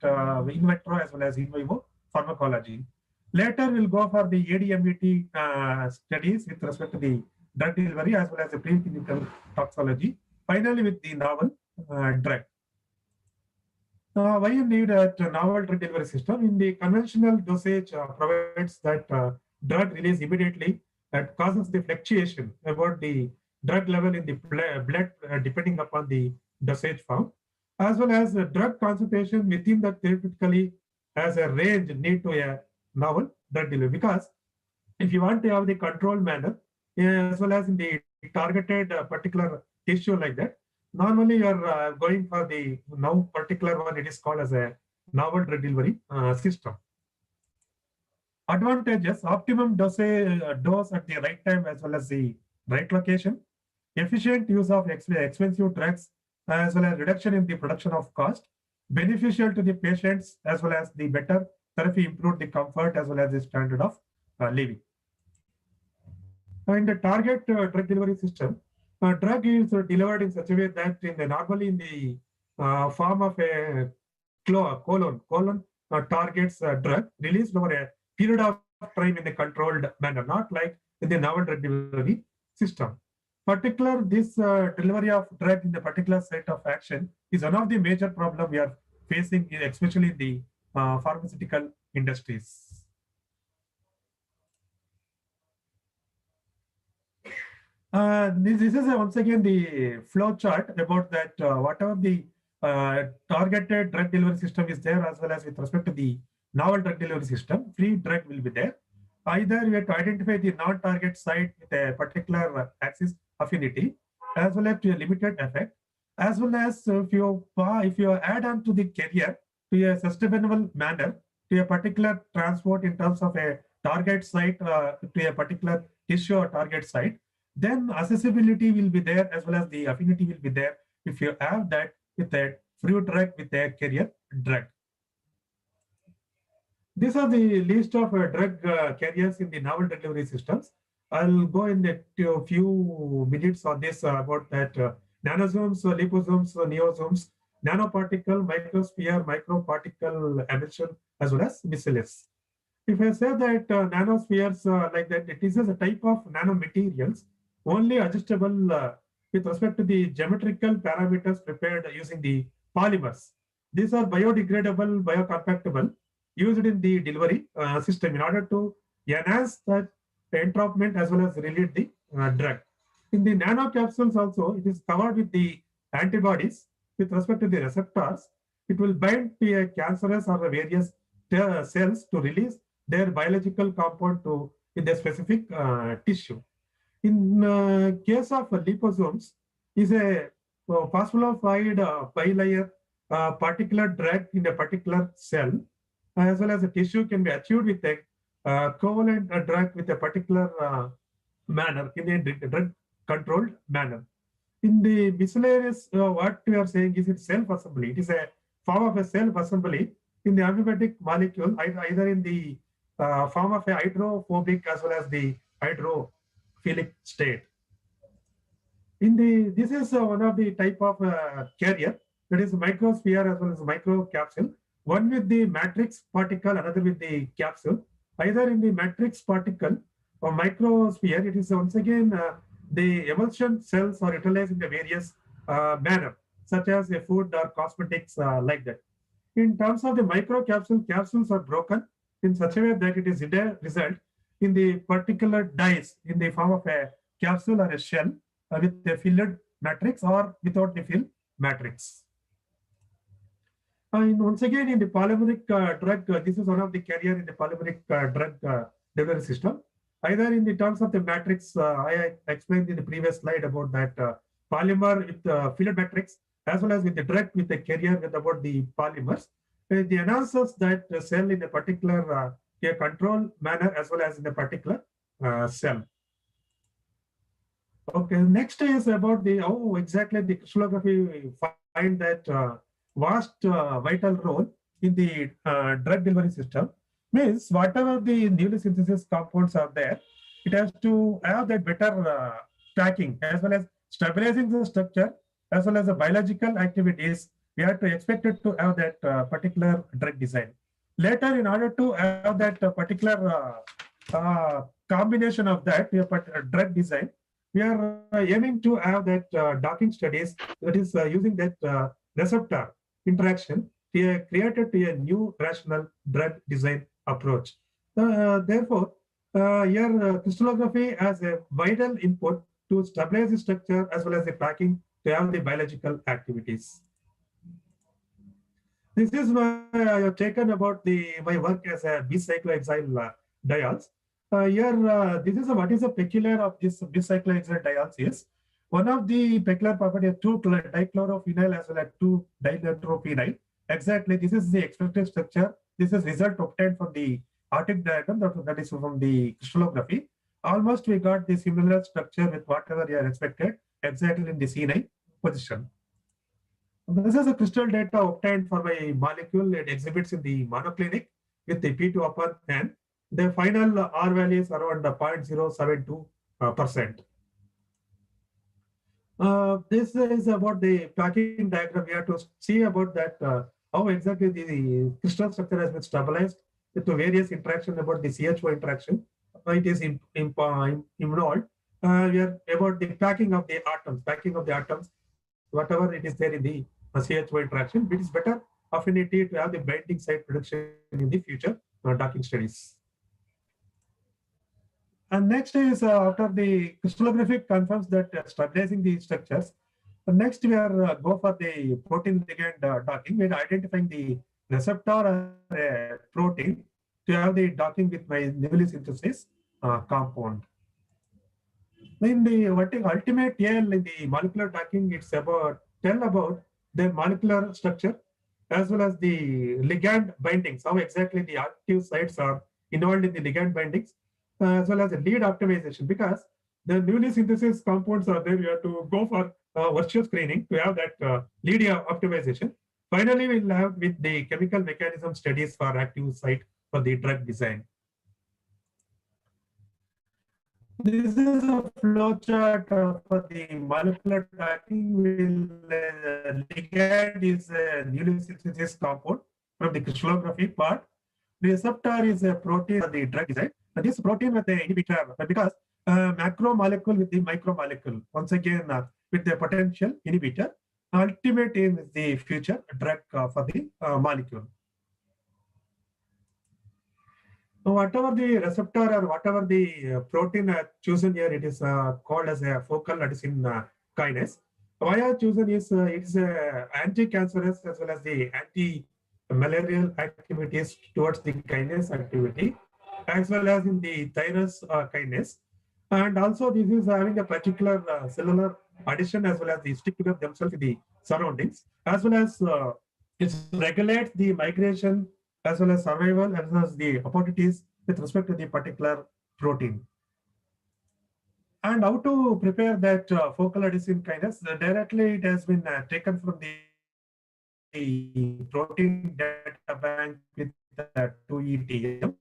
[SPEAKER 18] in vitro as well as in vivo pharmacology. Later, we'll go for the ADMET studies with respect to the drug delivery as well as the preclinical toxology. Finally, with the novel drug. Why you need a novel drug delivery system? In the conventional dosage provides that drug release immediately that causes the fluctuation about the drug level in the blood depending upon the dosage found, as well as the drug concentration within that therapeutically has a range need to a novel drug delivery. Because if you want to have the controlled manner, as well as in the targeted particular tissue like that, normally you're going for the now particular one, it is called as a novel drug delivery system. Advantages: optimum dose at the right time as well as the right location, efficient use of expensive drugs, as well as reduction in the production of cost, beneficial to the patients, as well as the better therapy improve the comfort as well as the standard of living. In the target drug delivery system, drug is delivered in such a way that normally in the form of a colon targets drug released over a period of time in a controlled manner, not like in the novel drug delivery system. Particular this delivery of drug in the particular site of action is one of the major problem we are facing, especially in the pharmaceutical industries. This is once again the flow chart about that whatever the targeted drug delivery system is there, as well as with respect to the novel drug delivery system, free drug will be there. Either we have to identify the non-target site with a particular axis affinity, as well as to a limited effect, as well as if you add on to the carrier to a sustainable manner to a particular transport in terms of a target site to a particular tissue or target site, then accessibility will be there as well as the affinity will be there if you have that with a free drug with a carrier drug. These are the list of drug carriers in the novel delivery systems. I'll go in a few minutes on this about that nanosomes, liposomes, neosomes, nanoparticle, microsphere, microparticle emulsion, as well as micellar. If I say that nanospheres like that, it is a type of nanomaterials only adjustable with respect to the geometrical parameters prepared using the polymers. These are biodegradable, biocompactable, used in the delivery system in order to enhance the entrapment as well as release the drug. In the nanocapsules also, it is covered with the antibodies with respect to the receptors. It will bind to a cancerous or various cells to release their biological compound to in the specific tissue. In case of liposomes, is a phospholipid bilayer particular drug in a particular cell, as well as a tissue can be achieved with a covalent drug with a particular manner, in a drug controlled manner. In the miscellaneous, what we are saying is it's self-assembly. It is a form of a self-assembly in the amphibitic molecule, either in the form of a hydrophobic as well as the hydrophilic state. This is one of the type of carrier, that is microsphere as well as microcapsule. One with the matrix particle, another with the capsule. Either in the matrix particle or microsphere, it is once again the emulsion cells are utilized in the various manner, such as a food or cosmetics like that. In terms of the microcapsule, capsules are broken in such a way that it is result in the particular dyes in the form of a capsule or a shell with a filled matrix or without the fill matrix. And once again, in the polymeric drug, this is one of the carrier in the polymeric drug delivery system. Either in the terms of the matrix, I explained in the previous slide about that polymer with filled matrix, as well as with the drug with the carrier with about the polymers. The enhances that cell in a particular control manner as well as in a particular cell. Okay, next is about the how exactly the crystallography find that vast vital role in the drug delivery system. Means whatever the newly synthesis compounds are there, it has to have that better tracking as well as stabilizing the structure as well as the biological activities. We have to expect it to have that particular drug design. Later, in order to have that particular combination of that drug design, we are aiming to have that docking studies that is using that receptor interaction created to a new rational drug design approach. Therefore, here crystallography has a vital input to stabilize the structure as well as the packing to have the biological activities. This is my I have taken about my work as a bicyclohexyl diols. Here, this is what is the peculiar of this bicyclohexyl diols is one of the peculiar property of 2-dichlorophenyl as well as 2-dinitrophenyl. Exactly, this is the expected structure. This is result obtained from the Arctic diagram that is from the crystallography. Almost we got the similar structure with whatever you are expected exactly in the C9 position. This is a crystal data obtained for my molecule. It exhibits in the monoclinic with the P2 upper N. The final R value is around 0.072%. This is about the packing diagram. We have to see about that how exactly the crystal structure has been stabilized with the various interaction about the CH4 interaction. It is involved. We are about the packing of the atoms, whatever it is there in the CH4 interaction. It is better affinity to have the binding site prediction in the future docking studies. And next is after the crystallography confirms that stabilizing the structures. Next we are go for the protein ligand docking. We are identifying the receptor or a protein to have the docking with my newly synthesis compound. In the ultimate AL in the molecular docking, it's about tell about the molecular structure as well as the ligand bindings, how exactly the active sites are involved in the ligand bindings, as well as the lead optimization. Because the newly synthesis compounds are there, you have to go for virtual screening to have that lead optimization. Finally, we'll have with the chemical mechanism studies for active site for the drug design. This is a flowchart for the molecular tracking. Ligand is a newly synthesis compound from the crystallography part. The receptor is a protein for the drug design. This protein with the inhibitor, because macromolecule with the micromolecule, once again with the potential inhibitor, ultimate aim is the future drug for the molecule. Whatever the receptor or whatever the protein chosen here, it is called as a focal adenosine kinase. Why I have chosen is it's anti-cancerous as well as the anti-malarial activities towards the kinase activity, as well as in the thymus kinase. And also this is having a particular cellular addition as well as the stick together themselves in the surroundings, as well as it regulates the migration as well as survival as well as the opportunities with respect to the particular protein. And how to prepare that focal adenosine kinase? Directly it has been taken from the protein data bank with 2ETM.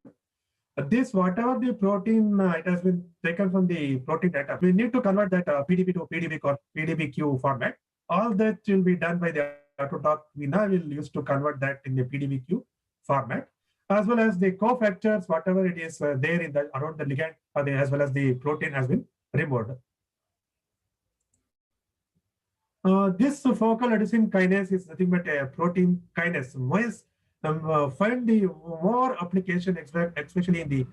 [SPEAKER 18] This, whatever the protein, it has been taken from the protein data. We need to convert that PDB to PDB or PDBQ format. All that will be done by the Autodoc. We now will use to convert that in the PDBQ format, as well as the cofactors, whatever it is there in the around the ligand, as well as the protein has been removed. This focal adenosine kinase is nothing but a protein kinase. Find the more application, especially in the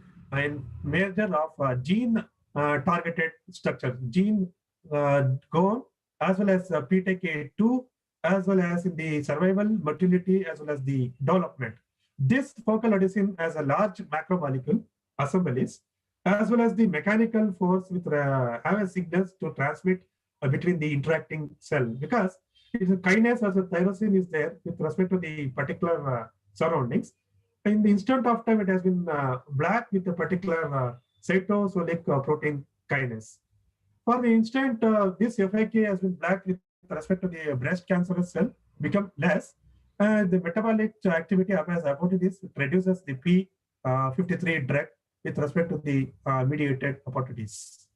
[SPEAKER 18] measure of gene targeted structures, gene GOM, as well as PTK2, as well as in the survival, motility, as well as the development. This focal adenosine has a large macromolecule assemblies, as well as the mechanical force with have a signals to transmit between the interacting cell, because it is a kinase as a tyrosine is there with respect to the particular surroundings. In the instant of time, it has been black with a particular cytosolic protein kinase. For the instant, this FAK has been black with respect to the breast cancerous cell become less. The metabolic activity as about this reduces the P53 drug with respect to the mediated opportunities.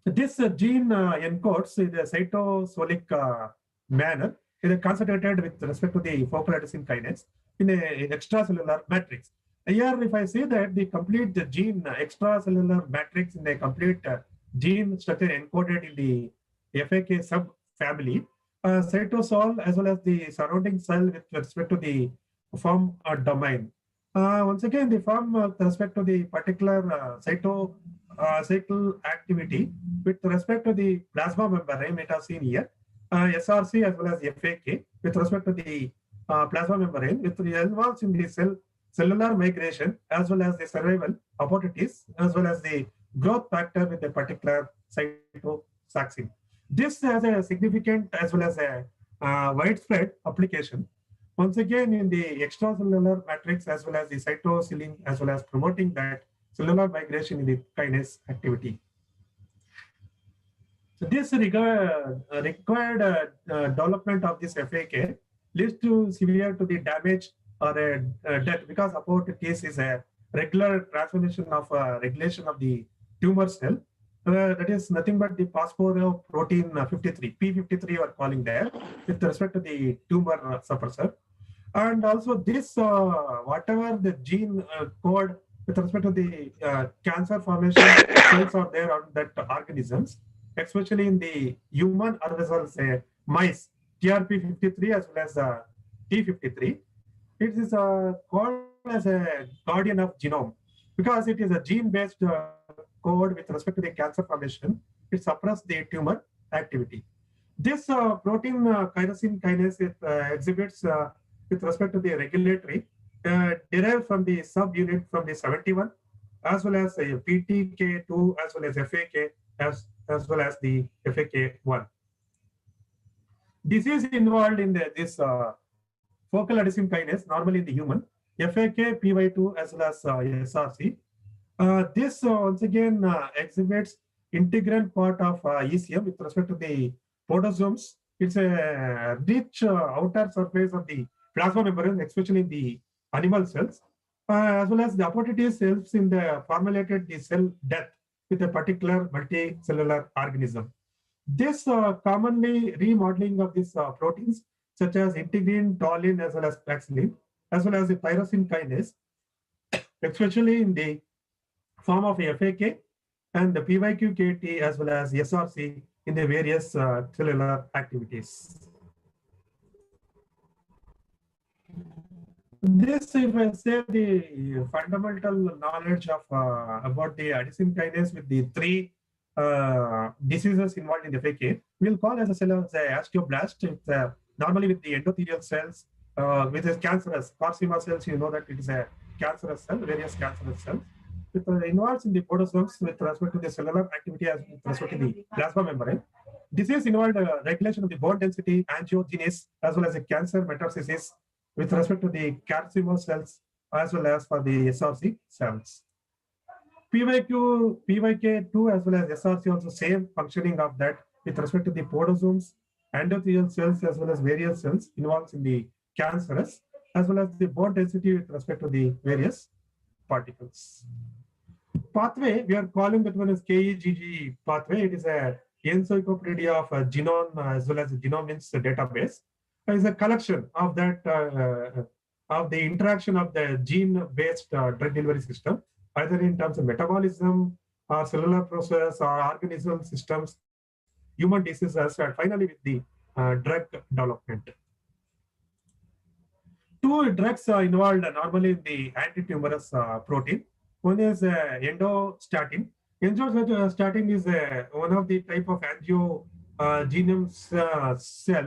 [SPEAKER 18] This gene encodes in the cytosolic manner. It is concentrated with respect to the focal adenosine kinase in an extracellular matrix. Here, if I say that the complete gene extracellular matrix in the complete gene structure encoded in the FAK subfamily, cytosol as well as the surrounding cell with respect to the form domain. Once again, the form with respect to the particular cycle activity with respect to the plasma membrane, it has seen here, SRC as well as FAK with respect to the plasma membrane, which involves in the cellular migration as well as the survival opportunities as well as the growth factor with a particular cytotoxin. This has a significant as well as a widespread application. Once again, in the extracellular matrix as well as the cytosine as well as promoting that cellular migration in the kinase activity. So this required development of this FAK leads to severe to the damage or a death because about case is a regular transformation of regulation of the tumor cell. That is nothing but the phosphoprotein 53, P53 we are calling there with respect to the tumor suppressor. And also this, whatever the gene code with respect to the cancer formation cells are there on that organisms, especially in the human or as well as mice, TRP53 as well as T53. It is called as a guardian of genome because it is a gene-based code with respect to the cancer formation. It suppresses the tumor activity. This protein tyrosine kinase exhibits with respect to the regulatory derived from the subunit from the 71 as well as PTK2 as well as FAK as well as the FAK1. Disease involved in this focal adenosine kinase, normally in the human, FAK, PY2 as well as SRC. This once again exhibits integral part of ECM with respect to the proteasomes. It's a rich outer surface of the plasma membrane, especially in the animal cells, as well as the opportunities helps in the formulated the cell death with a particular multicellular organism. This commonly remodeling of these proteins such as integrin, taurine, as well as paxillin, as well as the tyrosine kinase, especially in the form of FAK and the PYQKT as well as SRC in the various cellular activities. This, if I say the fundamental knowledge of about the adenosine kinase with the three diseases involved in the FAK, we'll call as a cell as a osteoblast. It's normally with the endothelial cells, with the cancerous carcinoma cells. You know that it is a cancerous cell, various cancerous cells. It involves in the proteasomes with respect to the cellular activity as with respect to the plasma membrane. Disease involved regulation of the bone density, angiogenesis, as well as a cancer metastasis with respect to the carcinoma cells as well as for the SRC cells. PYK2 as well as SRC also same functioning of that with respect to the proteasomes, endothelial cells as well as various cells involved in the cancerous as well as the bone density with respect to the various particles. Pathway, we are calling that one as KEGG pathway. It is a encyclopedia of genome as well as a genomics database. It is a collection of that of the interaction of the gene-based drug delivery system, either in terms of metabolism or cellular process or organism systems, human diseases, and finally with the drug development. Two drugs are involved normally in the antitumorous protein. One is endostatin. Endostatin is one of the type of angiogenome cell.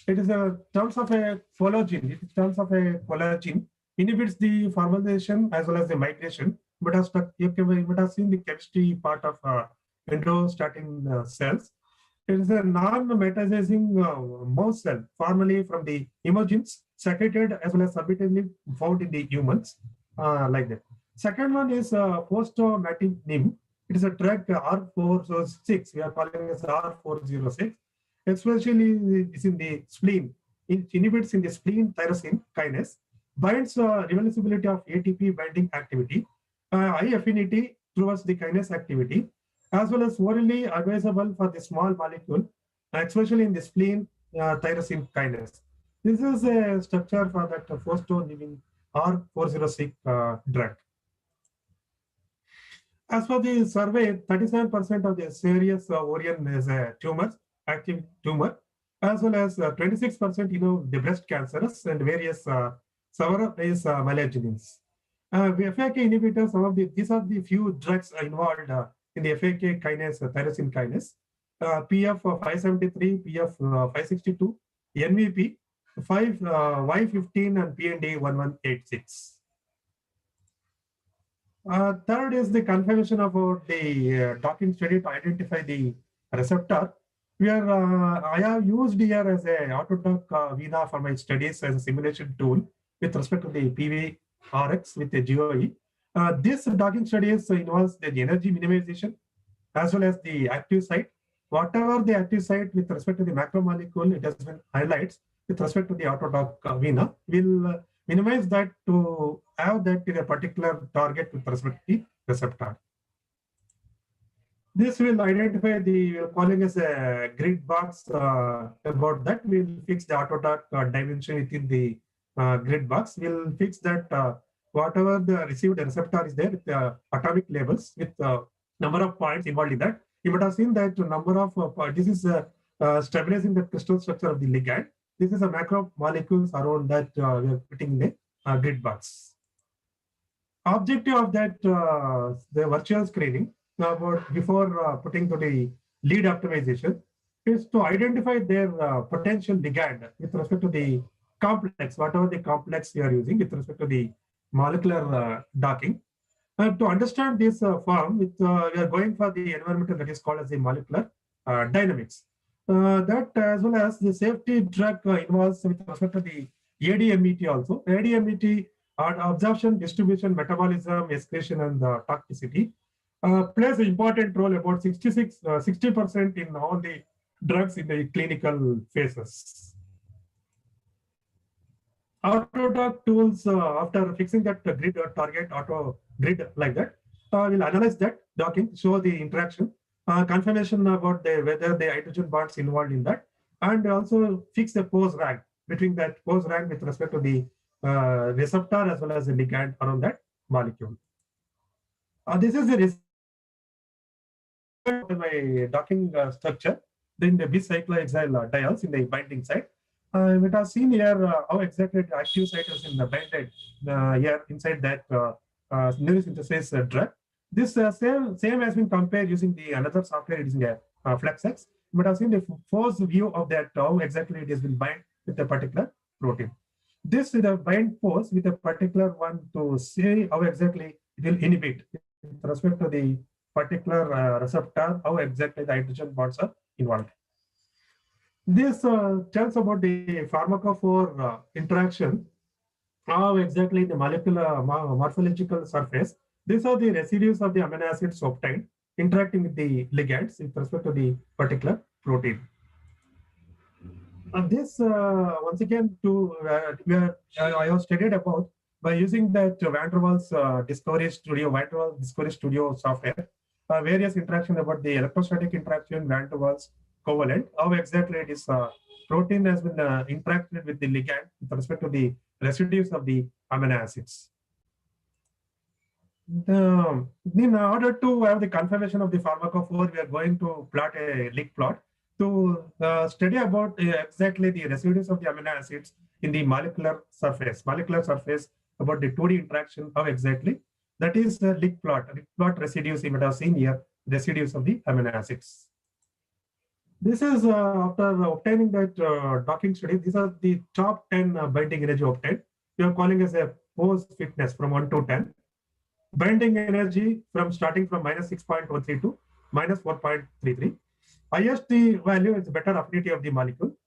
[SPEAKER 18] It is a terms of a collagen. It is terms of a collagen inhibits the formalization as well as the migration. But you have seen the chemistry part of endostatin cells. It is a non-metastasizing mouse cell, formerly from the hemogens, secreted as well as subsequently found in the humans, like that. Second one is postmatinib. It is a drug R406. We are calling it R406. Especially is in the spleen. It inhibits in the spleen tyrosine kinase, binds reversibility of ATP binding activity, high affinity towards the kinase activity, as well as orally advisable for the small molecule, especially in the spleen tyrosine kinase. This is a structure for that phospholimine R406 drug. As for the survey, 37% of the serious ovarian is a tumor, active tumor, as well as 26%, the breast cancers and various several is malignancies. The FAK inhibitors, these are the few drugs involved in the FAK kinase, tyrosine kinase. PF 573, PF 562, NVP 5, Y15, and PND 1186. Third is the confirmation about the docking study to identify the receptor. I have used here as a Autodoc Vina for my studies as a simulation tool with respect to the PVRX with the GOE. This docking studies involves the energy minimization as well as the active site. Whatever the active site with respect to the macromolecule, it has been highlights with respect to the Autodoc Vina. We'll minimize that to have that in a particular target with respect to the receptor. This will identify the calling as a grid box about that. We'll fix the Autodoc dimension within the grid box. We'll fix that whatever the received receptor is there with atomic labels with number of points involved in that. You might have seen that number of this is stabilizing the crystal structure of the ligand. This is a macromolecules around that we are putting in the grid box. Objective of that the virtual screening about before putting to the lead optimization is to identify their potential ligand with respect to the complex, whatever the complex you are using with respect to the molecular docking. To understand this form, we are going for the environmental that is called as the molecular dynamics. That as well as the safety drug involves with respect to the ADMET also. ADMET absorption, distribution, metabolism, excretion, and toxicity plays an important role, about 60% in all the drugs in the clinical phases. Autodoc tools, after fixing that grid or target auto grid like that, will analyze that docking, show the interaction, confirmation about whether the hydrogen bonds involved in that, and also fix the pose rank between that pose rank with respect to the receptor as well as the ligand around that molecule. This is the my docking structure. Then the bicyclohexyl diols in the binding site. We have seen here how exactly the active site is in the binded here inside that neurosynthesis drug. This same has been compared using the another software using a FlexX. But I've seen the force view of that how exactly it has been bind with a particular protein. This is the bind force with a particular one to see how exactly it will inhibit with respect to the particular receptor, how exactly the hydrogen bonds are involved. This tells about the pharmacophore interaction, how exactly the molecular morphological surface. These are the residues of the amino acids obtained interacting with the ligands with respect to the particular protein. This once again I have studied about by using that Van der Waals Discovery Studio software, various interaction about the electrostatic interaction, Van der Waals covalent, how exactly it is protein has been interacted with the ligand with respect to the residues of the amino acids. In order to have the confirmation of the pharmacophore, we are going to plot a Lick plot to study about exactly the residues of the amino acids in the molecular surface about the 2D interaction, how exactly. That is the Lick plot residues you might have seen here, residues of the amino acids. This is after obtaining that docking study. These are the top 10 binding energy obtained. We are calling as a pose fitness from 1 to 10. Binding energy from starting from -6.132 to -4.33. Highest value is better affinity of the molecule.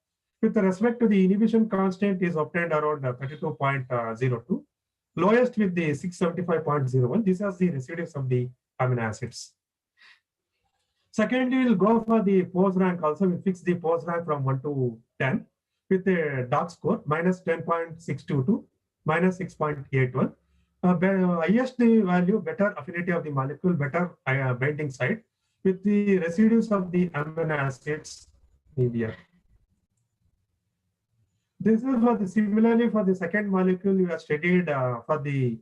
[SPEAKER 18] With respect to the inhibition constant is obtained around 32.02. Lowest with the 675.01. These are the residues of the amino acids. Secondly, we'll go for the pose rank also. We'll fix the pose rank from 1 to 10 with a dark score minus 10.622, minus 6.81. Highest value, better affinity of the molecule, better binding site with the residues of the amino acids here. This is for the similarly for the second molecule we have studied for the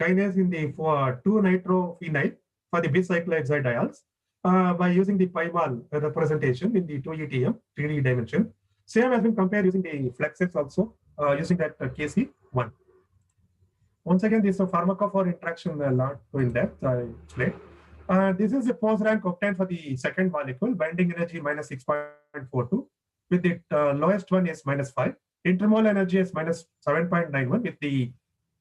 [SPEAKER 18] kinase in the 2-nitrophenyl for the bicyclohexadiols by using the pi-mol representation in the 2ETM 3D dimension. Same has been compared using the flexes also using that KC1. Once again, this is a pharmacophore interaction not too in depth. I explained. This is the pose rank obtained for the second molecule, binding energy minus 6.42, with the lowest one is minus 5. Intermole energy is minus 7.91 with the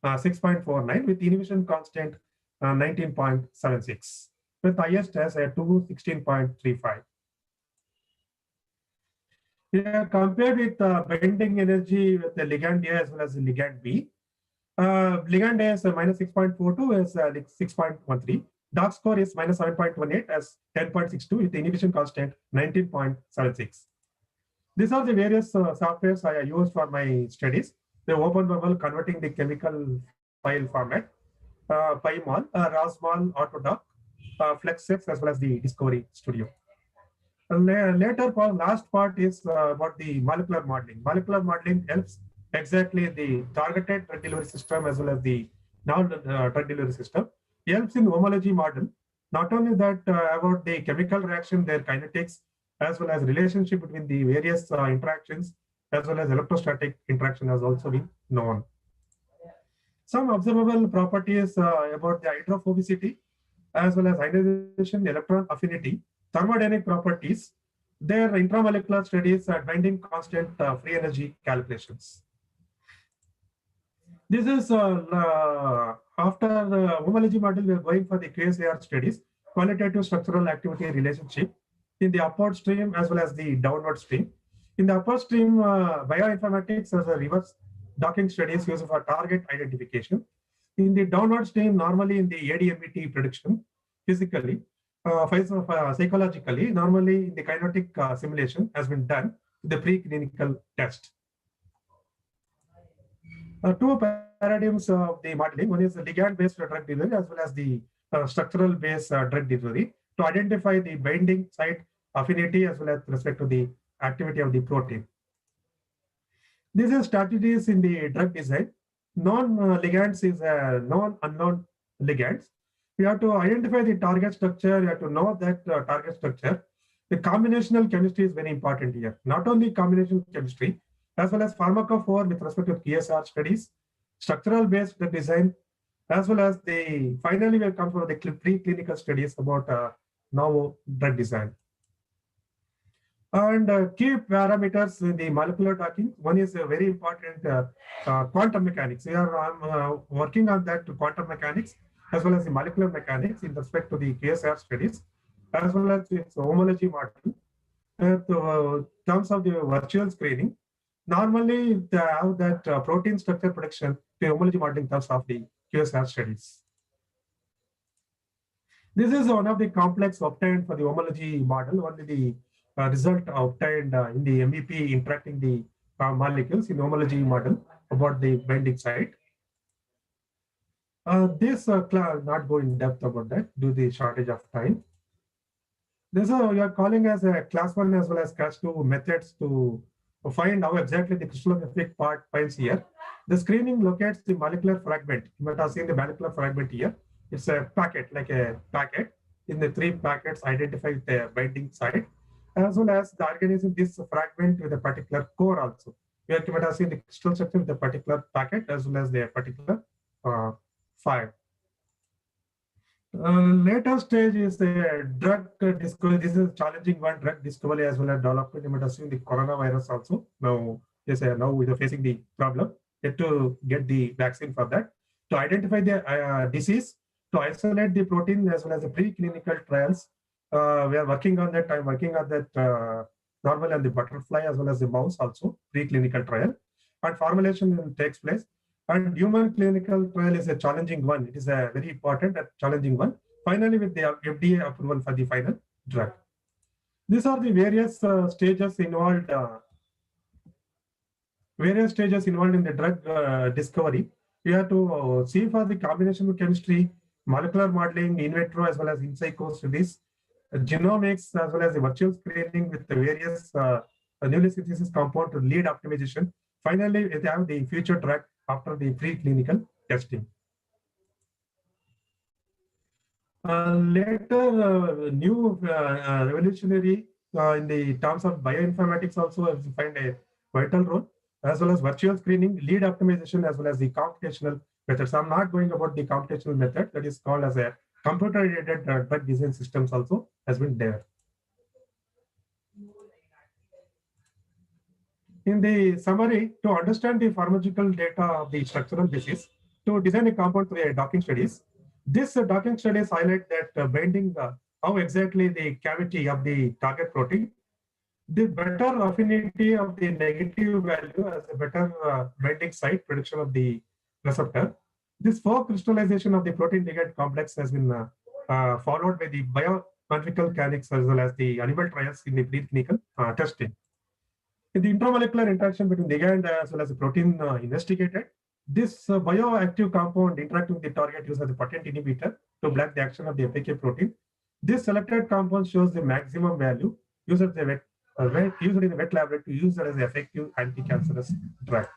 [SPEAKER 18] 6.49, with the inhibition constant 19.76, with highest as a 216.35. Yeah, compared with binding energy with the ligand A as well as the ligand B. Ligand A is minus 6.42 is 6.13. Dark score is minus 7.18 as 10.62 with the inhibition constant 19.76. These are the various softwares I used for my studies. The open bubble converting the chemical file format, pi-mol, RASMol, Autodoc, FlexX as well as the Discovery Studio. Later, last part is about the molecular modeling. Molecular modeling helps exactly the targeted drug delivery system as well as the drug delivery system. Helps in homology model. Not only that, about the chemical reaction, their kinetics, as well as relationship between the various interactions, as well as electrostatic interaction has also been known. Some observable properties about the hydrophobicity, as well as ionization, electron affinity, thermodynamic properties, their intramolecular studies are binding constant free energy calculations. This is after the homology model, we are going for the QSAR studies, qualitative structural activity relationship in the upward stream as well as the downward stream. In the upper stream, bioinformatics as a reverse docking studies used for target identification. In the downward stream, normally in the ADMET prediction, physically, psychologically, normally in the kinetic simulation has been done in the preclinical test. Two paradigms of the modeling. One is the ligand-based drug delivery as well as the structural-based drug delivery to identify the binding site affinity as well as respect to the activity of the protein. These are strategies in the drug design. Non-ligands is known-unknown ligands. We have to identify the target structure. We have to know that target structure. The combinational chemistry is very important here. Not only combination chemistry, as well as pharmacophore with respect to QSR studies, structural-based design, as well as the finally we come for the preclinical studies about novel drug design. And key parameters in the molecular docking. One is a very important quantum mechanics. I'm working on that quantum mechanics as well as the molecular mechanics in respect to the QSR studies, as well as its homology model. In terms of the virtual screening, normally they have that protein structure prediction, the homology modeling in terms of the QSR studies. This is one of the complex obtained for the homology model, only the result obtained in the MEP interacting the molecules in homology model about the binding site. This class not go in depth about that due to the shortage of time. This we are calling as a class 1 as well as class 2 methods to find how exactly the crystallographic part finds here. The screening locates the molecular fragment. You might have seen the molecular fragment here. It's a packet, like a packet. In the 3 packets, identify the binding site, as well as the organism, this fragment with a particular core also. You might have seen the crystal structure with a particular packet as well as the particular file. Later stage is the drug discovery. This is a challenging one, drug discovery as well as development. You might have seen the coronavirus also. Now, now we are facing the problem. Yet to get the vaccine for that. To identify the disease, to isolate the protein as well as the preclinical trials. We are working on that. I'm working on that normally on the butterfly as well as the mouse also, preclinical trial. And formulation takes place. And human clinical trial is a challenging one. It is a very important challenging one. Finally, with the FDA approval for the final drug. These are the various stages involved. Various stages involved in the drug discovery. We have to see for the combination chemistry, molecular modeling, in vitro as well as in situ studies, genomics as well as the virtual screening with the various newly synthesis compound to lead optimization. Finally, we have the future drug after the preclinical testing. Later, new revolutionary in the terms of bioinformatics also has find a vital role, as well as virtual screening, lead optimization, as well as the computational methods. I'm not going about the computational method that is called as a computer-aided drug design systems also has been there. In the summary, to understand the pharmaceutical data of the structural basis, to design a compound through a docking studies, this docking studies highlight that binding how exactly the cavity of the target protein, the better affinity of the negative value as a better binding site prediction of the receptor. This co-crystallization of the protein ligand complex has been followed by the biometrical kinetics as well as the animal trials in the preclinical testing. In the intramolecular interaction between ligand as well as the protein investigated, this bioactive compound interacting with the target uses the potent inhibitor to block the action of the FAK protein. This selected compound shows the maximum value used in the wet laboratory to use it as an effective anti-cancerous drug.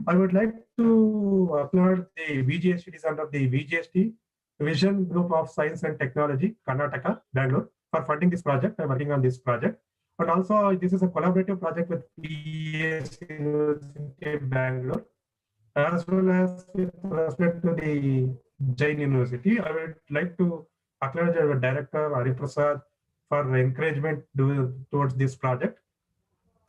[SPEAKER 18] I would like to applaud the VGST. It is under the VGST Vision Group of Science and Technology, Karnataka, Bangalore, for funding this project. I'm working on this project. And also, this is a collaborative project with PS University, Bangalore, as well as with respect to the Jain University. I would like to acknowledge our director, Hari Prasad, for encouragement towards this project.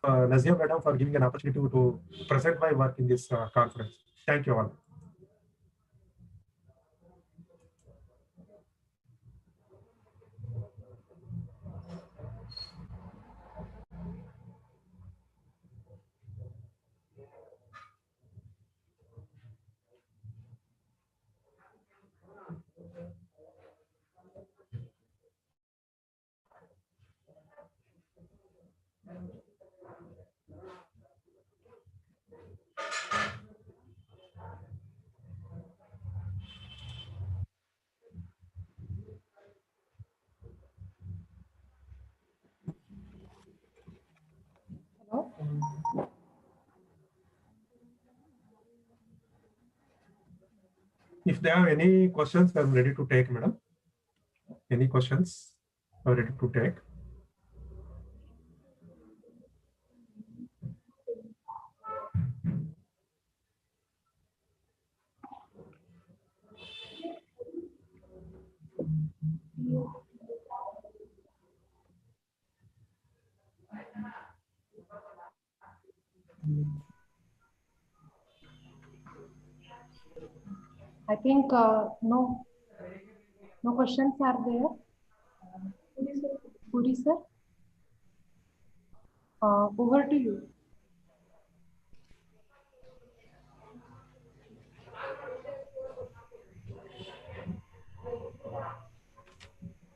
[SPEAKER 18] Nazia Madam for giving an opportunity to present my work in this conference. Thank you all. If there are any questions, I'm ready to take, madam. Any questions? I'm ready to take.
[SPEAKER 16] I think no questions are there. Puri sir, over to you.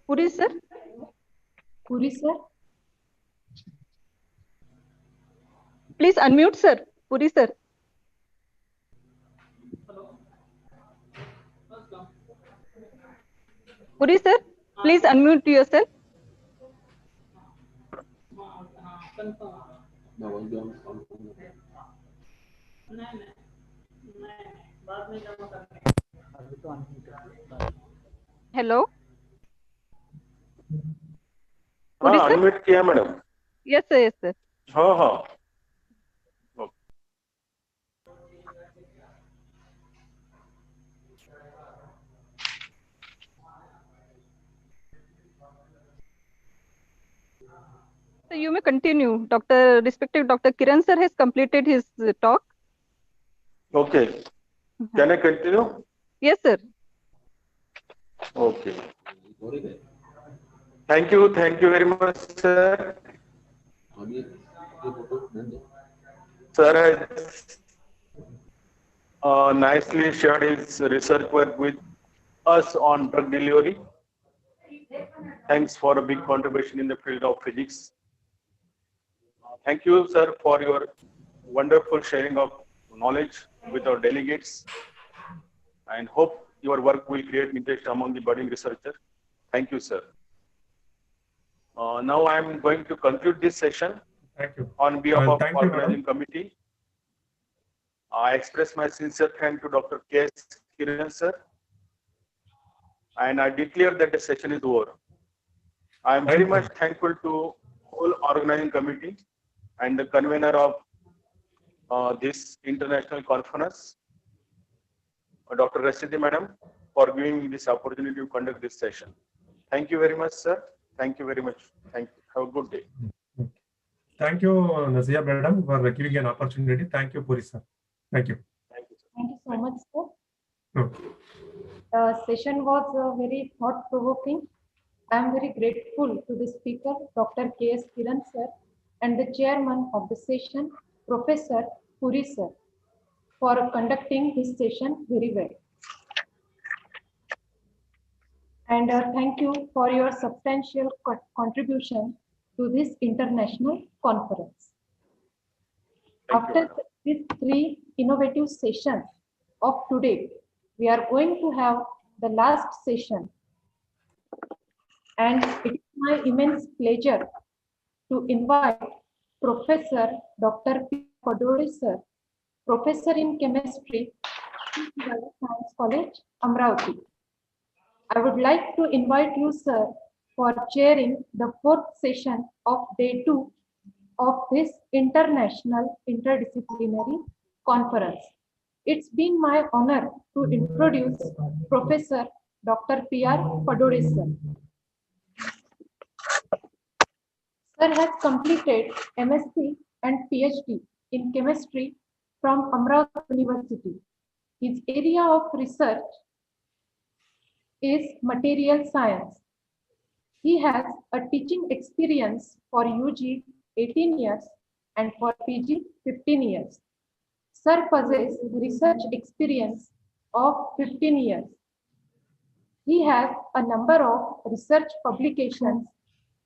[SPEAKER 2] Puri sir.
[SPEAKER 16] Puri sir.
[SPEAKER 2] Please unmute sir. Puri sir. Puri sir, please unmute yourself. Hello. Puri sir?
[SPEAKER 17] Unmute किया madam.
[SPEAKER 2] Yes sir, yes sir.
[SPEAKER 17] हाँ हाँ.
[SPEAKER 2] So you may continue. Respected Dr. Kiran sir has completed his talk.
[SPEAKER 17] Okay. Can I continue?
[SPEAKER 2] Yes, sir.
[SPEAKER 17] Okay. Thank you very much, sir. Sir has nicely shared his research work with us on drug delivery. Thanks for a big contribution in the field of physics. Thank you, sir, for your wonderful sharing of knowledge with our delegates, and hope your work will create interest among the budding researchers. Thank you, sir. Now I am going to conclude this session.
[SPEAKER 18] Thank you.
[SPEAKER 17] On behalf of
[SPEAKER 18] Thank you,
[SPEAKER 17] organizing committee. I express my sincere thanks to Dr. K.S. Kiran, sir, and I declare that the session is over. I am very much thankful to whole organizing committee and the convener of this international conference, Dr. Rashidi Madam, for giving me this opportunity to conduct this session. Thank you very much, sir. Thank you very much. Thank you. Have a good day.
[SPEAKER 18] Thank you, Nazia Madam, for giving an opportunity. Thank you, Puri sir. Thank you.
[SPEAKER 16] Thank you so much, sir.
[SPEAKER 18] Okay.
[SPEAKER 16] The session was very thought-provoking. I am very grateful to the speaker, Dr. K.S. Kiran sir, and the chairman of the session, Professor Puri sir, for conducting this session very well. And thank you for your substantial contribution to this international conference. After these 3 innovative sessions of today, we are going to have the last session. And it is my immense pleasure to invite Professor Dr. P. Padore sir, Professor in Chemistry, Science College, Amravati. I would like to invite you, sir, for chairing the 4th session of Day 2 of this international interdisciplinary conference. It's been my honor to introduce Professor Dr. P.R. Padore sir. Sir has completed MSc and PhD in chemistry from Amravati University. His area of research is material science. He has a teaching experience for UG 18 years and for PG 15 years. Sir possesses research experience of 15 years. He has a number of research publications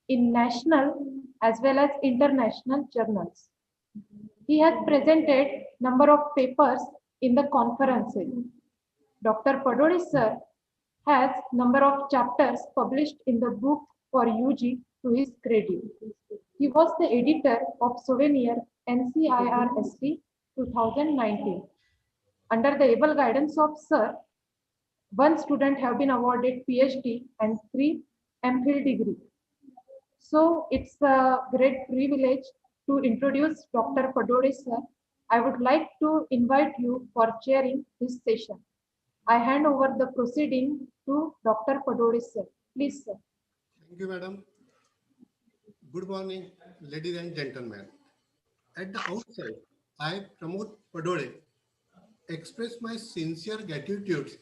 [SPEAKER 16] in national as well as international journals. He has presented number of papers in the conferences. Dr. Padore sir has number of chapters published in the book for UG to his credit. He was the editor of Souvenir NCIRST 2019. Under the able guidance of Sir, 1 student have been awarded PhD and 3 MPhil degree. So it's a great privilege to introduce Dr. Padore sir. I would like to invite you for chairing this session. I hand over the proceeding to Dr. Padore sir. Please, sir.
[SPEAKER 19] Thank you, madam. Good morning, ladies and gentlemen. At the outset, I, Pramod Padore, express my sincere gratitude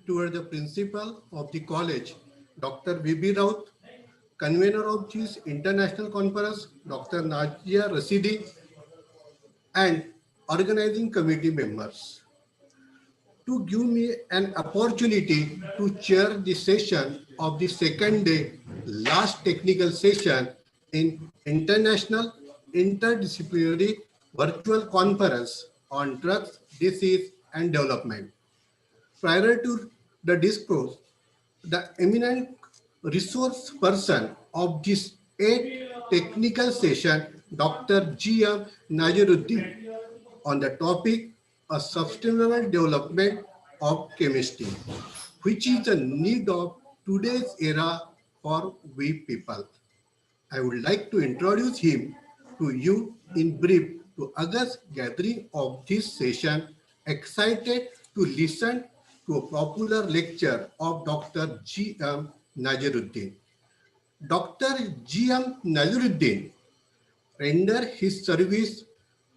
[SPEAKER 19] toward the principal of the college, Dr. V.B. Raut, convener of this international conference, Dr. Nazia Rashidi, and organizing committee members, to give me an opportunity to chair the session of the second day, last technical session in International Interdisciplinary Virtual Conference on Drugs, Disease and Development. Prior to the discourse, the eminent resource person of this 8th technical session, Dr. G.M. Najiruddin, on the topic a sustainable development of chemistry, which is the need of today's era for we people. I would like to introduce him to you in brief to August gathering of this session, excited to listen to a popular lecture of Dr. G.M. Najiruddin. Dr. G.M. Najiruddin rendered his service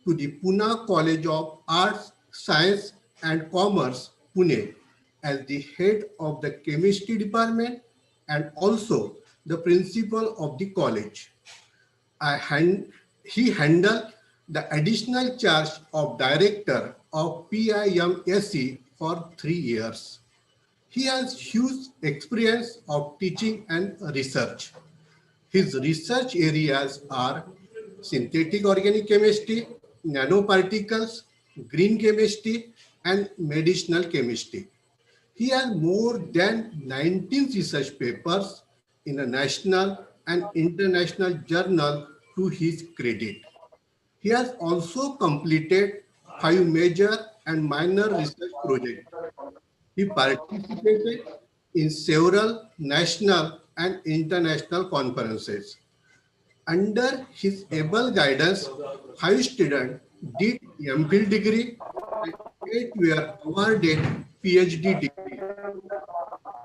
[SPEAKER 19] to the Pune College of Arts, Science and Commerce, Pune, as the head of the chemistry department and also the principal of the college. He handled the additional charge of director of PIMSE for 3 years. He has huge experience of teaching and research. His research areas are synthetic organic chemistry, nanoparticles, green chemistry, and medicinal chemistry. He has more than 19 research papers in a national and international journal to his credit. He has also completed 5 major and minor research projects. He participated in several national and international conferences. Under his able guidance, 5 students did MPhil degree and 8 were awarded PhD degree.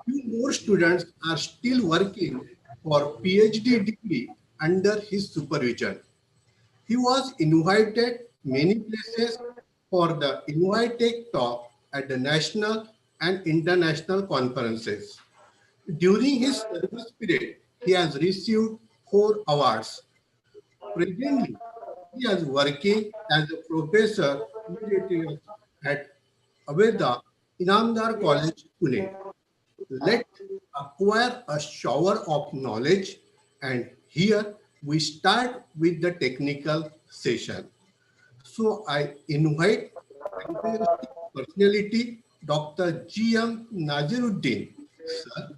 [SPEAKER 19] Few more students are still working for PhD degree under his supervision. He was invited many places for the Invitec talk at the national and international conferences. During his service period, he has received 4 awards. Presently, he is working as a professor emeritus at Aveda Inamdar College, Pune. Let's acquire a shower of knowledge, and here we start with the technical session. So I invite enthusiastic personality Dr. G.M. Naziruddin, sir,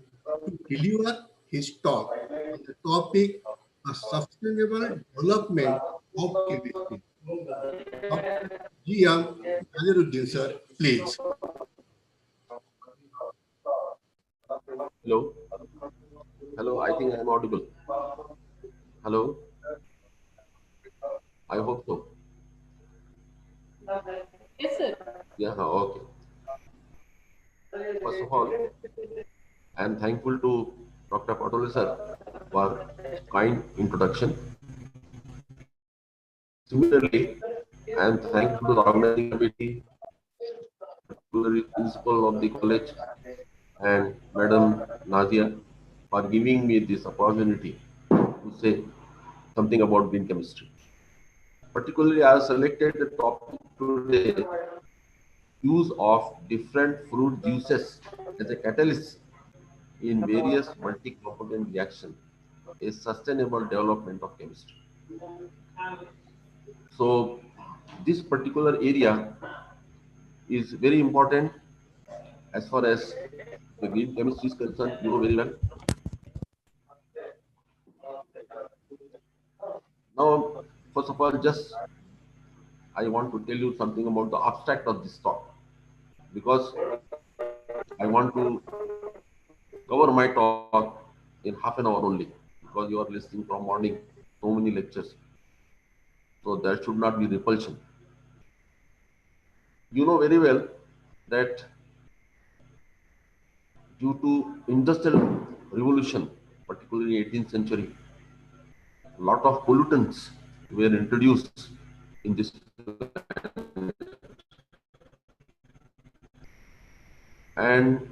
[SPEAKER 19] to deliver his talk on the topic of sustainable development of chemistry. Dr. G.M. Naziruddin, sir, please.
[SPEAKER 20] Hello. Hello, I think I am audible. Hello. I hope so.
[SPEAKER 3] Yes, sir.
[SPEAKER 20] Yeah, okay. First of all, I am thankful to Dr. Patole sir for kind introduction. Similarly, I am thankful to the organizing committee, to the principal of the college, and Madam Nadia for giving me this opportunity to say something about green chemistry. Particularly, I have selected the topic today, use of different fruit juices as a catalyst in various multi-component reactions, a sustainable development of chemistry. So this particular area is very important as far as the green chemistry is concerned, you know very well. Now, first of all, just I want to tell you something about the abstract of this talk, because I want to cover my talk in half an hour only, because you are listening from morning, so many lectures. So there should not be repulsion. You know very well that due to industrial revolution, particularly 18th century, a lot of pollutants were introduced in this planet. And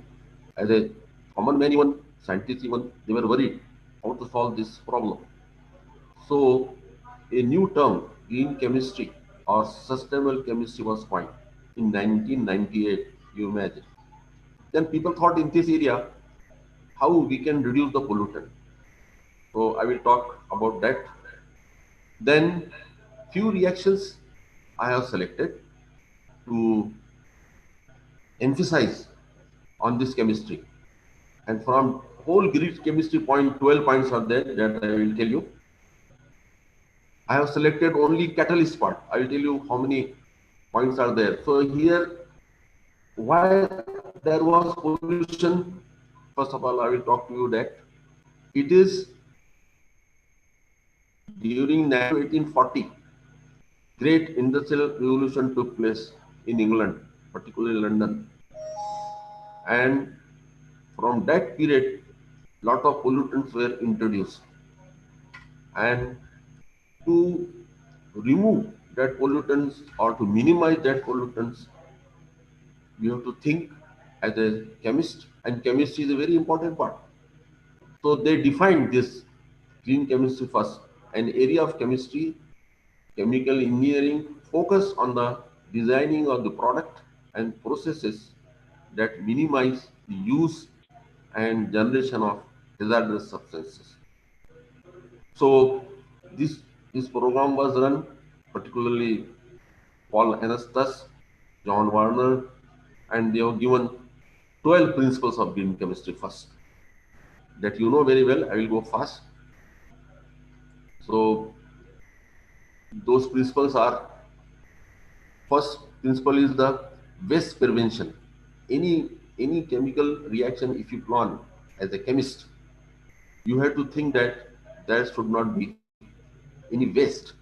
[SPEAKER 20] as a common man, even scientists, even they were worried how to solve this problem. So a new term, green chemistry or sustainable chemistry, was coined in 1998. You imagine. Then people thought in this area how we can reduce the pollutant. So I will talk about that. Then few reactions I have selected to emphasize on this chemistry. And from whole grid chemistry point, 12 points are there that I will tell you. I have selected only catalyst part. I will tell you how many points are there. So here, why there was pollution? First of all, I will talk to you that it is during 1840, great industrial revolution took place in England, particularly London. And from that period, lot of pollutants were introduced. And to remove that pollutants or to minimize that pollutants, you have to think as a chemist, and chemistry is a very important part. So they defined this green chemistry first, an area of chemistry, chemical engineering, focus on the designing of the product and processes that minimize the use and generation of hazardous substances. So this program was run particularly Paul Anastas, John Warner, and they have given 12 principles of green chemistry first. That you know very well, I will go fast. So those principles are, first principle is the waste prevention. Any chemical reaction if you plan as a chemist, you have to think that there should not be any waste.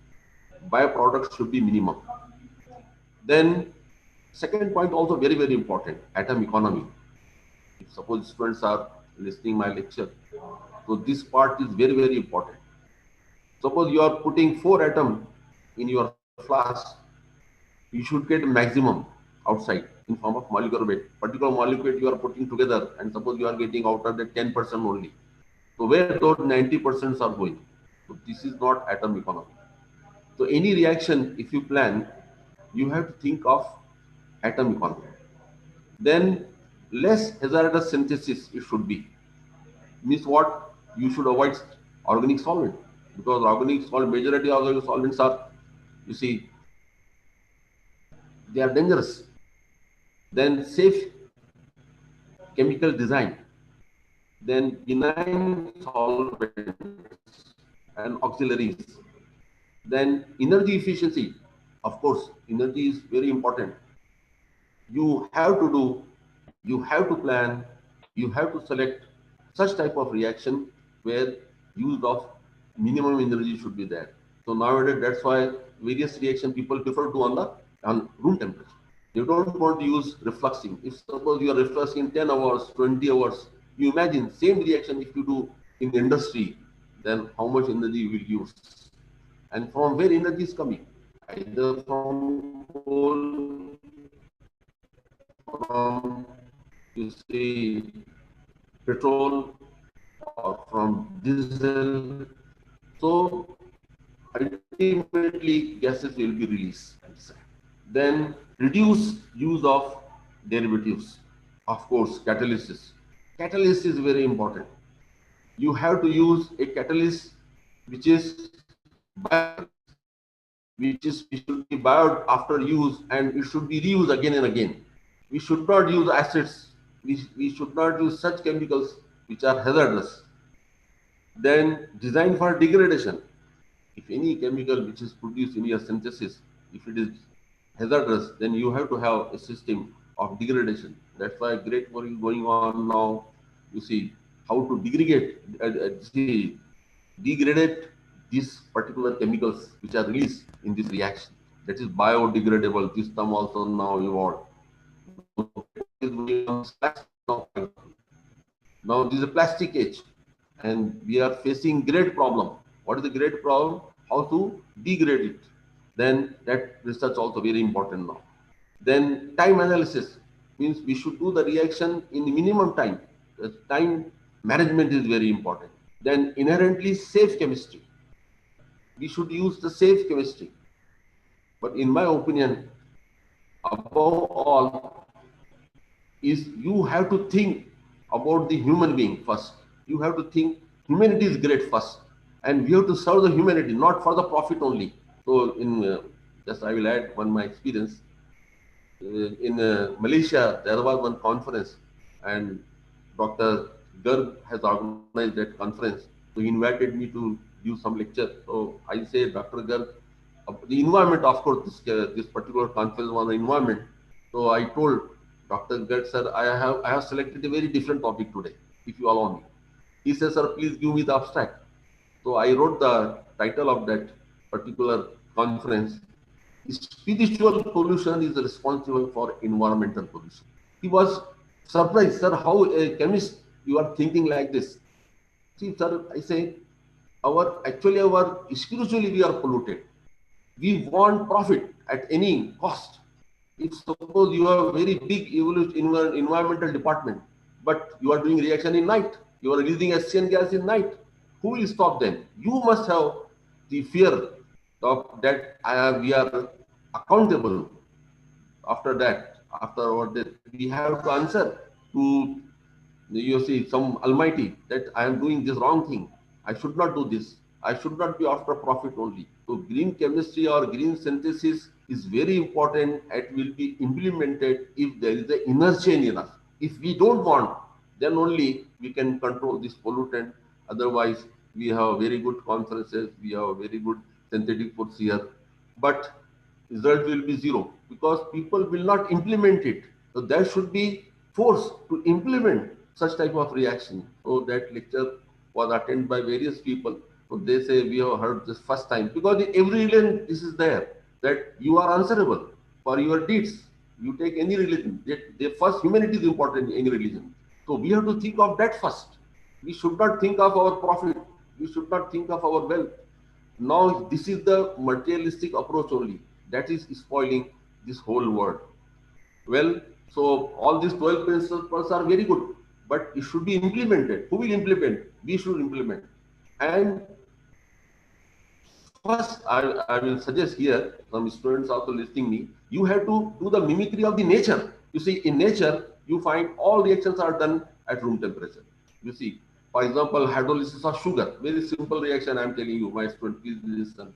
[SPEAKER 20] Byproducts should be minimum. Then second point also very, very important, atom economy. If suppose students are listening my lecture, so this part is very, very important. Suppose you are putting 4 atoms in your flask, you should get maximum outside in form of molecular weight. Particular molecule you are putting together, and suppose you are getting out of the 10% only. So where those 90% are going? So this is not atom economy. So any reaction, if you plan, you have to think of atom economy. Then less hazardous synthesis it should be. Means what? You should avoid organic solvent, because organic solvent, majority of the solvents are, you see, they are dangerous. Then safe chemical design. Then benign solvents and auxiliaries. Then energy efficiency. Of course, energy is very important. You have to do, you have to plan, you have to select such type of reaction where use of minimum energy should be there. So nowadays, that's why various reaction people prefer to on room temperature. You don't want to use refluxing. If suppose you are refluxing 10 hours, 20 hours, you imagine same reaction if you do in the industry, then how much energy you will use. And from where energy is coming? Either from coal, from, you see, petrol, or from diesel. So ultimately gases will be released. Then reduce use of derivatives. Of course, catalysis. Catalyst is very important. You have to use a catalyst which is which should be bioed after use, and it should be reused again and again. We should not use acids. We should not use such chemicals which are hazardous. Then design for degradation. If any chemical which is produced in your synthesis, if it is hazardous, then you have to have a system of degradation. That's why great work is going on now. You see how to degrade these particular chemicals which are released in this reaction. That is biodegradable. This term also now evolved. Now this is a plastic age, and we are facing great problem. What is the great problem? How to degrade it. Then that research also very important now. Then time analysis means we should do the reaction in the minimum time. The time management is very important. Then inherently safe chemistry. We should use the safe chemistry. But in my opinion, above all, is you have to think about the human being first. You have to think humanity is great first, and we have to serve the humanity, not for the profit only. So in just I will add one my experience. In Malaysia, there was one conference, and Dr. Garg has organized that conference. So he invited me to give some lecture. So I say, Dr. Garg, the environment, of course, this particular conference was the environment. So I told Dr. Garg, sir, I have selected a very different topic today, if you allow me. He says, sir, please give me the abstract. So I wrote the title of that particular conference. Spiritual pollution is responsible for environmental pollution. He was surprised, sir, how a chemist you are thinking like this. See, sir, I say, our spiritually we are polluted. We want profit at any cost. If suppose you have a very big environmental department, but you are doing reaction in night, you are releasing SCN gas in night, who will stop them? You must have the fear of that we are accountable. After that, after our death, we have to answer to you see, some almighty that I am doing this wrong thing. I should not do this. I should not be after profit only. So green chemistry or green synthesis is very important. It will be implemented if there is an inner chain enough. If we don't want, then only we can control this pollutant. Otherwise, we have very good conferences, we have very good synthetic foods here, but result will be zero because people will not implement it. So there should be force to implement such type of reaction. So that lecture was attended by various people. So they say we have heard this first time because in every religion this is there that you are answerable for your deeds. You take any religion, the first humanity is important in any religion. So we have to think of that first. We should not think of our profit. We should not think of our wealth. Now this is the materialistic approach only that is spoiling this whole world. Well, so all these 12 principles are very good, but it should be implemented. Who will implement? We should implement. And first, I will suggest here, some students also listening me, you have to do the mimicry of the nature. You see, in nature, you find all reactions are done at room temperature. You see, for example, hydrolysis of sugar, very simple reaction I am telling you, my student, please listen.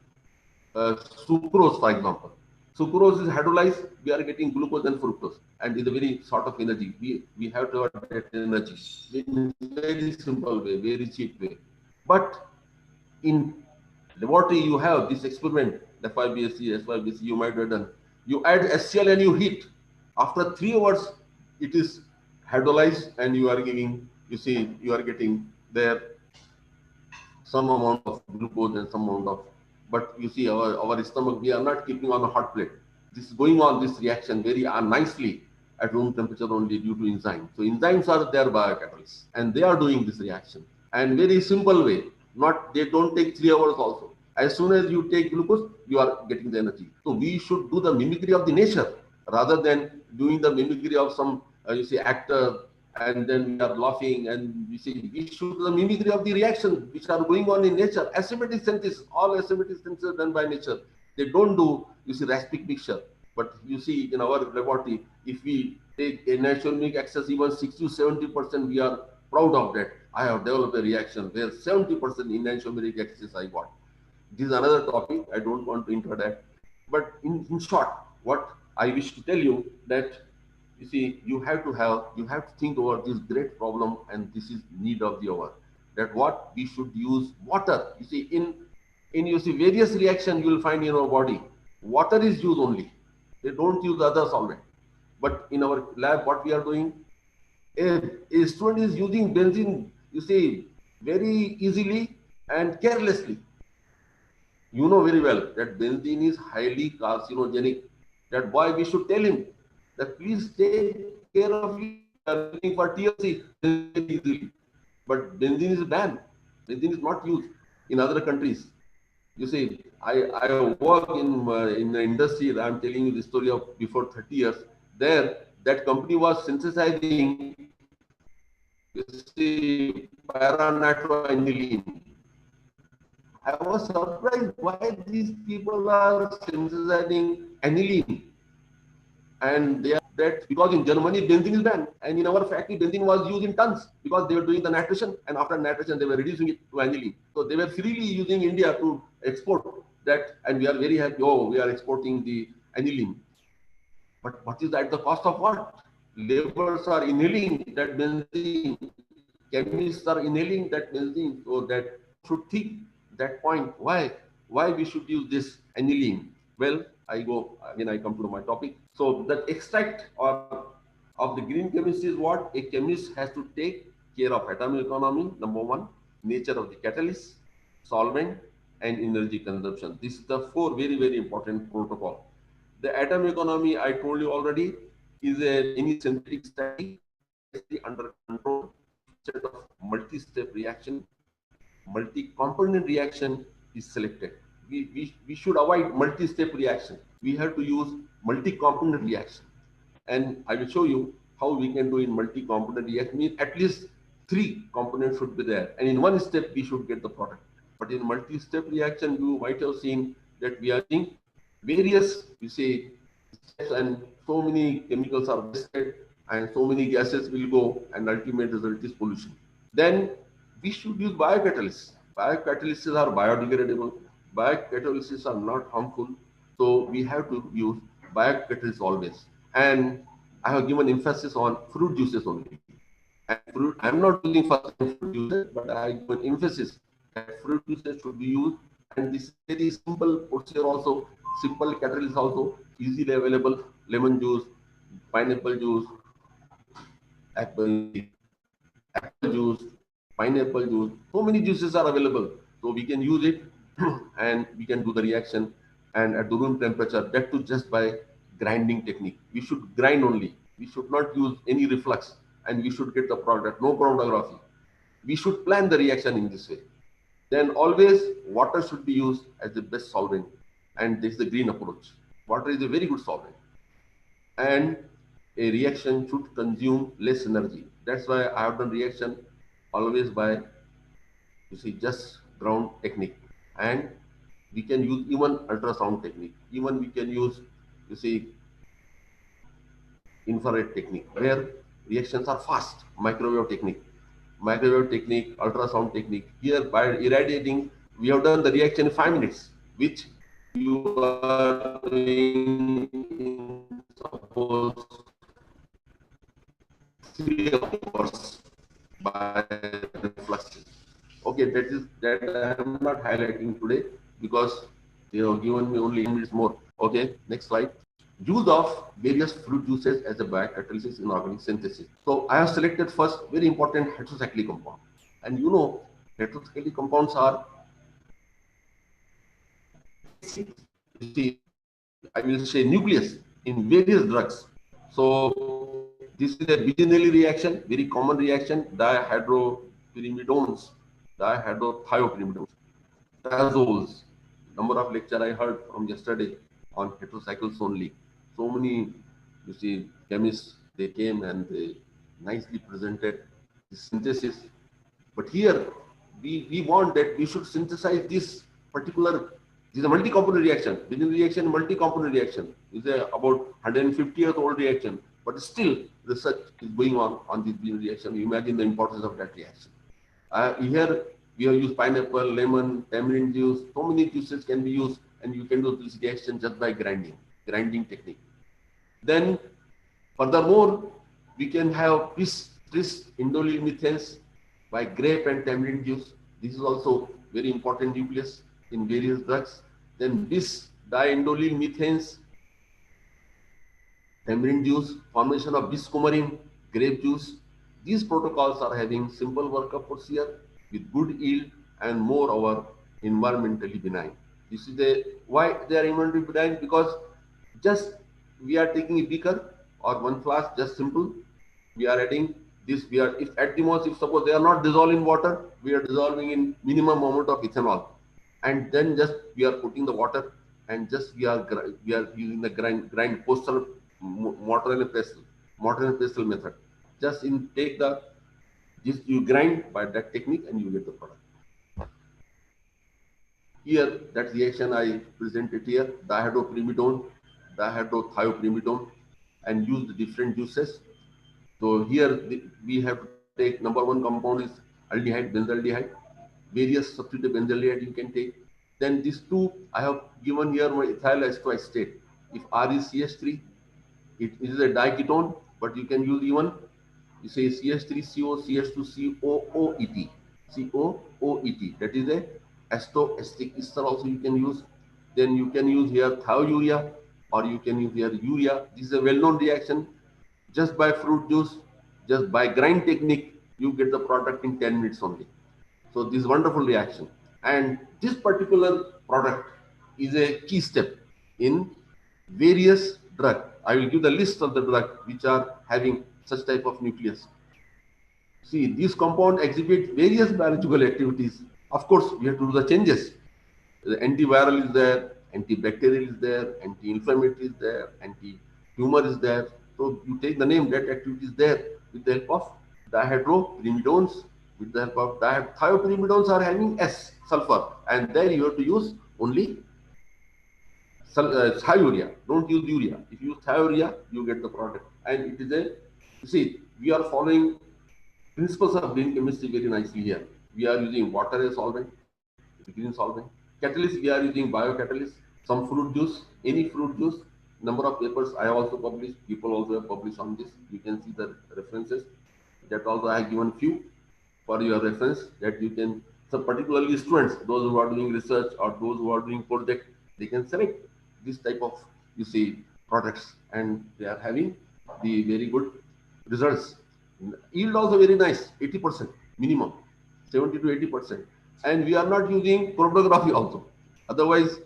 [SPEAKER 20] Sucrose, for example. Sucrose is hydrolyzed, we are getting glucose and fructose, and is a very sort of energy. We have to have that energy in very simple way, very cheap way. But in laboratory, you have this experiment, FIBSC, SYBC, you might have done. You add HCl and you heat. After 3 hours, it is hydrolyzed and you are giving, you see, you are getting there some amount of glucose and some amount of, but you see our stomach, we are not keeping on a hot plate. This is going on, this reaction very nicely at room temperature only due to enzymes. So enzymes are there biocatalysts and they are doing this reaction. And very simple way, they don't take 3 hours also. As soon as you take glucose, you are getting the energy. So we should do the mimicry of the nature rather than doing the mimicry of some, you see, actor, and then we are laughing, and we see we should do the mimicry of the reactions which are going on in nature. Asymmetric synthesis, all asymmetric synthesis are done by nature. They don't do, you see, raspic mixture. But you see, in our laboratory, if we take a enantiomeric excess, even 60 to 70%, we are proud of that. I have developed a reaction where 70% enantiomeric excess I got. This is another topic. I don't want to enter that. But in short, what I wish to tell you that, you see, you have to think over this great problem, and this is need of the hour. That what we should use water. You see, in you see various reaction you will find in our body, water is used only. They don't use other solvent. But in our lab, what we are doing, a student is using benzene, you see, very easily and carelessly. You know very well that benzene is highly carcinogenic. That boy, we should tell him that please take care of you. You are looking for TLC very easily. But benzene is banned. Benzene is not used in other countries. You see, I work in the industry. I am telling you the story of before 30 years. There, that company was synthesizing, you see, para-nitroaniline. I was surprised why these people are synthesizing aniline. And they are that because in Germany benzene is banned, and in our factory benzene was used in tons because they were doing the nitration, and after nitration they were reducing it to aniline. So they were freely using India to export that, and we are very happy. Oh, we are exporting the aniline. But what is at the cost of what? Laborers are inhaling that benzene, chemists are inhaling that benzene, so that should think that point. Why we should use this aniline? Well, I come to my topic. So the extract of the green chemistry is what a chemist has to take care of: atomic economy, number one, nature of the catalyst, solvent, and energy consumption. This is the 4 very, very important protocol. The atom economy, I told you already, is any synthetic static under control set of multi-step reaction. Multi-component reaction is selected. We should avoid multi-step reaction. We have to use multi-component reaction. And I will show you how we can do in multi-component reaction. Means at least 3 components should be there. And in one step, we should get the product. But in multi-step reaction, you might have seen that we are seeing various, steps, and so many chemicals are wasted. and so many gases will go, and ultimate result is pollution. Then we should use biocatalysts. Biocatalysts are biodegradable. Biocatalysts are not harmful. So we have to use biocatalysts always. And I have given emphasis on fruit juices only. And fruit, I'm not using first time fruit juices, but I give an emphasis that fruit juices should be used. And this is very simple procedure also, simple catalyst also, easily available. Lemon juice, pineapple juice, apple juice, pineapple juice. So many juices are available. So we can use it and we can do the reaction, and at the room temperature, that too just by grinding technique. We should grind only. We should not use any reflux, and we should get the product, no chromatography. We should plan the reaction in this way. Then always water should be used as the best solvent, and this is the green approach. Water is a very good solvent, and a reaction should consume less energy. That's why I have done reaction always by, you see, just ground technique. And we can use even ultrasound technique. Even we can use, you see, infrared technique, where reactions are fast. Microwave technique, ultrasound technique. Here by irradiating, we have done the reaction in 5 minutes, which you are doing in, suppose, 3 hours by reflux. Okay, that I am not highlighting today because they have given me only 10 minutes more. Okay, next slide. Use of various fruit juices as a biocatalysis in organic synthesis. So I have selected first very important heterocyclic compound. And you know, heterocyclic compounds are, I will say, nucleus in various drugs. So this is a Biginelli reaction, very common reaction, dihydropyrimidones, dihydrothioprimidones, triazoles. Number of lecture I heard from yesterday on heterocycles only. So many, you see, chemists, they came and they nicely presented the synthesis. But here, we want that we should synthesize this particular, this is a multi-component reaction. Biginelli reaction, multi-component reaction. This is about 150-year-old reaction. But still, research is going on this Biginelli reaction. You imagine the importance of that reaction. Here, we have used pineapple, lemon, tamarind juice. So many juices can be used, and you can do this reaction just by grinding technique. Then, furthermore, we can have tris indolyl methanes by grape and tamarind juice. This is also very important nucleus in various drugs. Then bis diindolyl methanes, tamarind juice, formation of biscoumarin, grape juice. These protocols are having simple workup procedure with good yield and moreover environmentally benign. This is why they are environmentally benign, because just we are taking a beaker or one flask, just simple. We are adding this. If at the most, if suppose they are not dissolved in water, we are dissolving in minimum amount of ethanol, and then just we are putting the water, and just we are using the grind postal mortar and pestle method. Just you grind by that technique and you get the product. Here, that reaction I presented here, dihydropyrimidone, dihydrothioprimidones, and use the different juices. So here we have to take number one compound is aldehyde, benzaldehyde. Various substitute benzaldehyde you can take. Then these two I have given here my ethyl acetate. If R is CH3, it is a diketone, but you can use even, you say CH3CO, CH2COOET, COOET. That is a acetic ester also you can use. Then you can use here thiourea, or you can use here urea. This is a well-known reaction. Just by fruit juice, just by grind technique, you get the product in 10 minutes only. So this wonderful reaction. And this particular product is a key step in various drugs. I will give the list of the drugs which are having such type of nucleus. See, this compound exhibit various biological activities. Of course, we have to do the changes. The antiviral is there, antibacterial is there, anti-inflammatory is there, anti-tumor is there. So you take the name, that activity is there with the help of dihydropyrimidones. With the help of thiopyrimidones are having S, sulfur, and there you have to use only thiourea. Don't use urea. If you use thiourea, you get the product, and it is a You see, we are following principles of green chemistry very nicely here. We are using water as solvent, green solvent. Catalyst, we are using biocatalyst, some fruit juice, any fruit juice. Number of papers I have also published, people also have published on this. You can see the references. That also I have given few for your reference that you can, so particularly students, those who are doing research or those who are doing project, they can select this type of, you see, products, and they are having the very good results. Yield also very nice, 80% minimum, 70 to 80%. And we are not using chromatography also. Otherwise,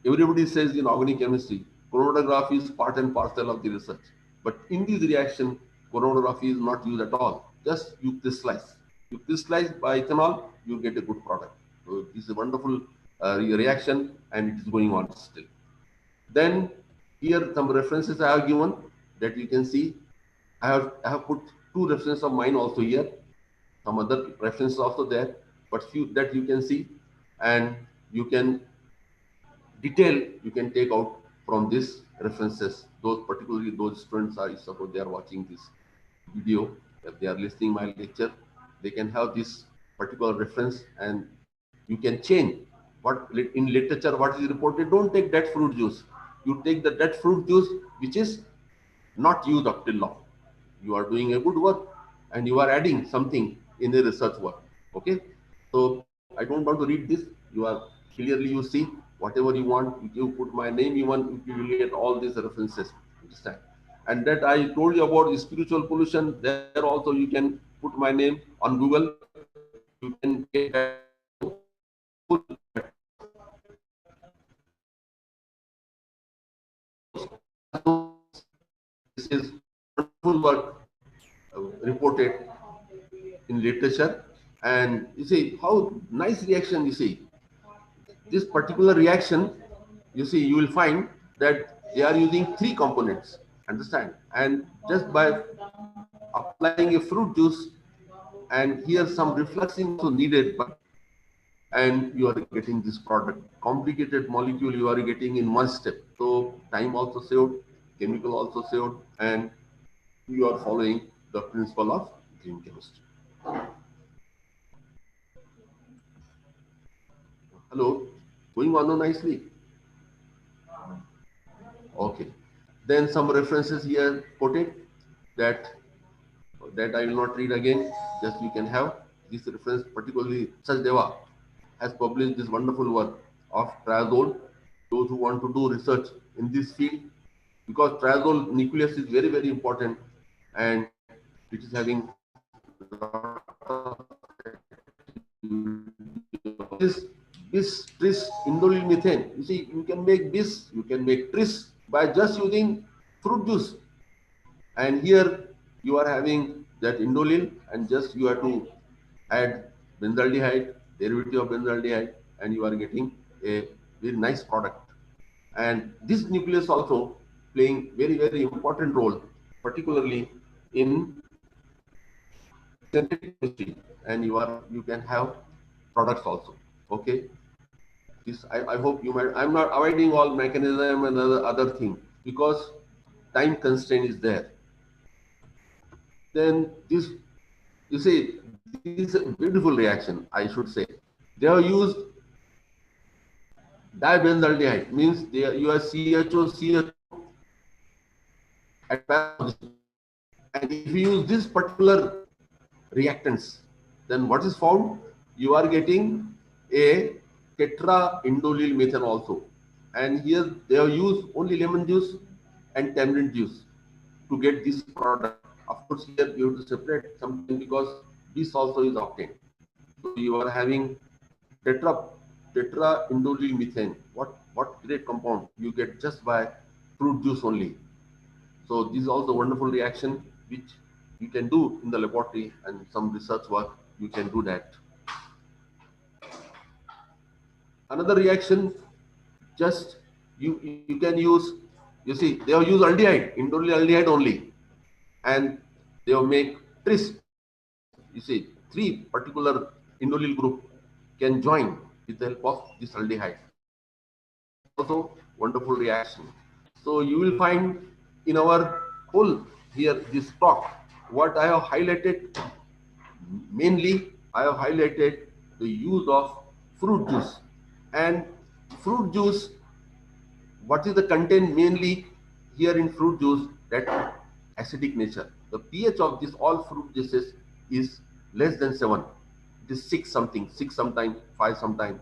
[SPEAKER 20] everybody says in organic chemistry, chromatography is part and parcel of the research. But in this reaction, chromatography is not used at all. Just you crystallize. You crystallize by ethanol, you get a good product. So this is a wonderful reaction, and it is going on still. Then here some references I have given that you can see. I have put two references of mine also here. Some other references also there, but few that you can see, and you can detail you can take out from these references. Those particularly those students are, suppose they are watching this video, if they are listening my lecture, they can have this particular reference, and you can change what in literature what is reported. Don't take that fruit juice. You take that fruit juice which is not used up till now. You are doing a good work, and you are adding something in the research work. Okay, so I don't want to read this. You are clearly, you see whatever you want. If you put my name, you will get all these references. Understand? And that I told you about the spiritual pollution. There also you can put my name on Google. You can get this is full work reported in literature, and you see how nice reaction. You see this particular reaction, you see, you will find that they are using three components. Understand? And just by applying a fruit juice, and here some refluxing also needed, but and you are getting this product. Complicated molecule you are getting in one step. So time also saved, chemical also saved, and you are following the principle of green chemistry. Hello, going on nicely. Okay. Then some references here quoted that I will not read again. Just you can have this reference. Particularly, Sachdeva has published this wonderful work of triazole. Those who want to do research in this field, because triazole nucleus is very, very important, and it is having this tris indole methane. You see, you can make this, you can make tris by just using fruit juice. And here you are having that indole, and just you have to add benzaldehyde, derivative of benzaldehyde, and you are getting a very nice product. And this nucleus also playing very, very important role, particularly in synthetic chemistry, and you can have products also. Okay, this I hope you might. I'm not avoiding all mechanism and other thing because time constraint is there. Then this, you see, this is a beautiful reaction, I should say. They have used dibenzaldehyde, means you have CHO at position. And if you use this particular reactants, then what is found? You are getting a tetra-indolyl methane also. And here they have used only lemon juice and tamarind juice to get this product. Of course, here you have to separate something because this also is obtained. So you are having tetra-indolyl methane. What great compound you get just by fruit juice only. So this is also a wonderful reaction which you can do in the laboratory, and some research work you can do that. Another reaction, just you can use, you see, they have used aldehyde, indolyl aldehyde only, and they will make tris. You see, three particular indolyl group can join with the help of this aldehyde. Also wonderful reaction. So you will find in our whole here this talk, what I have highlighted, mainly I have highlighted the use of fruit juice. And fruit juice, what is the content mainly here in fruit juice? That acidic nature. The pH of this all fruit juices is less than 7. It is 6 something, 6 sometime, 5 sometime.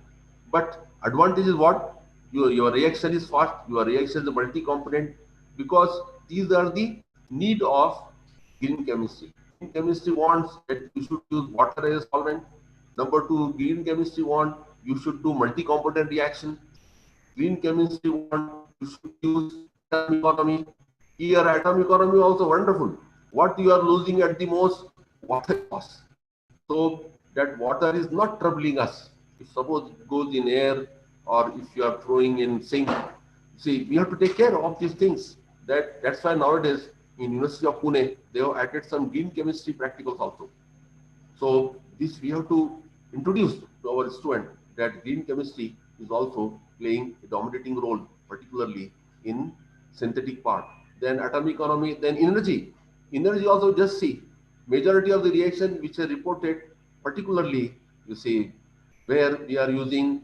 [SPEAKER 20] But advantage is what? Your reaction is fast, your reaction is multi-component, because these are the need of green chemistry. Green chemistry wants that you should use water as a solvent. Number two, green chemistry want you should do multi-component reaction. Green chemistry want you should use atom economy. Here atom economy also wonderful. What you are losing at the most? Water loss. So that water is not troubling us. If suppose it goes in air, or if you are throwing in sink, see, we have to take care of these things. That's why nowadays in University of Pune they have added some green chemistry practicals also. So this we have to introduce to our student that green chemistry is also playing a dominating role, particularly in synthetic part. Then atomic economy, then energy. Energy also, just see, majority of the reaction which are reported, particularly you see where we are using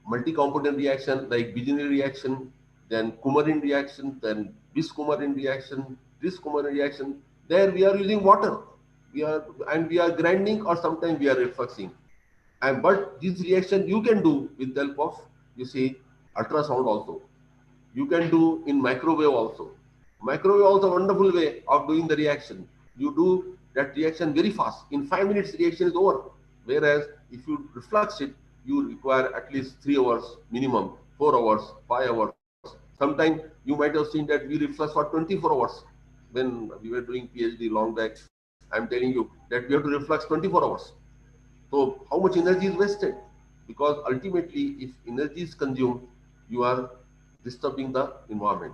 [SPEAKER 20] multi-component reaction like Bijini reaction, then coumarin reaction, then bis-coumarin reaction, tris-coumarin reaction. There we are using water. We are grinding, or sometimes we are refluxing. And but this reaction you can do with the help of, you see, ultrasound also. You can do in microwave also. Microwave also a wonderful way of doing the reaction. You do that reaction very fast. In 5 minutes reaction is over. Whereas if you reflux it, you require at least 3 hours minimum, 4 hours, 5 hours. Sometimes you might have seen that we reflux for 24 hours. When we were doing PhD long back, I'm telling you that we have to reflux 24 hours. So how much energy is wasted? Because ultimately, if energy is consumed, you are disturbing the environment.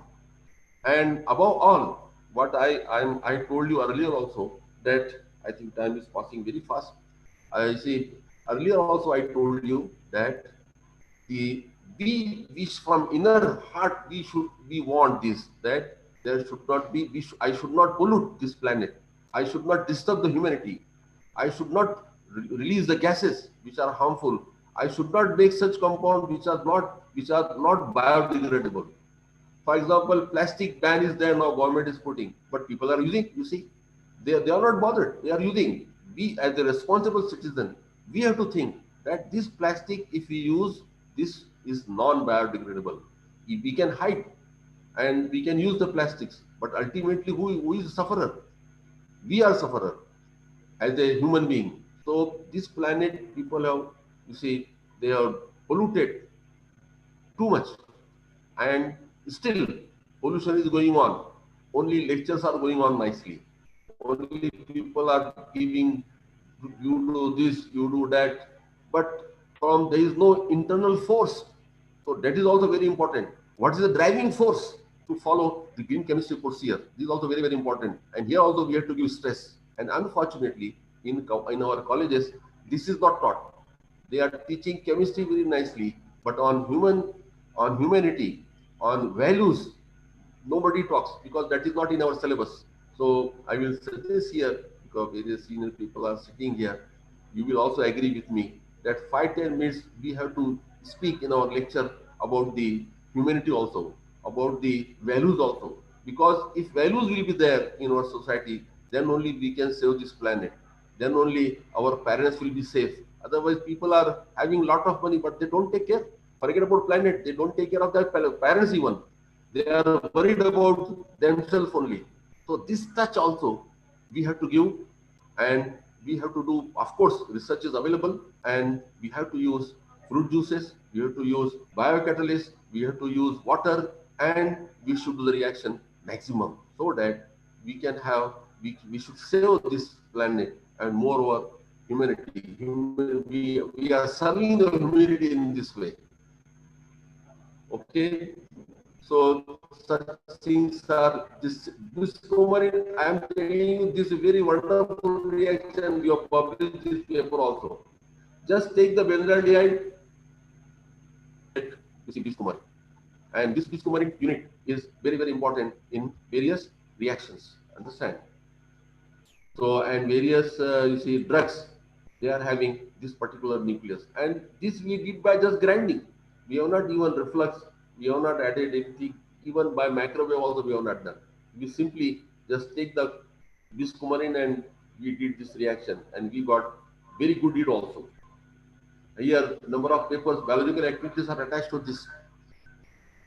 [SPEAKER 20] And above all, what I told you earlier also, that I think time is passing very fast. I see earlier also I told you that we from inner heart we want this, that there should not be I should not pollute this planet. I should not disturb the humanity. I should not release the gases which are harmful. I should not make such compounds which are not biodegradable. For example, plastic ban is there now, government is putting, but people are using, you see, they are not bothered, they are using. We as a responsible citizen, we have to think that this plastic, if we use, this is non-biodegradable. We can hide and we can use the plastics, but ultimately who is the sufferer? We are sufferer as a human being. So this planet, people have, you see, they are polluted too much, and still pollution is going on. Only lectures are going on nicely. Only people are giving, you do this, you do that, but there is no internal force. So that is also very important. What is the driving force to follow the green chemistry course here? This is also very, very important. And here also we have to give stress. And unfortunately, in our colleges, this is not taught. They are teaching chemistry very nicely, but on humanity, on values, nobody talks, because that is not in our syllabus. So I will suggest here, because various senior people are sitting here, you will also agree with me that 5-10 minutes we have to speak in our lecture about the humanity also, about the values also. Because if values will be there in our society, then only we can save this planet. Then only our parents will be safe. Otherwise, people are having a lot of money, but they don't take care. Forget about planet, they don't take care of their parents even. They are worried about themselves only. So this touch also we have to give, and we have to do, of course, research is available, and we have to use fruit juices, we have to use biocatalysts, we have to use water, and we should do the reaction maximum, so that we can have, we should save this planet, and moreover, humanity. We are serving the humanity in this way. Okay, so such things are this coumarin. I am telling you, this very wonderful reaction. We have published this paper also. Just take the benzaldehyde, you see this coumarin, and this coumarin unit is very, very important in various reactions. Understand? So, and various, you see, drugs, they are having this particular nucleus. And this we did by just grinding. We have not even reflux, we have not added anything, even by microwave also we have not done. We simply just take the biscumarin and we did this reaction and we got very good yield also. Here, number of papers, biological activities are attached to this.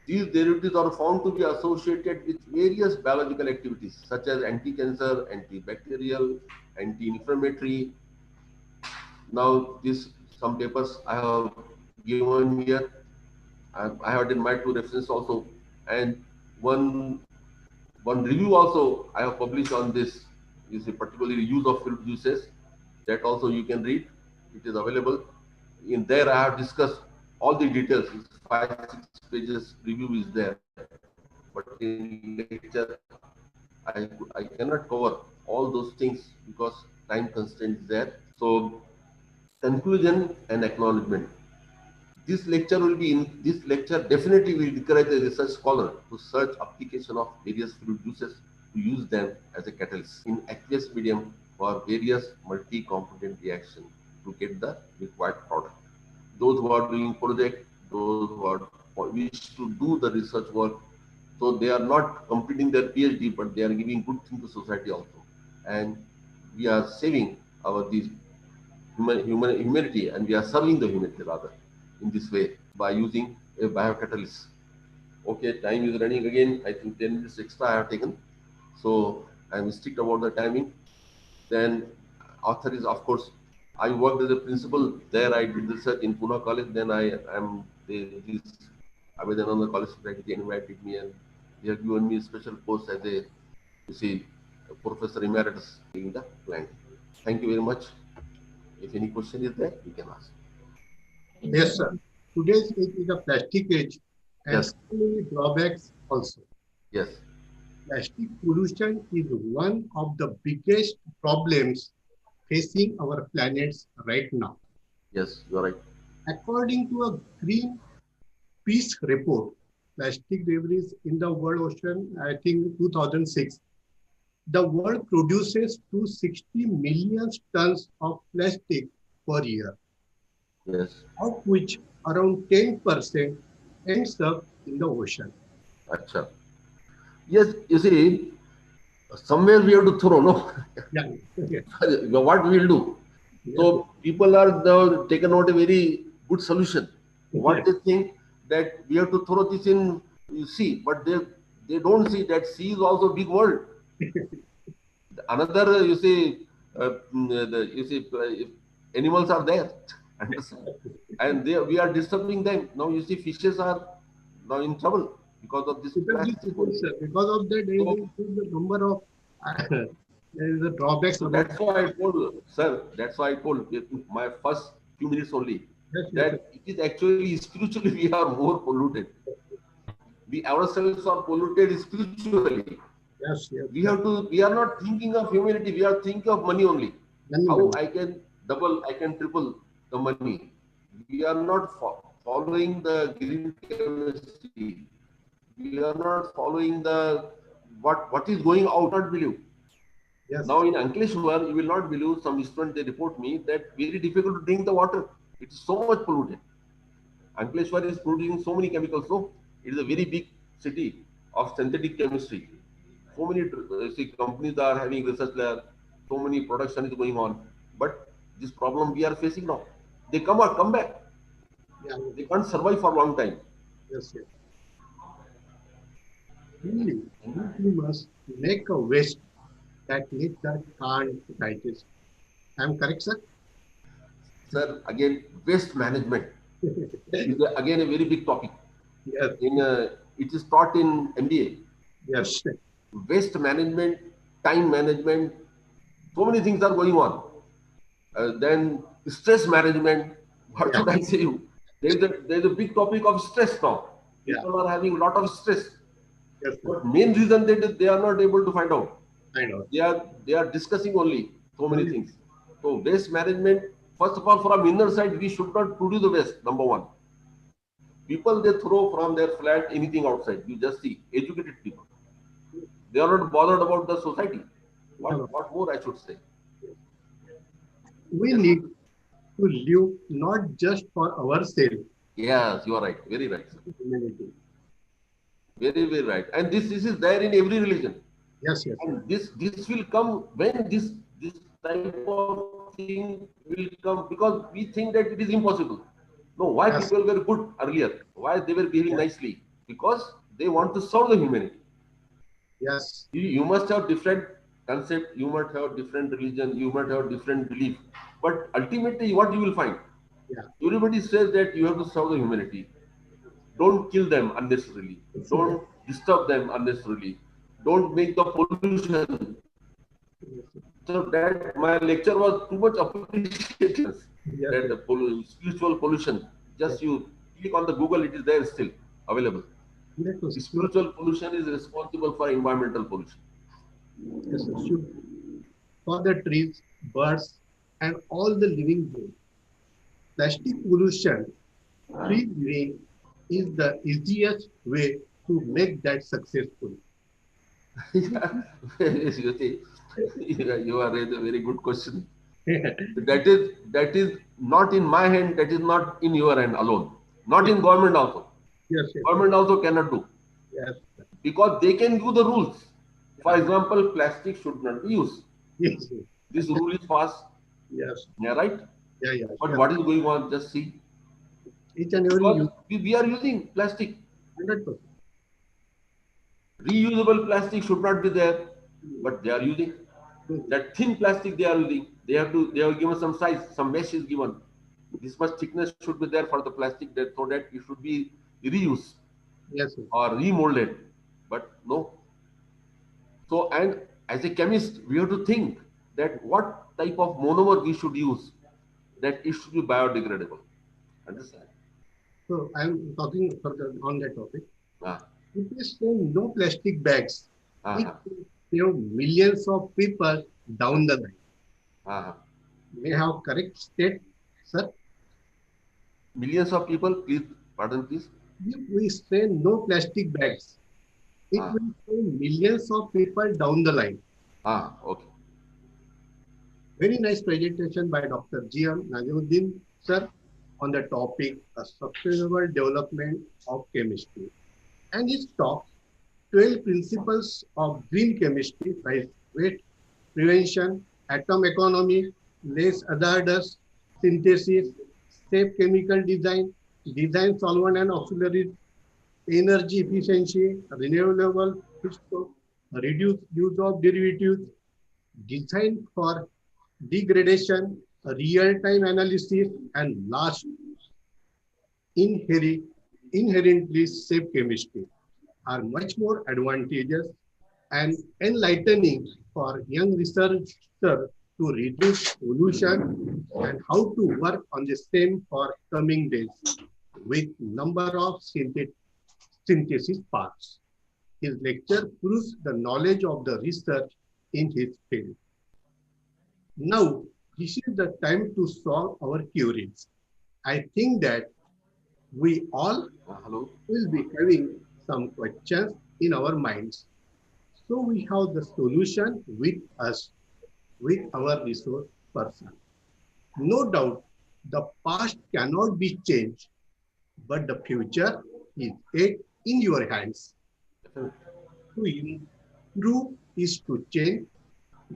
[SPEAKER 20] These derivatives are found to be associated with various biological activities such as anti-cancer, antibacterial, anti-inflammatory. Now, some papers I have given here. I have in my 2 references also, and one review also I have published on this. You see, particularly use of fruit juices. That also you can read. It is available. In there, I have discussed all the details. 5-6 pages review is there. But in lecture, I cannot cover all those things because time constraint is there. So, conclusion and acknowledgement. This lecture definitely will encourage a research scholar to search application of various fruit juices to use them as a catalyst in aqueous medium for various multi-component reaction to get the required product. Those who are doing project, those who are wish to do the research work, so they are not completing their PhD, but they are giving good thing to society also. And we are saving our these humanity, and we are serving the humanity rather in this way by using a biocatalyst. Okay, time is running again. I think 10 minutes extra I have taken. So I am strict about the timing. Then author is, of course, I worked as a principal there. I did research in Pune College. Then I am this Mahavidyalaya College faculty invited me and they have given me a special post as a, you see, a professor emeritus in the plant. Thank you very much. If any question is there, you can ask.
[SPEAKER 19] Yes, sir. Today's age is a plastic age and
[SPEAKER 20] Yes.
[SPEAKER 19] so many drawbacks also.
[SPEAKER 20] Yes.
[SPEAKER 19] Plastic pollution is one of the biggest problems facing our planets right now.
[SPEAKER 20] Yes, you're right.
[SPEAKER 19] According to a Greenpeace report, plastic debris in the world ocean, I think 2006, the world produces 260 million tons of plastic per year.
[SPEAKER 20] Yes.
[SPEAKER 19] Of which around 10% ends up in the ocean.
[SPEAKER 20] Achha. Yes, you see, somewhere we have to throw, no?
[SPEAKER 19] Yeah.
[SPEAKER 20] What we will do?
[SPEAKER 19] Yes.
[SPEAKER 20] So people are now taken out a very good solution. What
[SPEAKER 19] Yes.
[SPEAKER 20] they think that we have to throw this in sea, but they don't see that sea is also a big world. Another, you see, animals are there, and we are disturbing them. Now you see, fishes are now in trouble because of this plastic.
[SPEAKER 19] Because of that, there is the number of there is a drawbacks.
[SPEAKER 20] So that's why I told, sir, that's why I told my first few minutes only, that it is actually spiritually we are more polluted. We ourselves are polluted spiritually.
[SPEAKER 19] Yes, yes.
[SPEAKER 20] We are not thinking of humanity, we are thinking of money only. How I can double, I can triple the money. We are not following the green chemistry. We are not following the what is going out, not believe.
[SPEAKER 19] Yes.
[SPEAKER 20] Now in Ankleshwar, you will not believe, some students, they report me that very difficult to drink the water. It is so much polluted. Ankleshwar is producing so many chemicals. No, it is a very big city of synthetic chemistry. So many companies are having research lab. So many production is going on. But this problem we are facing now. They come back.
[SPEAKER 19] Yeah.
[SPEAKER 20] They can't survive for a long time.
[SPEAKER 19] Yes, yes. Really, we must make a waste that nature can't digest. I am correct, sir?
[SPEAKER 20] Sir, again, waste management is again a very big topic.
[SPEAKER 19] Yes.
[SPEAKER 20] It is taught in MBA.
[SPEAKER 19] Yes.
[SPEAKER 20] Waste management, time management, so many things are going on. Then stress management. What should I say you? There is a big topic of stress now. People are having a lot of stress.
[SPEAKER 19] Yes,
[SPEAKER 20] but main reason they are not able to find out.
[SPEAKER 19] I know.
[SPEAKER 20] They are discussing only so many things. So waste management, first of all, from inner side, we should not produce the waste, number one. People, they throw from their flat anything outside. You just see educated people. They are not bothered about the society. What more I should say?
[SPEAKER 19] We need to live not just for ourselves.
[SPEAKER 20] Yes, you are right. Very right, sir.
[SPEAKER 19] Humanity.
[SPEAKER 20] Very, very right. And this is there in every religion.
[SPEAKER 19] Yes, yes.
[SPEAKER 20] And this will come when this type of thing will come, because we think that it is impossible. No, why
[SPEAKER 19] Yes.
[SPEAKER 20] people were good earlier? Why they were behaving nicely? Because they want to serve the humanity.
[SPEAKER 19] Yes.
[SPEAKER 20] You must have different concept, you might have different religion, you might have different belief. But ultimately what you will find?
[SPEAKER 19] Yeah.
[SPEAKER 20] Everybody says that you have to serve the humanity. Don't kill them unnecessarily. Don't disturb them unnecessarily. Don't make the pollution. So that my lecture was too much appreciated.
[SPEAKER 19] Yes,
[SPEAKER 20] That the spiritual pollution. Just you click on the Google, it is there still available.
[SPEAKER 19] Yes,
[SPEAKER 20] The spiritual pollution is responsible for environmental pollution.
[SPEAKER 19] yes, should for the trees, birds, and all the living things. Plastic pollution, tree living is the easiest way to make that successful.
[SPEAKER 20] You are raised a very good question. That is not in my hand. That is not in your hand alone. Not in government also.
[SPEAKER 19] Yes, yes.
[SPEAKER 20] Government also cannot do.
[SPEAKER 19] Yes.
[SPEAKER 20] Because they can give the rules. For example, plastic should not be used.
[SPEAKER 19] Yes.
[SPEAKER 20] This rule is passed.
[SPEAKER 19] Yes.
[SPEAKER 20] Yeah, right?
[SPEAKER 19] Yeah, yeah.
[SPEAKER 20] But
[SPEAKER 19] Yes.
[SPEAKER 20] what is going on? Just see.
[SPEAKER 19] Each and every
[SPEAKER 20] We are using plastic.
[SPEAKER 19] 100%.
[SPEAKER 20] Reusable plastic should not be there, but they are using. That thin plastic they are using. They have given some size, some mesh is given. This much thickness should be there for the plastic, that so that it should be reused.
[SPEAKER 19] Yes, sir.
[SPEAKER 20] Or remolded. But no. So, and as a chemist, we have to think that what type of monomer we should use, that it should be biodegradable. Understand?
[SPEAKER 19] So I'm talking further on that topic.
[SPEAKER 20] Ah.
[SPEAKER 19] If we say no plastic bags, it
[SPEAKER 20] Ah.
[SPEAKER 19] will save millions of people down the line.
[SPEAKER 20] Ah.
[SPEAKER 19] May I have correct state, sir?
[SPEAKER 20] Millions of people, please, pardon, please.
[SPEAKER 19] If we say no plastic bags, it will save millions of people down the line.
[SPEAKER 20] Ah, okay.
[SPEAKER 19] Very nice presentation by Dr. G.M. Nazimuddin, sir, on the topic of sustainable development of chemistry. And his talk, 12 principles of green chemistry, like waste prevention, atom economy, less hazardous synthesis, safe chemical design, design solvent and auxiliary, energy efficiency, renewable feedstock, reduce use of derivatives, design for degradation, real-time analysis, and last, inherently safe chemistry are much more advantageous and enlightening for young researchers to reduce pollution and how to work on the same for coming days with number of synthesis parts. His lecture proves the knowledge of the research in his field. Now, this is the time to solve our queries. I think that we all will be having some questions in our minds. So we have the solution with us, with our resource person. No doubt, the past cannot be changed, but the future is yet in your hands. To improve is to change,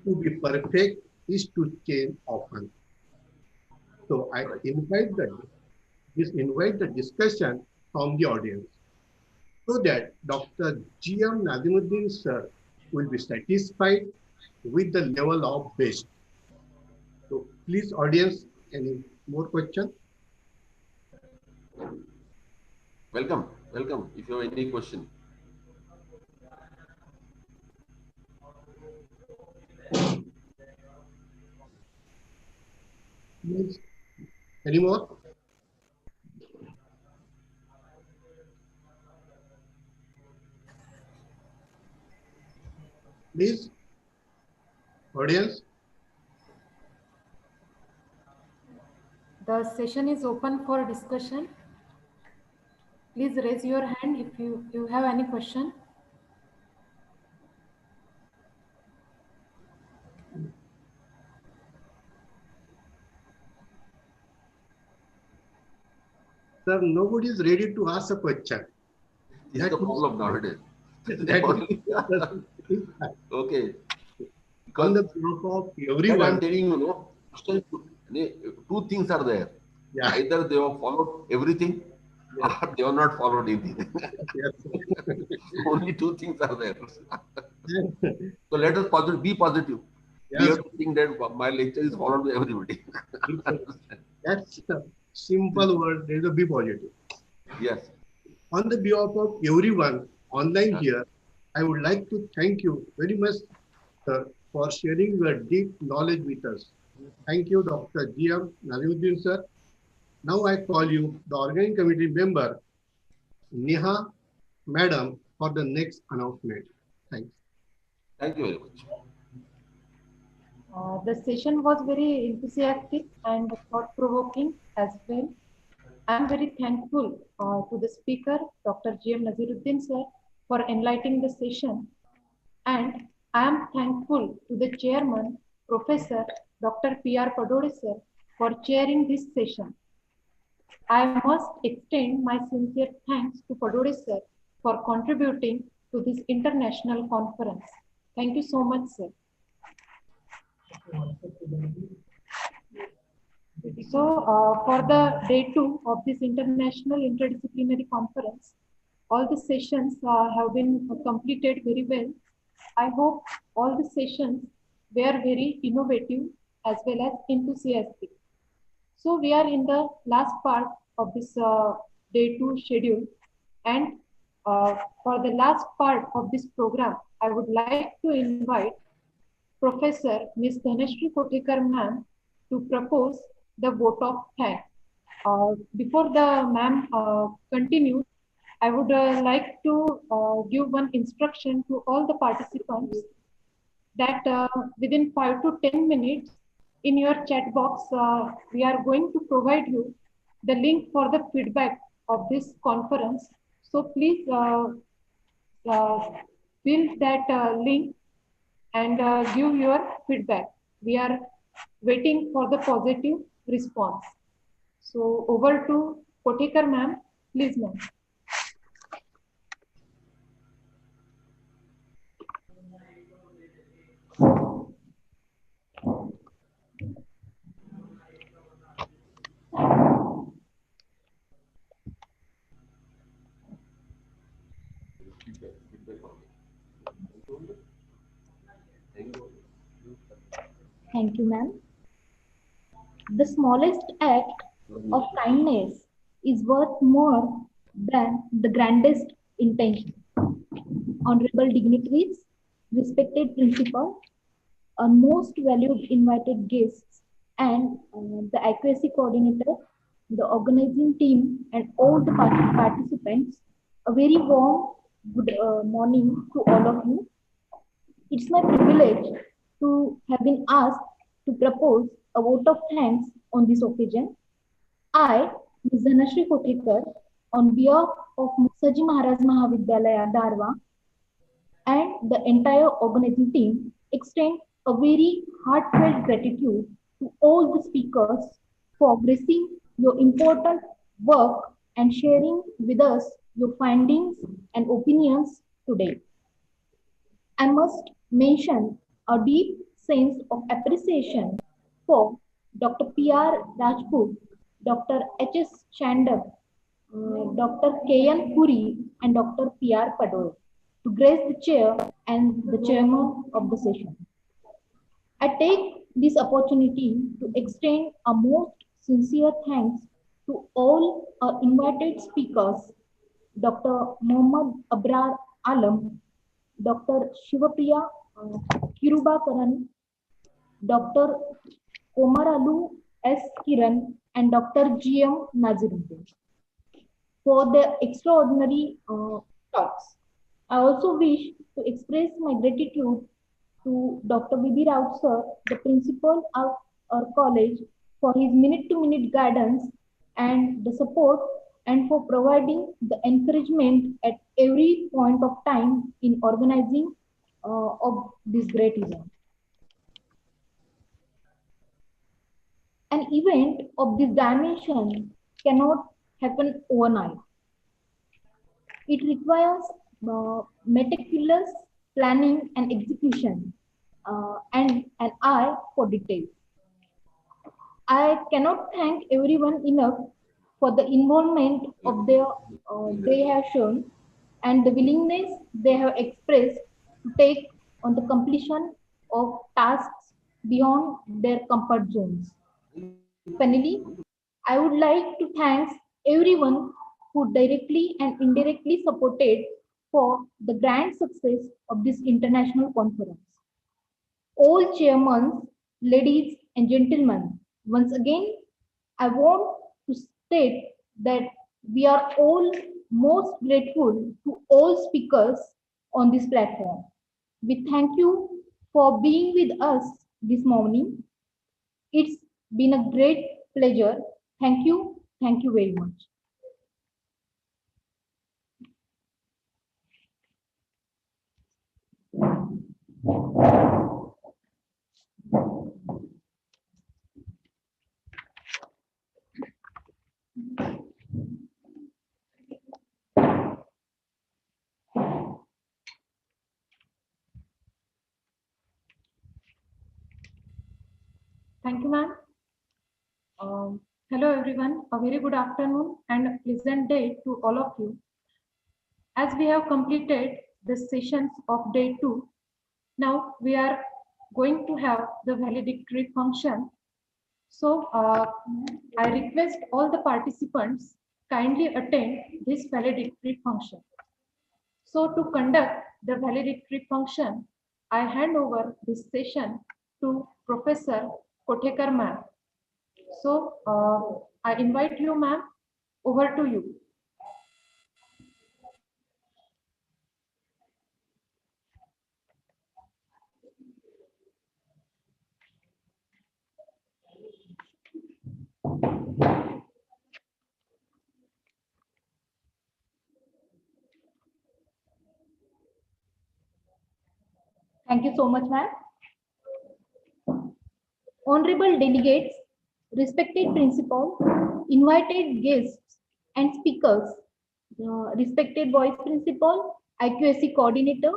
[SPEAKER 19] to be perfect is to change often. So I invite the discussion from the audience so that Dr. G.M. Nazimuddin sir will be satisfied with the level of best. So please audience, any more questions?
[SPEAKER 20] Welcome, welcome. If you have any question.
[SPEAKER 19] Please. Any more? Please, audience.
[SPEAKER 16] The session is open for discussion. Please raise your hand if you have any question.
[SPEAKER 19] Sir, nobody is ready to ask a question.
[SPEAKER 20] This is the problem nowadays. Okay.
[SPEAKER 19] On the behalf of everyone,
[SPEAKER 20] I'm telling you, no, two things are there.
[SPEAKER 19] Yeah.
[SPEAKER 20] Either they have followed everything, or they have not followed anything. Only two things are there. So let us be positive. We
[SPEAKER 19] Yes.
[SPEAKER 20] have to think that my lecture is followed by everybody.
[SPEAKER 19] That's a simple word. There is a be positive.
[SPEAKER 20] Yes.
[SPEAKER 19] On the behalf of everyone online here, I would like to thank you very much, sir, for sharing your deep knowledge with us. Thank you, Dr. G.M. Nazimuddin, sir. Now I call you, the organizing committee member, Neha, madam, for the next announcement. Thanks.
[SPEAKER 20] Thank you very much.
[SPEAKER 16] The session was very enthusiastic and thought-provoking as well. I am very thankful to the speaker, Dr. G.M. Naziruddin sir, for enlightening the session. And I am thankful to the chairman, Professor Dr. P.R. Padode sir, for chairing this session. I must extend my sincere thanks to Padode sir for contributing to this international conference. Thank you so much, sir. So, for the day 2 of this international interdisciplinary conference, all the sessions have been completed very well. I hope all the sessions were very innovative as well as enthusiastic. So, we are in the last part of this day 2 schedule, and for the last part of this program, I would like to invite Professor Ms. Dhanashree Kothekar ma'am to propose the vote of thanks. Before the ma'am continues, I would like to give one instruction to all the participants that within 5 to 10 minutes in your chat box, we are going to provide you the link for the feedback of this conference. So please fill that link and give your feedback. We are waiting for the positive response. So over to Kothekar ma'am, please ma'am.
[SPEAKER 21] Thank you, ma'am. The smallest act of kindness is worth more than the grandest intention. Honorable dignitaries, respected principal, our most valued invited guests, and the accuracy coordinator, the organizing team, and all the participants, a very warm good morning to all of you. It's my privilege to have been asked to propose a vote of thanks on this occasion. I, Ms. Dhanashree Kothekar, on behalf of Mungasaji Maharaj Mahavidyalaya, Darva, and the entire organizing team, extend a very heartfelt gratitude to all the speakers for gracing your important work and sharing with us your findings and opinions today. I must mention a deep sense of appreciation for Dr. P.R. Rajput, Dr. H.S. Chandak, Dr. K.N. Puri, and Dr. P.R. Padore to grace the chair and the chairman of the session. I take this opportunity to extend a most sincere thanks to all our invited speakers, Dr. Muhammad Abrar Alam, Dr. Shivapriya Kirubakaran, Dr. Komaralu S. Kiran, and Dr. G.M. Naziruddin for their extraordinary talks. I also wish to express my gratitude to Dr. B.B. Raut sir, the principal of our college, for his minute-to-minute guidance and the support, and for providing the encouragement at every point of time in organizing of this great event. An event of this dimension cannot happen overnight. It requires meticulous planning and execution, and an eye for details. I cannot thank everyone enough for the involvement they have shown and the willingness they have expressed to take on the completion of tasks beyond their comfort zones. Finally, I would like to thank everyone who directly and indirectly supported for the grand success of this international conference. All chairmen, ladies and gentlemen, once again, I want to state that we are all most grateful to all speakers on this platform. We thank you for being with us this morning. It's been a great pleasure. Thank you. Thank you very much. Thank you, ma'am. Hello, everyone. A very good afternoon and a pleasant day to all of you. As we have completed the sessions of day 2, now we are going to have the valedictory function. So I request all the participants kindly attend this valedictory function. So to conduct the valedictory function, I hand over this session to Professor Kothekar ma'am. So I invite you, ma'am. Over to you. Thank you so much, ma'am. Honorable delegates, respected principal, invited guests and speakers, respected vice principal, IQAC coordinator,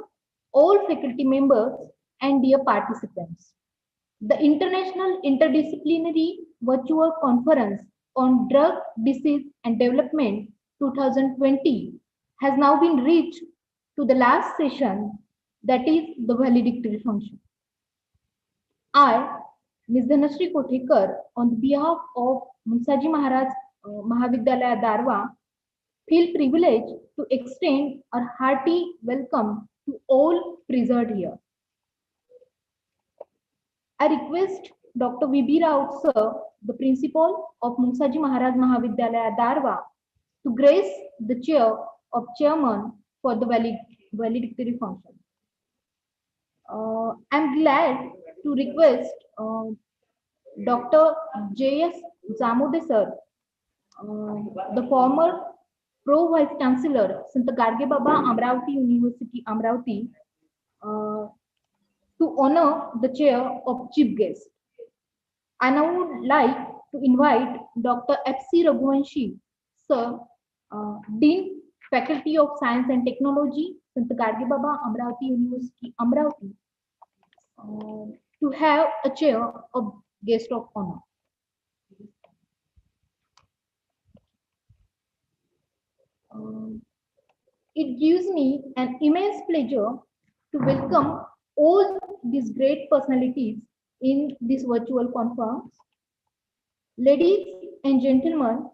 [SPEAKER 21] all faculty members, and dear participants. The International Interdisciplinary Virtual Conference on Drug, Disease and Development 2020 has now been reached to the last session, that is the valedictory function. I, Ms. Dhanashree Kothekar, on behalf of Mungasaji Maharaj Mahavidyalaya Darva, feel privileged to extend a hearty welcome to all present here. I request Dr. V.B. Raut sir, the principal of Mungasaji Maharaj Mahavidyalaya Darva, to grace the chair of chairman for the valedictory function. I'm glad to request Dr. J.S. Zamode sir, the former Pro Vice Chancellor, Sant Garge Baba Amravati University, Amravati, to honor the chair of chief guest. And I would like to invite Dr. F.C. Raghuvanshi sir, Dean, Faculty of Science and Technology, Sant Garge Baba Amravati University, Amravati, to have a chair of guest of honor. It gives me an immense pleasure to welcome all these great personalities in this virtual conference. Ladies and gentlemen,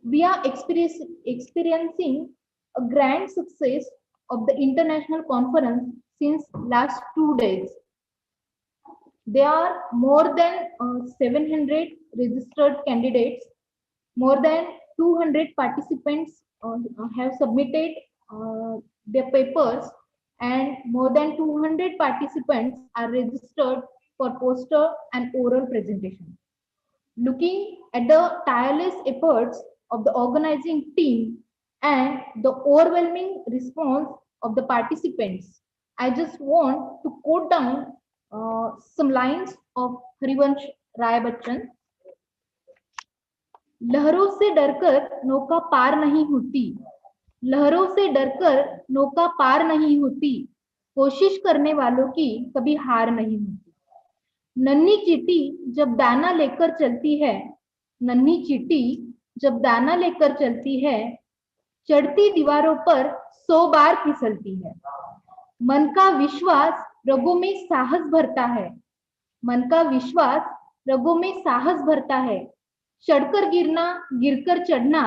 [SPEAKER 21] we are experiencing a grand success of the international conference since last 2 days. There are more than 700 registered candidates, more than 200 participants have submitted their papers, and more than 200 participants are registered for poster and oral presentation. Looking at the tireless efforts of the organizing team and the overwhelming response of the participants, I just want to quote down some lines of Harivansh Rai Bachchan. लहरों से डरकर नौका पार नहीं होती, लहरों से डरकर नौका पार नहीं होती, कोशिश करने वालों की कभी हार नहीं होती। नन्ही चींटी जब दाना लेकर चलती है, नन्ही चींटी जब दाना लेकर चलती है, चढ़ती दीवारों पर 100 बार फिसलती है। मन का विश्वास रगों में साहस भरता है, मन का विश्वास रगों में साहस भरता है, चढ़कर गिरना गिरकर चढ़ना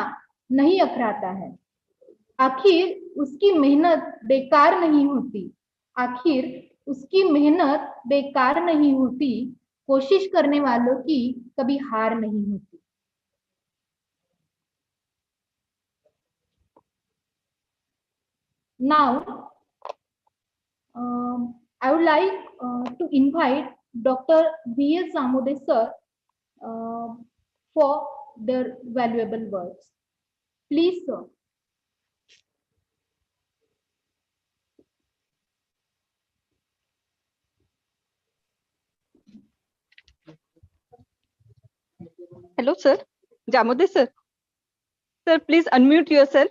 [SPEAKER 21] नहीं अखराता है। आखिर उसकी मेहनत बेकार नहीं होती, आखिर उसकी मेहनत बेकार नहीं होती, कोशिश करने वालों की कभी हार नहीं होती। Now, I would like to invite Dr. V.S. Samode sir for their valuable words. Please, sir.
[SPEAKER 2] Hello, sir. Jamode, sir. Sir, please unmute yourself.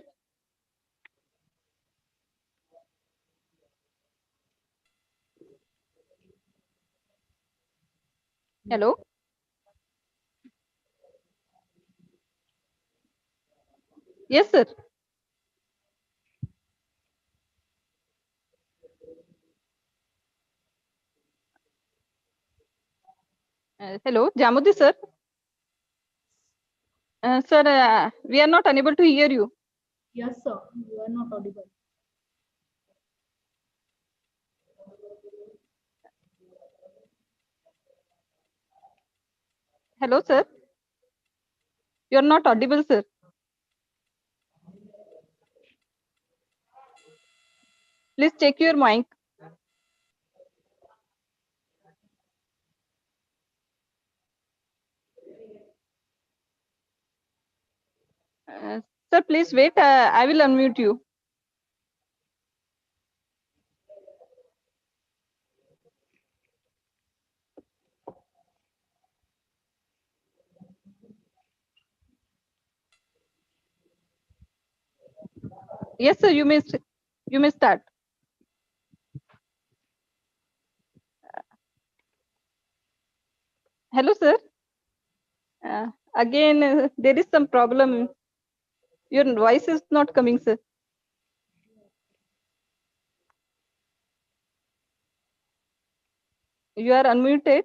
[SPEAKER 2] Hello. Yes, sir. Hello, Jamudi, sir. Sir, we are not unable to hear you.
[SPEAKER 21] Yes, sir. You are not audible.
[SPEAKER 2] Hello, sir. You are not audible, sir. Please check your mic. Sir, please wait. I will unmute you. Yes, sir. You may start. Hello, sir. Again, there is some problem. Your voice is not coming, sir. You are unmuted.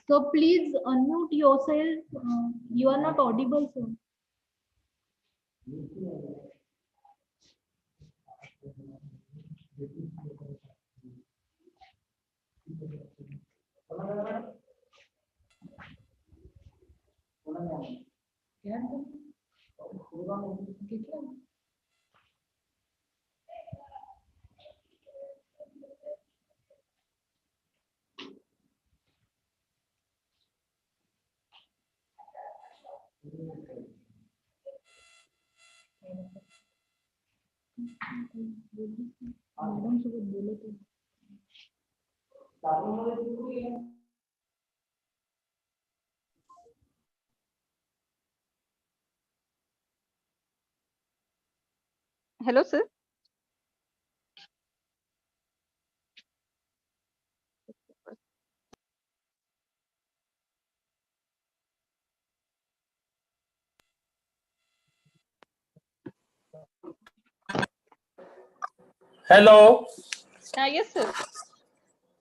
[SPEAKER 21] So please unmute yourself. You are not audible, sir.
[SPEAKER 2] Hello, sir.
[SPEAKER 4] Hello.
[SPEAKER 2] Yes, sir.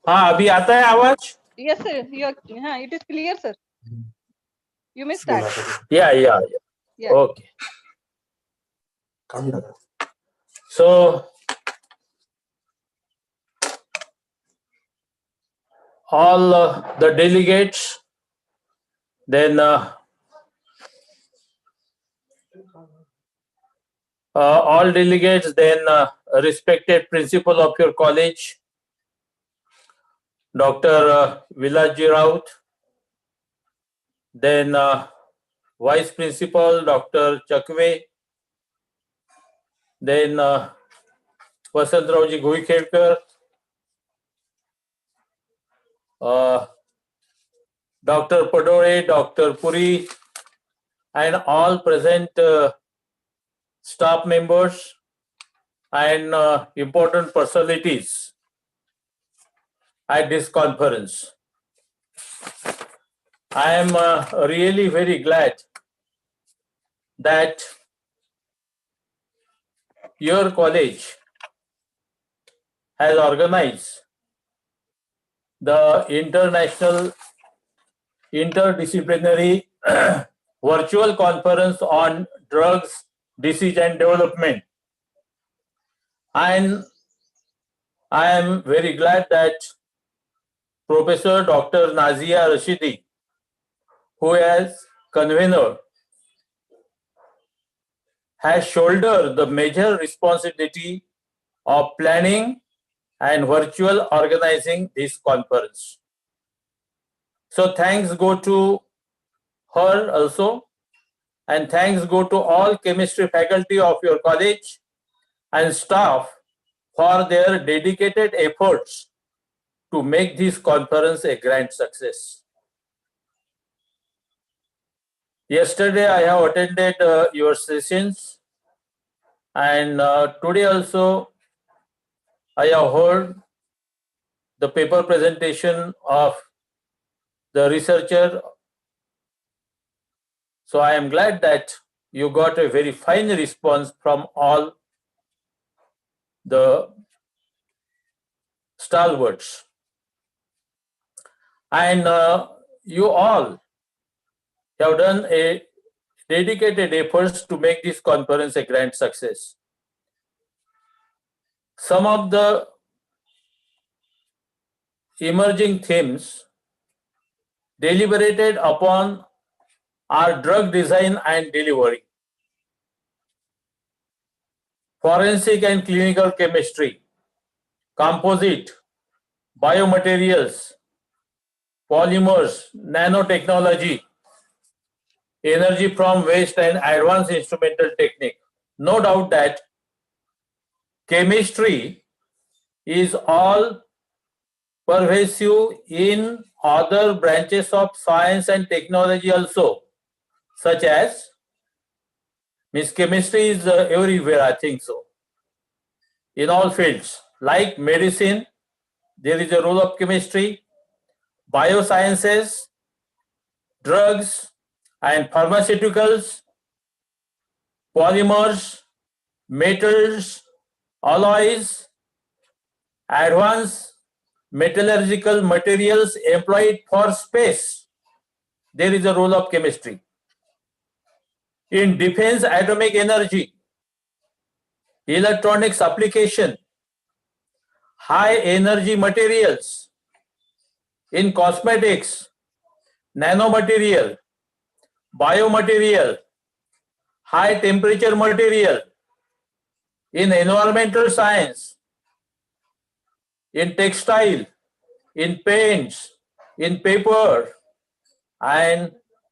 [SPEAKER 4] हाँ, अभी आता है आवाज?
[SPEAKER 2] Yes, sir. It is clear, sir. You may start.
[SPEAKER 4] Yeah.
[SPEAKER 2] Yeah.
[SPEAKER 4] Okay. So all the delegates, then all delegates, then respected principal of your college, Dr. Vilasji Raut, then Vice Principal Dr. Chakve, then Vasantrauji Guikhedkar, Dr. Padore, Dr. Puri, and all present staff members and important personalities at this conference. I am really very glad that your college has organized the international interdisciplinary virtual conference on drugs, disease and development. And I am very glad that Professor Dr. Nazia Rashidi, who as convener has shouldered the major responsibility of planning and virtual organizing this conference. So thanks go to her also, and thanks go to all chemistry faculty of your college and staff for their dedicated efforts to make this conference a grand success. Yesterday I have attended your sessions, and today also I have heard the paper presentation of the researcher. So I am glad that you got a very fine response from all the stalwarts. And you all have done a dedicated efforts to make this conference a grand success. Some of the emerging themes deliberated upon are drug design and delivery, forensic and clinical chemistry, composite, biomaterials, polymers, nanotechnology, energy from waste and advanced instrumental technique. No doubt that chemistry is all pervasive in other branches of science and technology also, such as chemistry is everywhere, I think so, in all fields. Like medicine, there is a role of chemistry, biosciences, drugs and pharmaceuticals, polymers, metals, alloys, advanced metallurgical materials employed for space. There is a role of chemistry. In defense, atomic energy, electronics application, high energy materials, in cosmetics, nanomaterial, biomaterial, high temperature material, in environmental science, in textile, in paints, in paper, and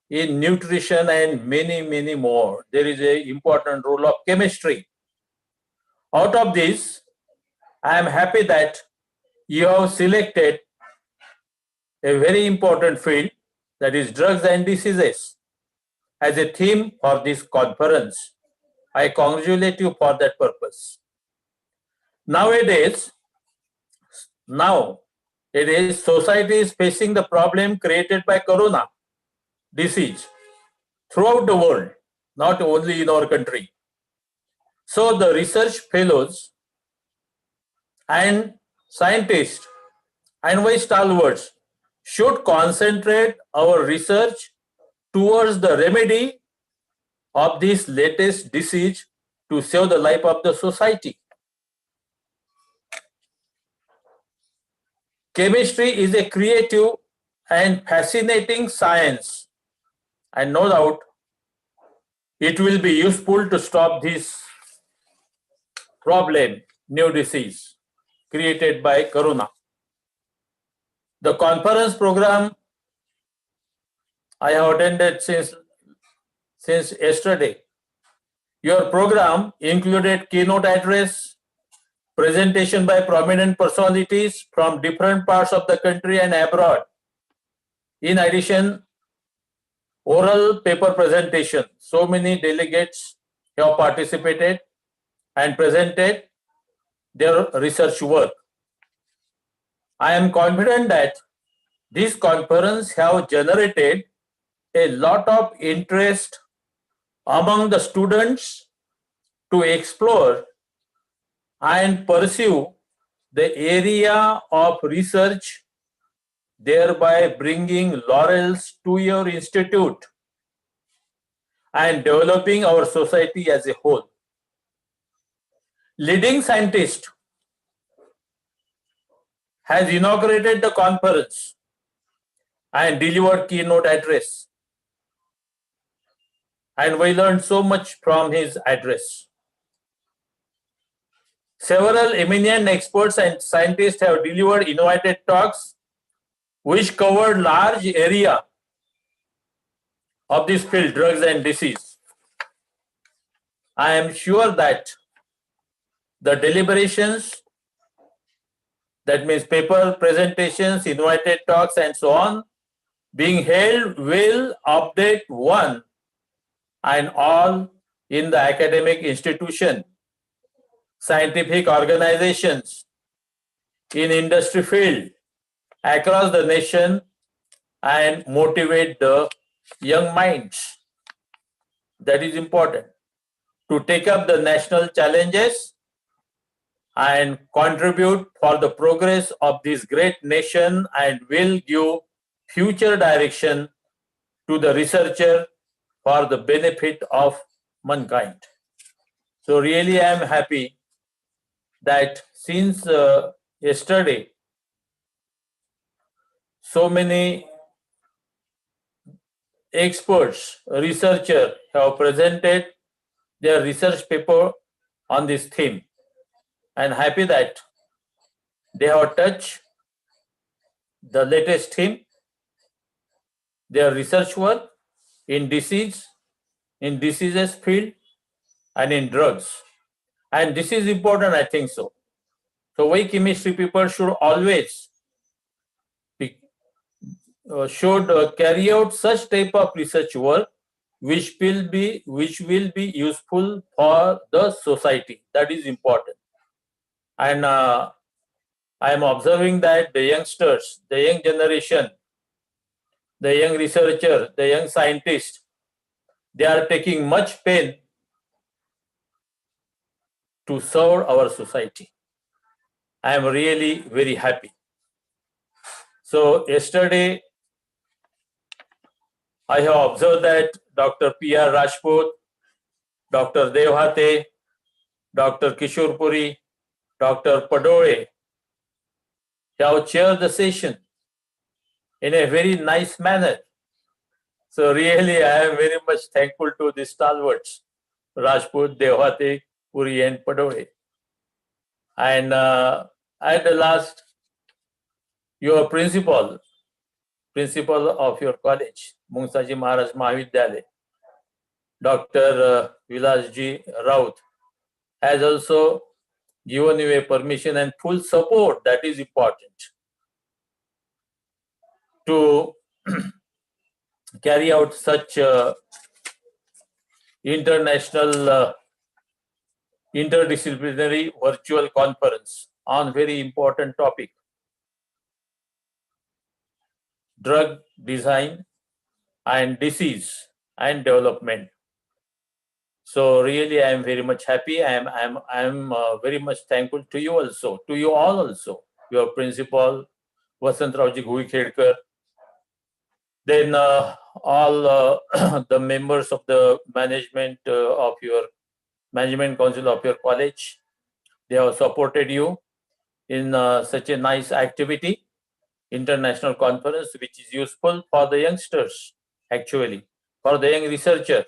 [SPEAKER 4] in nutrition, and many, many more. There is an important role of chemistry. Out of this, I am happy that you have selected a very important field, that is drugs and diseases, as a theme for this conference. I congratulate you for that purpose. Nowadays, society is facing the problem created by corona disease throughout the world, not only in our country. So the research fellows and scientists and vice stalwarts should concentrate our research towards the remedy of this latest disease to save the life of the society. Chemistry is a creative and fascinating science, and no doubt it will be useful to stop this problem, new disease created by Corona. The conference program I have attended since yesterday. Your program included keynote address, presentation by prominent personalities from different parts of the country and abroad. In addition, oral paper presentation. So many delegates have participated and presented their research work. I am confident that this conference have generated a lot of interest among the students to explore and pursue the area of research, thereby bringing laurels to your institute and developing our society as a whole. Leading scientist has inaugurated the conference and delivered keynote address. And we learned so much from his address. Several eminent experts and scientists have delivered innovative talks which covered large area of this field, drugs and disease. I am sure that the deliberations, that means paper presentations, invited talks and so on, being held will update one and all in the academic institution, scientific organizations, in industry field, across the nation, and motivate the young minds. That is important, to take up the national challenges and contribute for the progress of this great nation, and will give future direction to the researcher for the benefit of mankind. So really I am happy that since yesterday, so many experts, researchers have presented their research paper on this theme. I am happy that they have touched the latest theme, their research work in diseases field and in drugs. And this is important, I think so. So we chemistry people should always carry out such type of research work which will be useful for the society. That is important. And I am observing that the youngsters, the young generation, the young researcher, the young scientists, they are taking much pain to serve our society. I am really very happy. So yesterday, I have observed that Dr. P.R. Rajput, Dr. Devhate, Dr. Kishore Puri, Dr. Padole have chaired the session in a very nice manner. So really, I am very much thankful to the stalwarts, Rajput, Devhate, Puri and Padole. And at the last, your principal of your college, Mungasaji Maharaj Mahavidyalaya, Dr. Vilasji Raut, has also given you a permission and full support. That is important to carry out such international interdisciplinary virtual conference on very important topic, drug design and disease and development. So really I am very much happy. I am very much thankful to you also, to you all also, your principal Vasantrauji Guikhedkar, then all the members of the management of your management council of your college. They have supported you in such a nice activity, international conference, which is useful for the youngsters, actually, for the young researcher.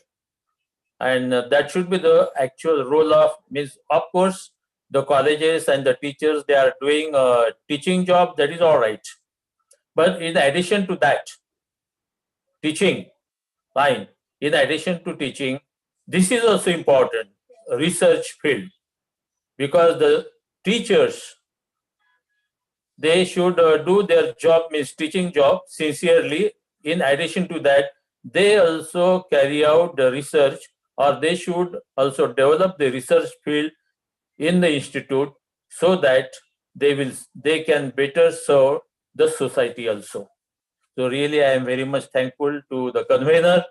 [SPEAKER 4] And that should be the actual role of, means of course, the colleges and the teachers, they are doing a teaching job, that is all right. But in addition to that, teaching line, in addition to teaching, this is also important, research field, because the teachers, they should do their job, means teaching job sincerely. In addition to that, they also carry out the research, or they should also develop the research field in the institute, so that they can better serve the society also. So really, I am very much thankful to the convener,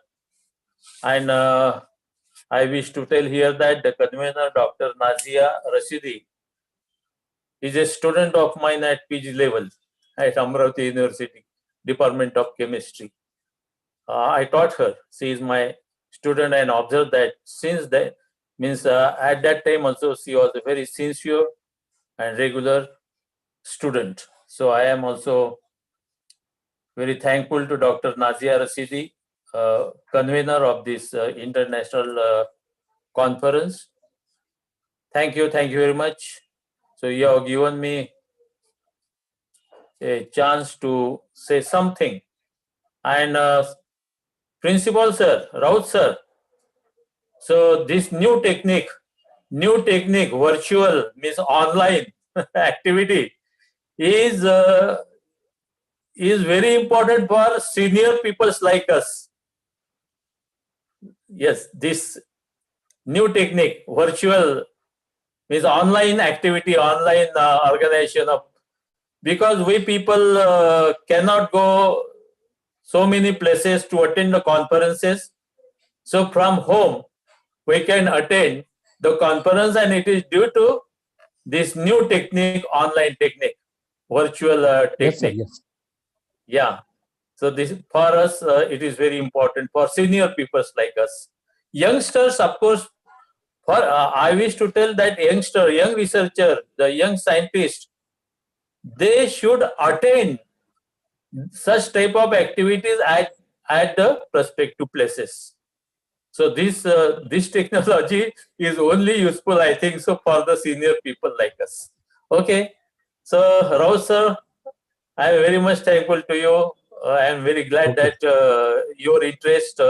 [SPEAKER 4] and I wish to tell here that the convener, Dr. Nazia Rashidi, is a student of mine at PG level at Amravati University, Department of Chemistry. I taught her. She is my student, and observed that since that means at that time also she was a very sincere and regular student. So I am also very thankful to Dr. Nazia Rashidi, convener of this international conference. Thank you very much. So you have given me a chance to say something. And Principal sir, Raut sir, so this new technique, virtual means online activity is very important for senior peoples like us. Yes, this new technique, virtual means online activity, online organization of, because we people cannot go so many places to attend the conferences. So from home, we can attend the conference, and it is due to this new technique, online technique, virtual technique.
[SPEAKER 6] Yes, sir, yes.
[SPEAKER 4] Yeah. So this for us, it is very important for senior peoples like us. Youngsters, of course, for I wish to tell that young researcher, the young scientist, they should attend such type of activities at the prospective places. So this technology is only useful, I think, so for the senior people like us. Okay. So Rao sir, I am very much thankful to you. I am very glad that your interest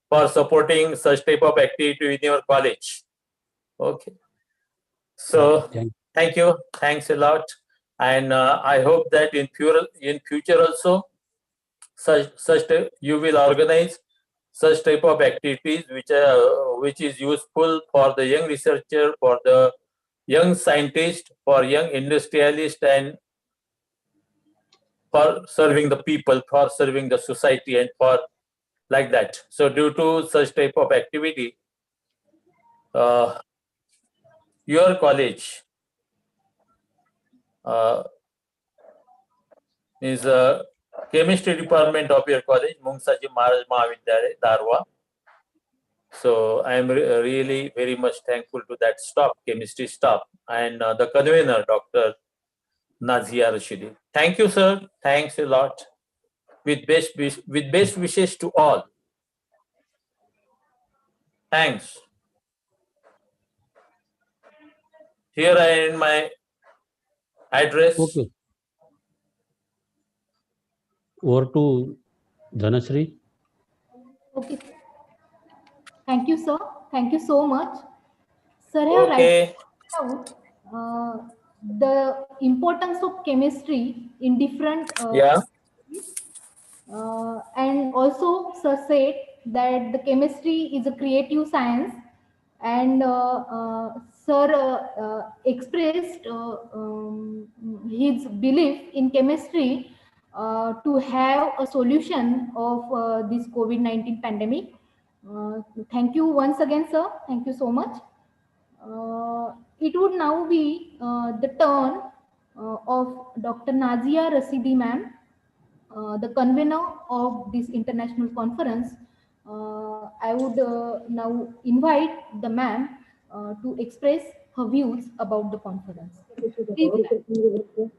[SPEAKER 4] for supporting such type of activity in your college. Okay. So thank you. Thanks a lot. And I hope that in future also, you will organize such type of activities which is useful for the young researcher, for the young scientist, for young industrialist, and for serving the people, for serving the society, and for like that. So due to such type of activity, your college is a chemistry department of your college, Mungasaji Maharaj Mahavidyalaya, Darva. So I am really very much thankful to that staff, chemistry staff, and the convener, Dr. Nazia Rashidi. Thank you, sir. Thanks a lot. With best wishes to all. Thanks. Here I end my address.
[SPEAKER 6] Okay. Over to Dhanashree.
[SPEAKER 21] Okay. Thank you, sir. Thank you so much. Sir, I have
[SPEAKER 4] Okay.
[SPEAKER 21] out the importance of chemistry in different and also sir said that the chemistry is a creative science, and sir expressed his belief in chemistry to have a solution of this COVID-19 pandemic. Thank you once again, sir. Thank you so much. It would now be the turn of Dr. Nazia Rashidi ma'am, the convener of this international conference. I would now invite the ma'am to express her views about the conference. Please, ma'am.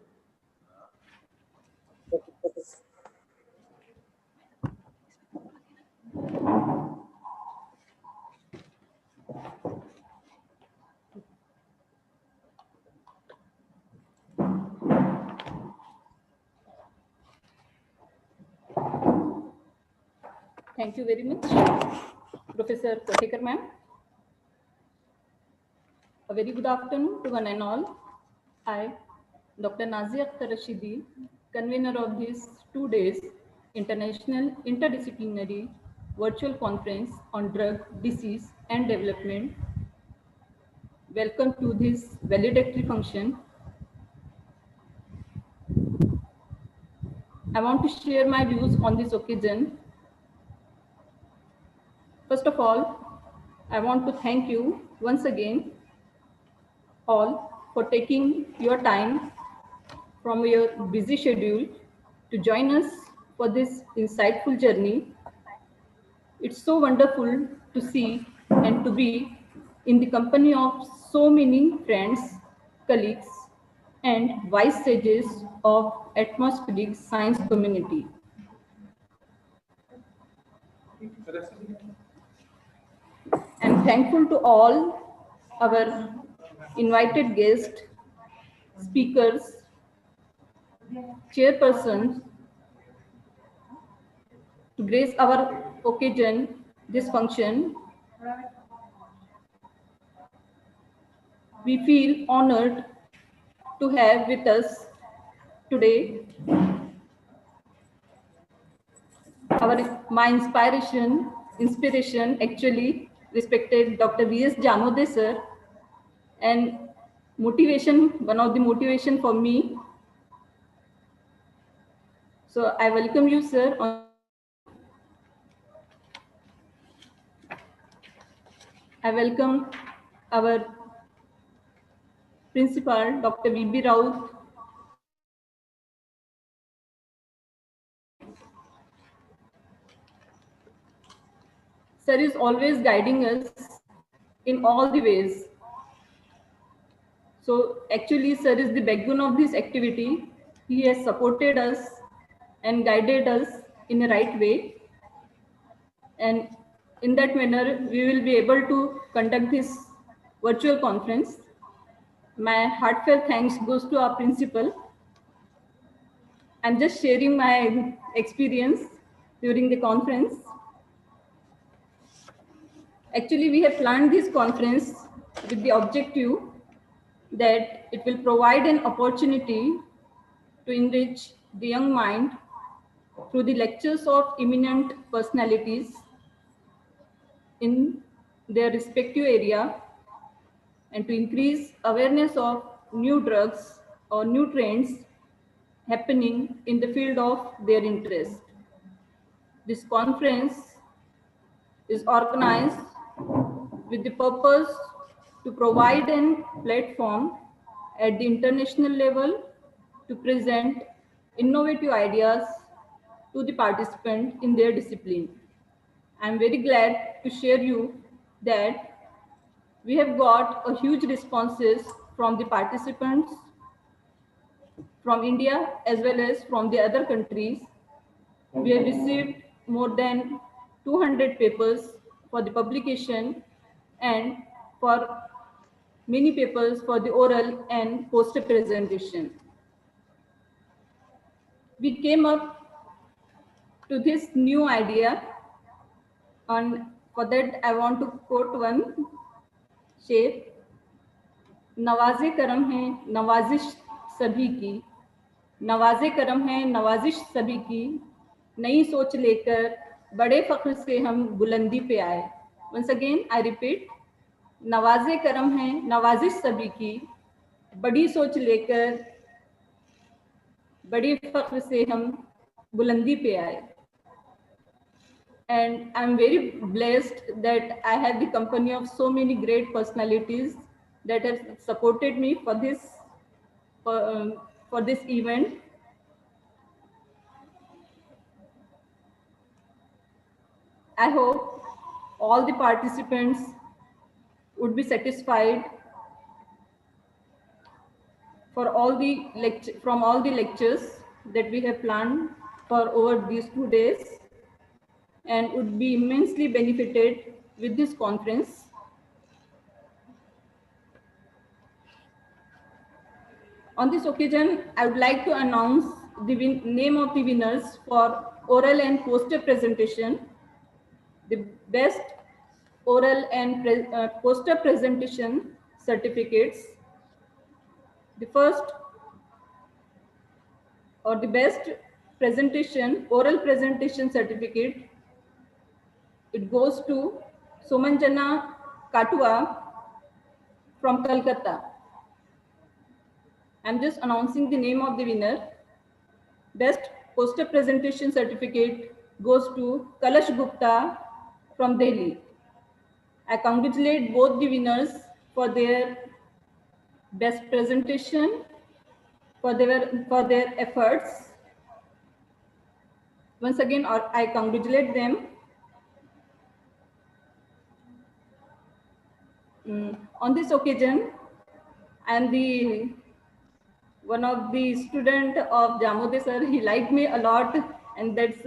[SPEAKER 3] Thank you very much, Professor Kothekar ma'am. A very good afternoon to one and all. I, Dr. Nazia Akhtar Rashidi, convener of this 2 days International Interdisciplinary Virtual Conference on Drug, Disease and Development. Welcome to this valedictory function. I want to share my views on this occasion. First of all, I want to thank you once again all for taking your time from your busy schedule to join us for this insightful journey. It's so wonderful to see and to be in the company of so many friends, colleagues, and wise sages of atmospheric science community. I'm thankful to all our invited guests, speakers, chairpersons to grace our occasion, this function. We feel honored to have with us today my inspiration actually respected Dr. V.S. Jamode sir, and one of the motivation for me. So I welcome you, sir. I welcome our principal, Dr. V.B. Raut. Sir is always guiding us in all the ways. So actually, sir is the backbone of this activity. He has supported us and guided us in the right way. And in that manner, we will be able to conduct this virtual conference. My heartfelt thanks goes to our principal. I'm just sharing my experience during the conference. Actually, we have planned this conference with the objective that it will provide an opportunity to enrich the young mind through the lectures of eminent personalities in their respective area, and to increase awareness of new drugs or new trends happening in the field of their interest. This conference is organized with the purpose to provide a platform at the international level to present innovative ideas to the participant in their discipline. I'm very glad to share you that we have got a huge responses from the participants from India as well as from the other countries. We have received more than 200 papers for the publication and for many papers for the oral and poster presentation. We came up to this new idea, and for that I want to quote one शेर, नवाजे करम है नवाजिश सभी की, नवाजे करम है नवाजिश सभी की, नई सोच लेकर बड़े फख्र से हम बुलंदी पे आए. Once again I repeat, नवाजे करम है नवाजिश सभी की, बड़ी सोच लेकर बड़े फख्र से हम बुलंदी पे आए. And I'm very blessed that I have the company of so many great personalities that have supported me for this event. I hope all the participants would be satisfied from all the lectures that we have planned for over these 2 days, and would be immensely benefited with this conference. On this occasion, I would like to announce the name of the winners for oral and poster presentation. The best oral and poster presentation certificates. The first or the best presentation, oral presentation certificate, it goes to Sumanjana Katua from Calcutta. I'm just announcing the name of the winner. Best poster presentation certificate goes to Kalash Gupta from Delhi. I congratulate both the winners for their best presentation, for their efforts. Once again, I congratulate them. On this occasion, I am one of the student of Jamode sir. He liked me a lot, and that's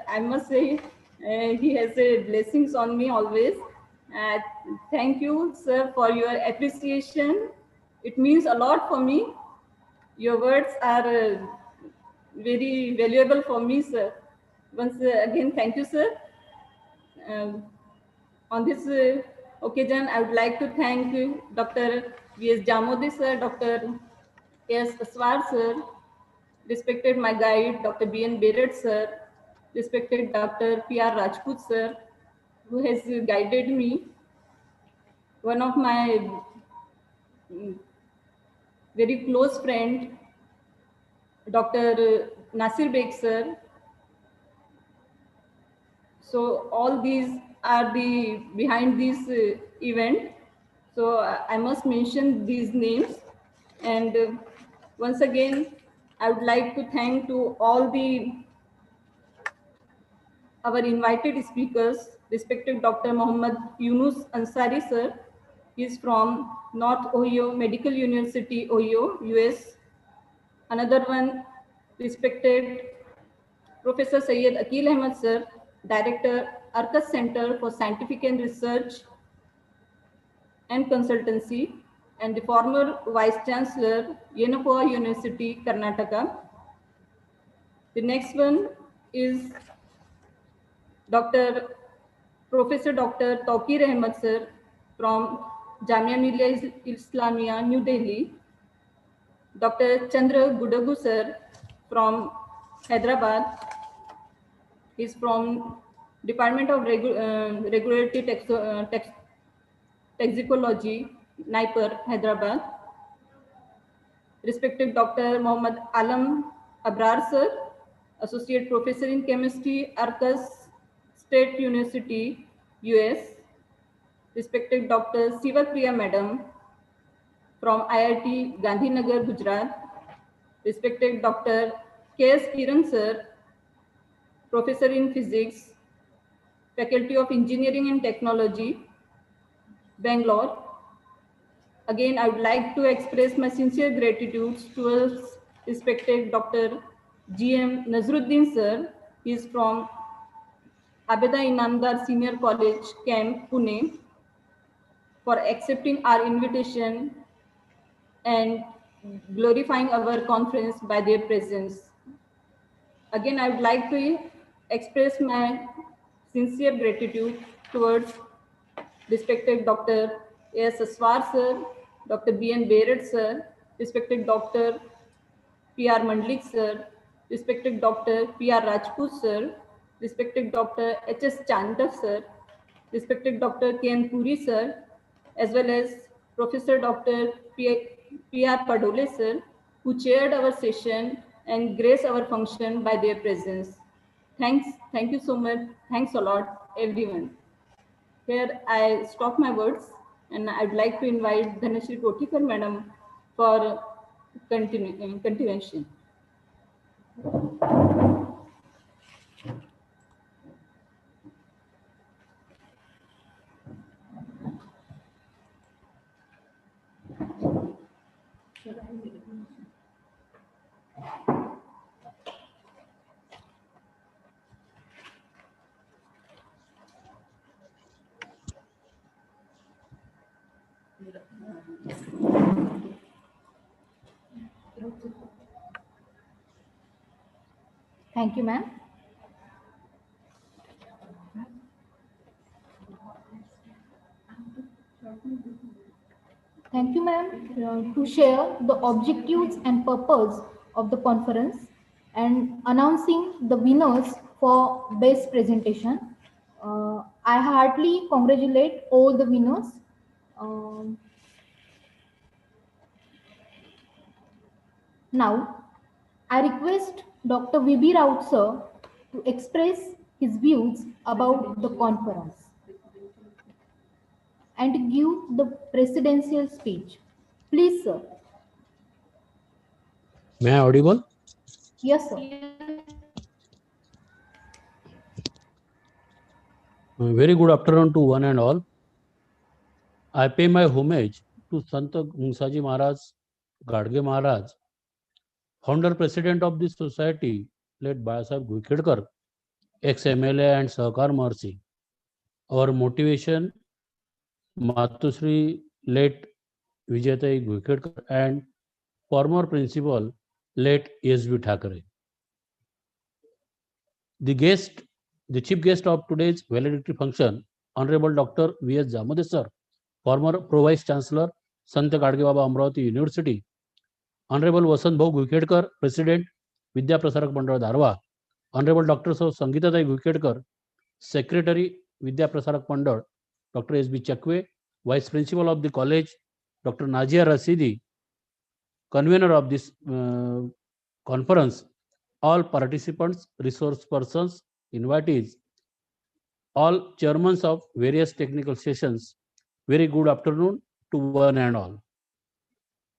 [SPEAKER 3] I must say he has blessings on me always. Thank you, sir, for your appreciation. It means a lot for me. Your words are very valuable for me, sir. Once again, thank you, sir. On this occasion, I would like to thank Dr. V.S. Jamode sir, Dr. S. Aswar sir, respected my guide, Dr. B.N. Beret sir, respected Dr. P.R. Rajput sir, who has guided me. One of my very close friend, Dr. Nasir Beg sir. So all these are the behind this event. So I must mention these names. And once again, I would like to thank to all our invited speakers, respected Dr. Muhammad Yunus Ansari sir. He is from North Ohio Medical University, Ohio, US. Another one, respected Professor Syed Akil Ahmed sir, Director, Arcus Center for Scientific and Research and Consultancy, and the former Vice Chancellor, Yenagoa University, Karnataka. The next one is Professor Dr. Tawqir Ahmed sir from Jamia Millia Islamia, New Delhi. Dr. Chandra Gudagu sir from Hyderabad. He's from Department of Regulatory Toxicology, Naipur, Hyderabad. Respected Dr. Muhammad Alam Abrar sir, Associate Professor in Chemistry, Arcus State University, US. Respected Dr. Siva Priya Madam from IIT Gandhinagar, Gujarat. Respected Dr. K.S. Kiran sir, Professor in Physics, Faculty of Engineering and Technology, Bangalore. Again, I would like to express my sincere gratitude towards respected Dr. G.M. Nazruddin sir. He is from Abeda Inamdar Senior College, Camp, Pune, for accepting our invitation and glorifying our conference by their presence. Again, I would like to express my sincere gratitude towards respected Dr. A.S. Aswar sir, Dr. B.N. Beret sir, respected Dr. P.R. Mandlik sir, respected Dr. P.R. Rajput sir, respected Dr. H.S. Chandak sir, respected Dr. K.N. Puri sir, as well as Professor Dr. P.R. Padole sir, who chaired our session and graced our function by their presence. Thank you so much. Thanks a lot, everyone. Here I stop my words, and I'd like to invite Dhanashri Kotikar Madam for continuation.
[SPEAKER 21] Thank you, ma'am.
[SPEAKER 16] Thank you, ma'am, to share the objectives and purpose of the conference and announcing the winners for best presentation. I heartily congratulate all the winners. Um, Now, I request Dr. V.B. Raut sir to express his views about the conference and give the presidential speech. Please, sir.
[SPEAKER 6] May I audible?
[SPEAKER 16] Yes, sir.
[SPEAKER 6] Very good afternoon to one and all. I pay my homage to Sant Mungasaji Maharaj, Gadge Maharaj, founder president of this society, led Balasaheb Guikhedkar, ex-MLA and Sahakar Mercy. Our motivation, Matusri, late Vijayatai Guikhedkar, and former principal, late S.B. Thakare. The chief guest of today's valedictory function, Honorable Dr. V.S. Jamode sir, former Pro-Vice Chancellor, Sant Gadge Baba Amravati University, Honorable Vasant Bhau Guikhedkar, President, Vidya Prasarak Mandal Darva, Honorable Dr. Sangitatai Guikhedkar, Secretary, Vidya Prasarak Mandal, Dr. S.B. Chakwe, Vice Principal of the College, Dr. Najia Rasidi, Convener of this conference, all participants, resource persons, invitees, all chairmans of various technical sessions, very good afternoon to one and all.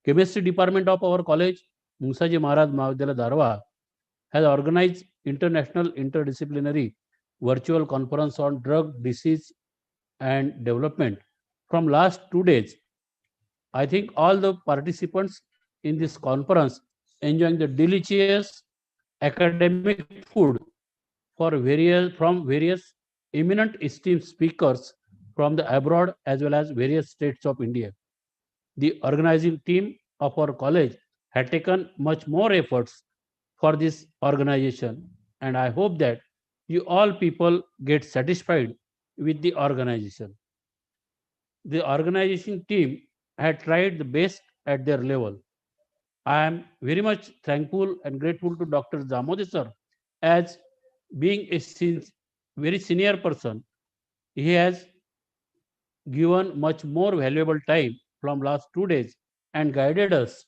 [SPEAKER 6] Chemistry department of our college, Mungasaji Maharaj Mahavidyalaya Darva, has organized international interdisciplinary virtual conference on drug, disease and development from last 2 days. I think all the participants in this conference enjoying the delicious academic food from various eminent esteemed speakers from the abroad as well as various states of India. The organizing team of our college had taken much more efforts for this organization, and I hope that you all people get satisfied with the organization. The organizing team had tried the best at their level. I am very much thankful and grateful to Dr. Jamode sir, as being a very senior person. He has given much more valuable time from last 2 days and guided us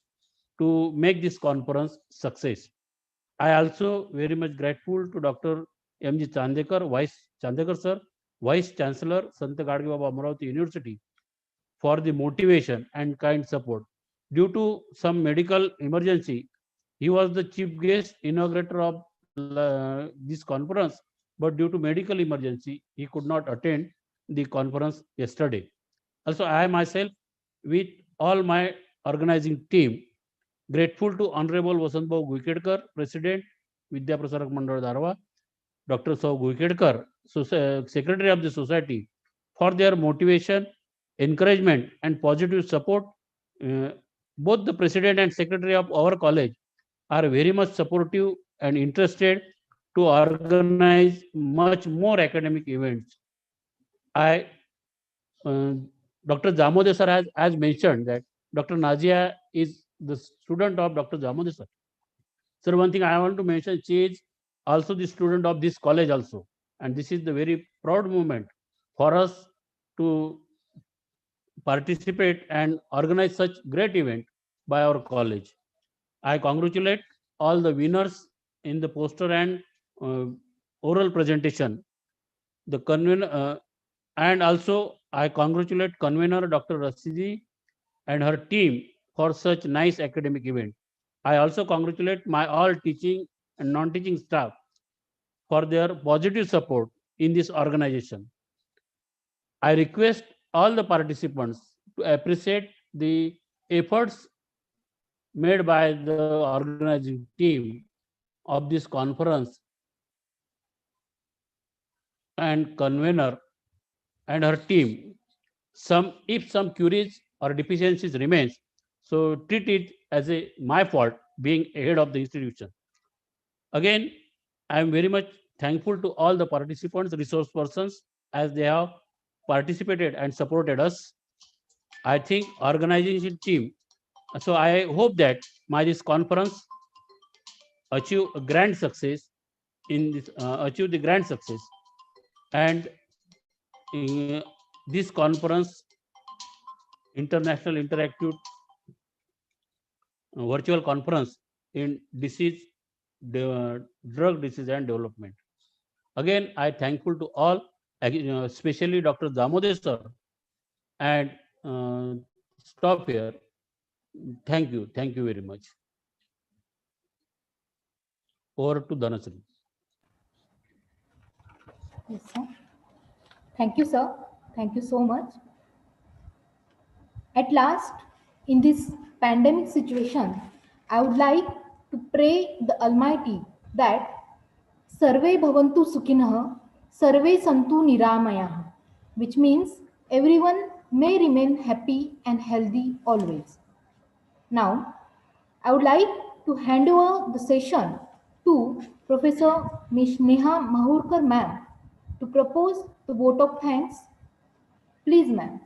[SPEAKER 6] to make this conference success. I also very much grateful to Dr. M.G. Chandekar sir, Vice Chancellor, Sant Gadge Baba Amravati University, for the motivation and kind support. Due to some medical emergency, he was the chief guest inaugurator of this conference, but due to medical emergency, he could not attend the conference yesterday. Also, I myself, with all my organizing team, grateful to Honorable Vasant Bhau Guikhedkar, President, Vidya Prasarak Mandal Darva, Dr. Sau Guikhedkar, Secretary of the Society, for their motivation, encouragement, and positive support. Both the President and Secretary of our college are very much supportive and interested to organize much more academic events. Dr. Jamode sir has mentioned that Dr. Najia is the student of Dr. Jamode sir. Sir, one thing I want to mention, she is also the student of this college also. And this is the very proud moment for us to participate and organize such great event by our college. I congratulate all the winners in the poster and oral presentation. The convener and also I congratulate convener Dr. Rasidi and her team for such nice academic event. I also congratulate my all teaching and non-teaching staff for their positive support in this organization. I request all the participants to appreciate the efforts made by the organizing team of this conference and convener and her team. If some queries or deficiencies remains, so treat it as my fault being head of the institution. Again, I am very much thankful to all the participants, resource persons, as they have participated and supported us. I think organization team. So I hope that this conference achieve a grand success in this achieve the grand success, and this conference international interactive virtual conference in disease drug disease and development. Again, I thankful to all, especially Dr. Damodar sir, and stop here. Thank you very much. Over to Dhanasri.
[SPEAKER 21] Yes, sir. Thank you, sir. Thank you so much. At last, in this pandemic situation, I would like to pray the Almighty that Sarve bhavantu sukhinah, sarve santu niramayah, which means everyone may remain happy and healthy always. Now, I would like to hand over the session to Professor Ms. Neha Mahurkar ma'am to propose the vote of thanks. Please, ma'am.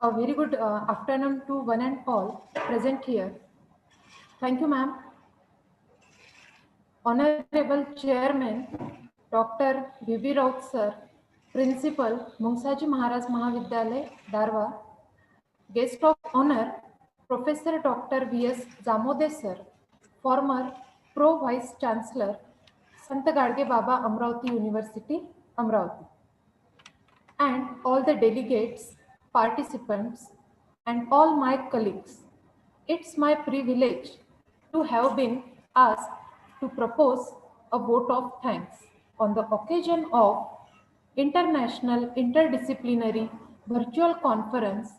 [SPEAKER 16] A very good afternoon to one and all present here. Thank you, ma'am. Honorable Chairman, Dr. V.B. Raut sir, Principal, Mungasaji Maharaj Mahavidyalaya, Darva, Guest of Honor, Professor Dr. V.S. Damodar sir, former Pro Vice Chancellor, Sant Gadge Baba Amravati University, Amravati, and all the delegates, participants, and all my colleagues. It's my privilege to have been asked to propose a vote of thanks on the occasion of International Interdisciplinary Virtual Conference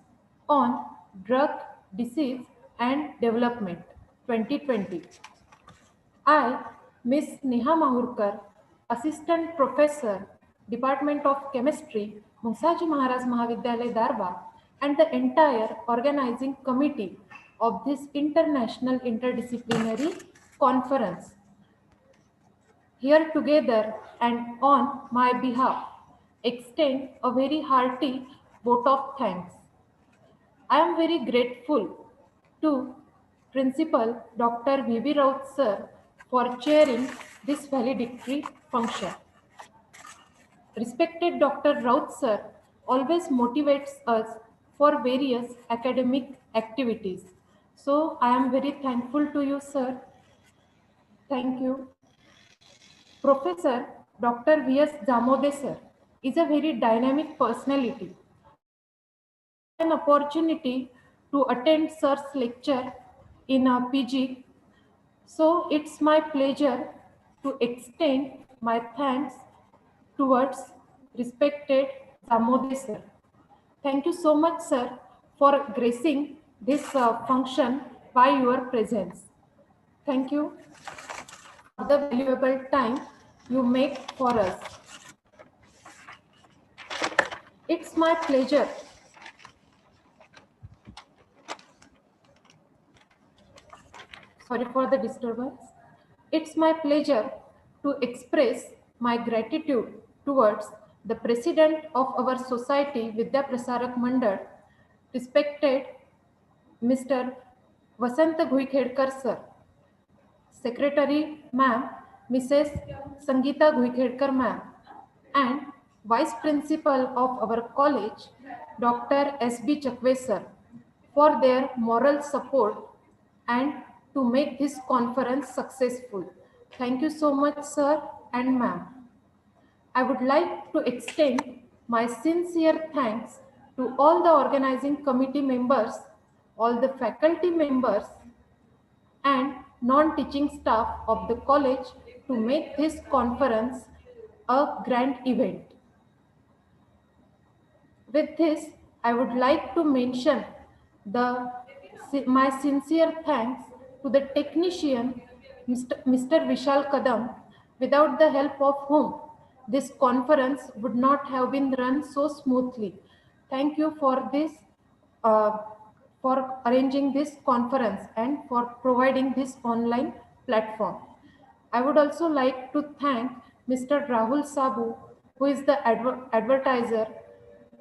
[SPEAKER 16] on Drug, Disease and Development 2020. I, Ms. Neha Mahurkar, Assistant Professor, Department of Chemistry, Mungasaji Maharaj Mahavidyalaya, Darva, and the entire organizing committee of this International Interdisciplinary Conference here together and on my behalf extend a very hearty vote of thanks. I am very grateful to Principal Dr. V.B. Raut sir for chairing this valedictory function. Respected Dr. Raut sir always motivates us for various academic activities. So I am very thankful to you, sir. Thank you. Professor Dr. V.S. Damodar sir is a very dynamic personality. An opportunity to attend sir's lecture in a PG. So it's my pleasure to extend my thanks towards respected Damodar sir. Thank you so much, sir, for gracing this function by your presence. Thank you for the valuable time you make for us. It's my pleasure sorry for the disturbance. It's my pleasure to express my gratitude towards the President of our Society Vidya Prasarak Mandal, respected Mr. Vasant Ghuikhedkar sir, Secretary ma'am, Mrs. Sangeeta Ghuikhedkar ma'am, and Vice Principal of our college, Dr. S.B. Chakwe sir, for their moral support and to make this conference successful. Thank you so much, sir and ma'am. I would like to extend my sincere thanks to all the organizing committee members, all the faculty members, and non-teaching staff of the college to make this conference a grand event. With this, I would like to mention My sincere thanks to the technician, Mr. Vishal Kadam, without the help of whom this conference would not have been run so smoothly. Thank you for this, for arranging this conference and for providing this online platform. I would also like to thank Mr. Rahul Sabu, who is the advertiser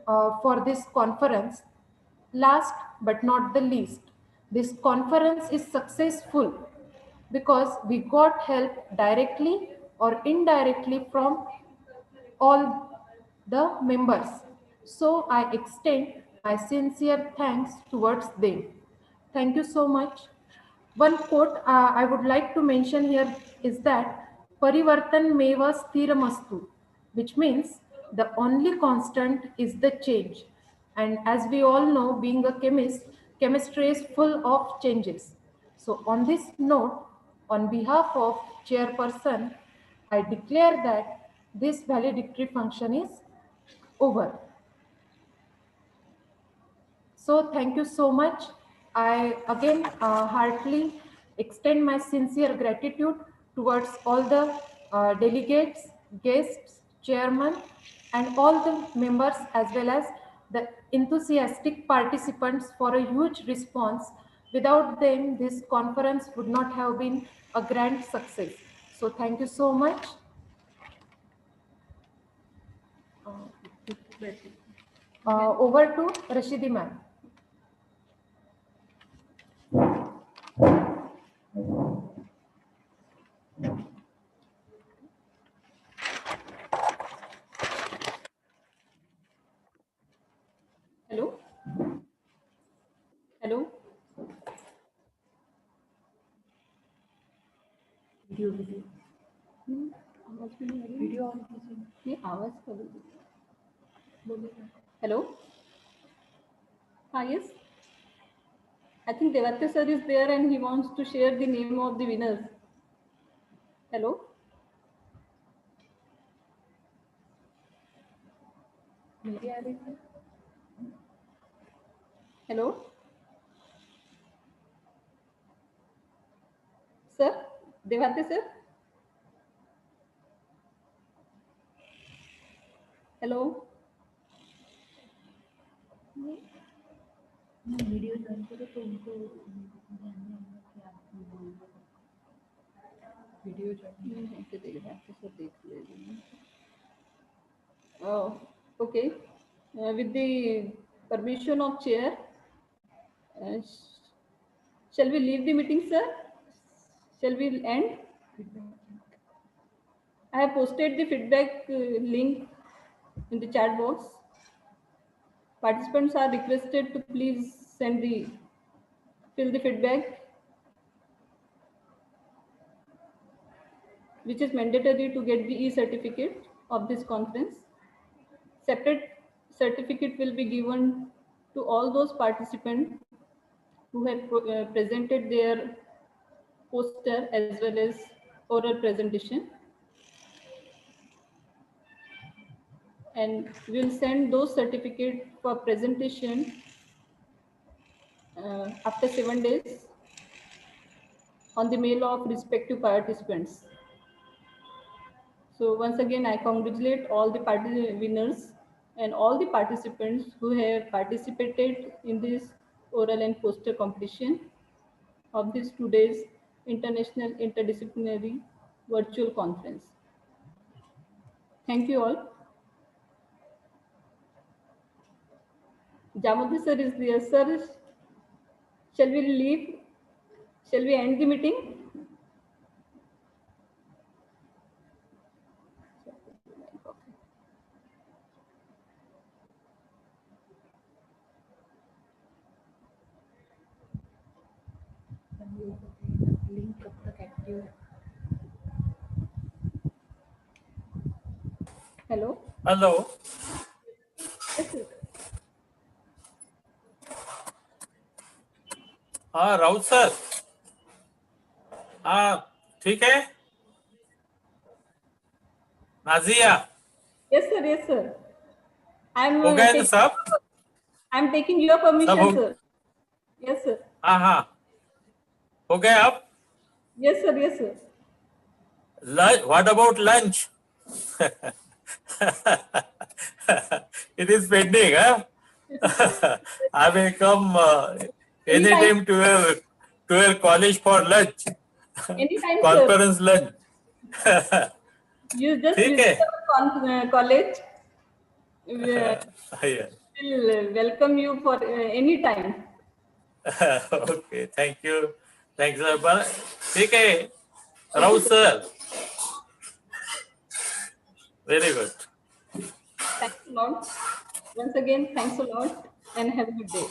[SPEAKER 16] for this conference. Last but not the least, this conference is successful because we got help directly or indirectly from all the members. So I extend my sincere thanks towards them. Thank you so much. One quote I would like to mention here is that Parivartan meva sthiramastu, which means the only constant is the change. And as we all know, being a chemist, chemistry is full of changes. So on this note, on behalf of chairperson, I declare that this valedictory function is over. So thank you so much. I again heartily extend my sincere gratitude towards all the delegates, guests, chairman, and all the members, as well as the enthusiastic participants for a huge response. Without them, this conference would not have been a grand success. So thank you so much. Over to Rashidi ma'am. Hello? Hello? Video आवाज भी नहीं आ रही video on कीजिए ये आवाज कब बोलिए hello हाँ yes I think Devatya sir is there and he wants to share the name of the winners. Hello? Hello? Sir? Devatya sir? Hello? Video join करो तो उनको वीडियो ज्वाइन ऐसे देख रहे हैं सब देख लेंगे okay with the permission of chair shall we leave the meeting sir shall we end I have posted the feedback link in the chat box. Participants are requested to please fill the feedback, which is mandatory to get the e-certificate of this conference. Separate certificate will be given to all those participants who have presented their poster as well as oral presentation. And we'll send those certificates for presentation after 7 days on the mail of respective participants. So once again, I congratulate all the winners and all the participants who have participated in this oral and poster competition of this today's International Interdisciplinary Virtual Conference. Thank you all. Jamodri sir is there. Sir, shall we leave? Shall we end the meeting? Link कब तक active? Hello.
[SPEAKER 4] Hello. हाँ Raut sir हाँ ठीक है Nazia
[SPEAKER 16] Yes sir, yes sir.
[SPEAKER 4] हो गए तो सब
[SPEAKER 16] I'm taking your permission sir.
[SPEAKER 3] Yes, sir.
[SPEAKER 4] हाँ हाँ हो गए आप?
[SPEAKER 3] Yes, sir. Yes, sir.
[SPEAKER 4] What about lunch? It is pending, huh? I may come anytime to your college for lunch.
[SPEAKER 3] Anytime, sir.
[SPEAKER 4] Conference lunch.
[SPEAKER 3] You just
[SPEAKER 4] ठीक
[SPEAKER 3] visit
[SPEAKER 4] है?
[SPEAKER 3] our college. We
[SPEAKER 4] Yeah.
[SPEAKER 3] will welcome you for any time.
[SPEAKER 4] Okay, thank you. Thanks, sir. ठीक है, Rao sir. Very good.
[SPEAKER 3] Thanks a lot. Once again, thanks a lot and have a good day.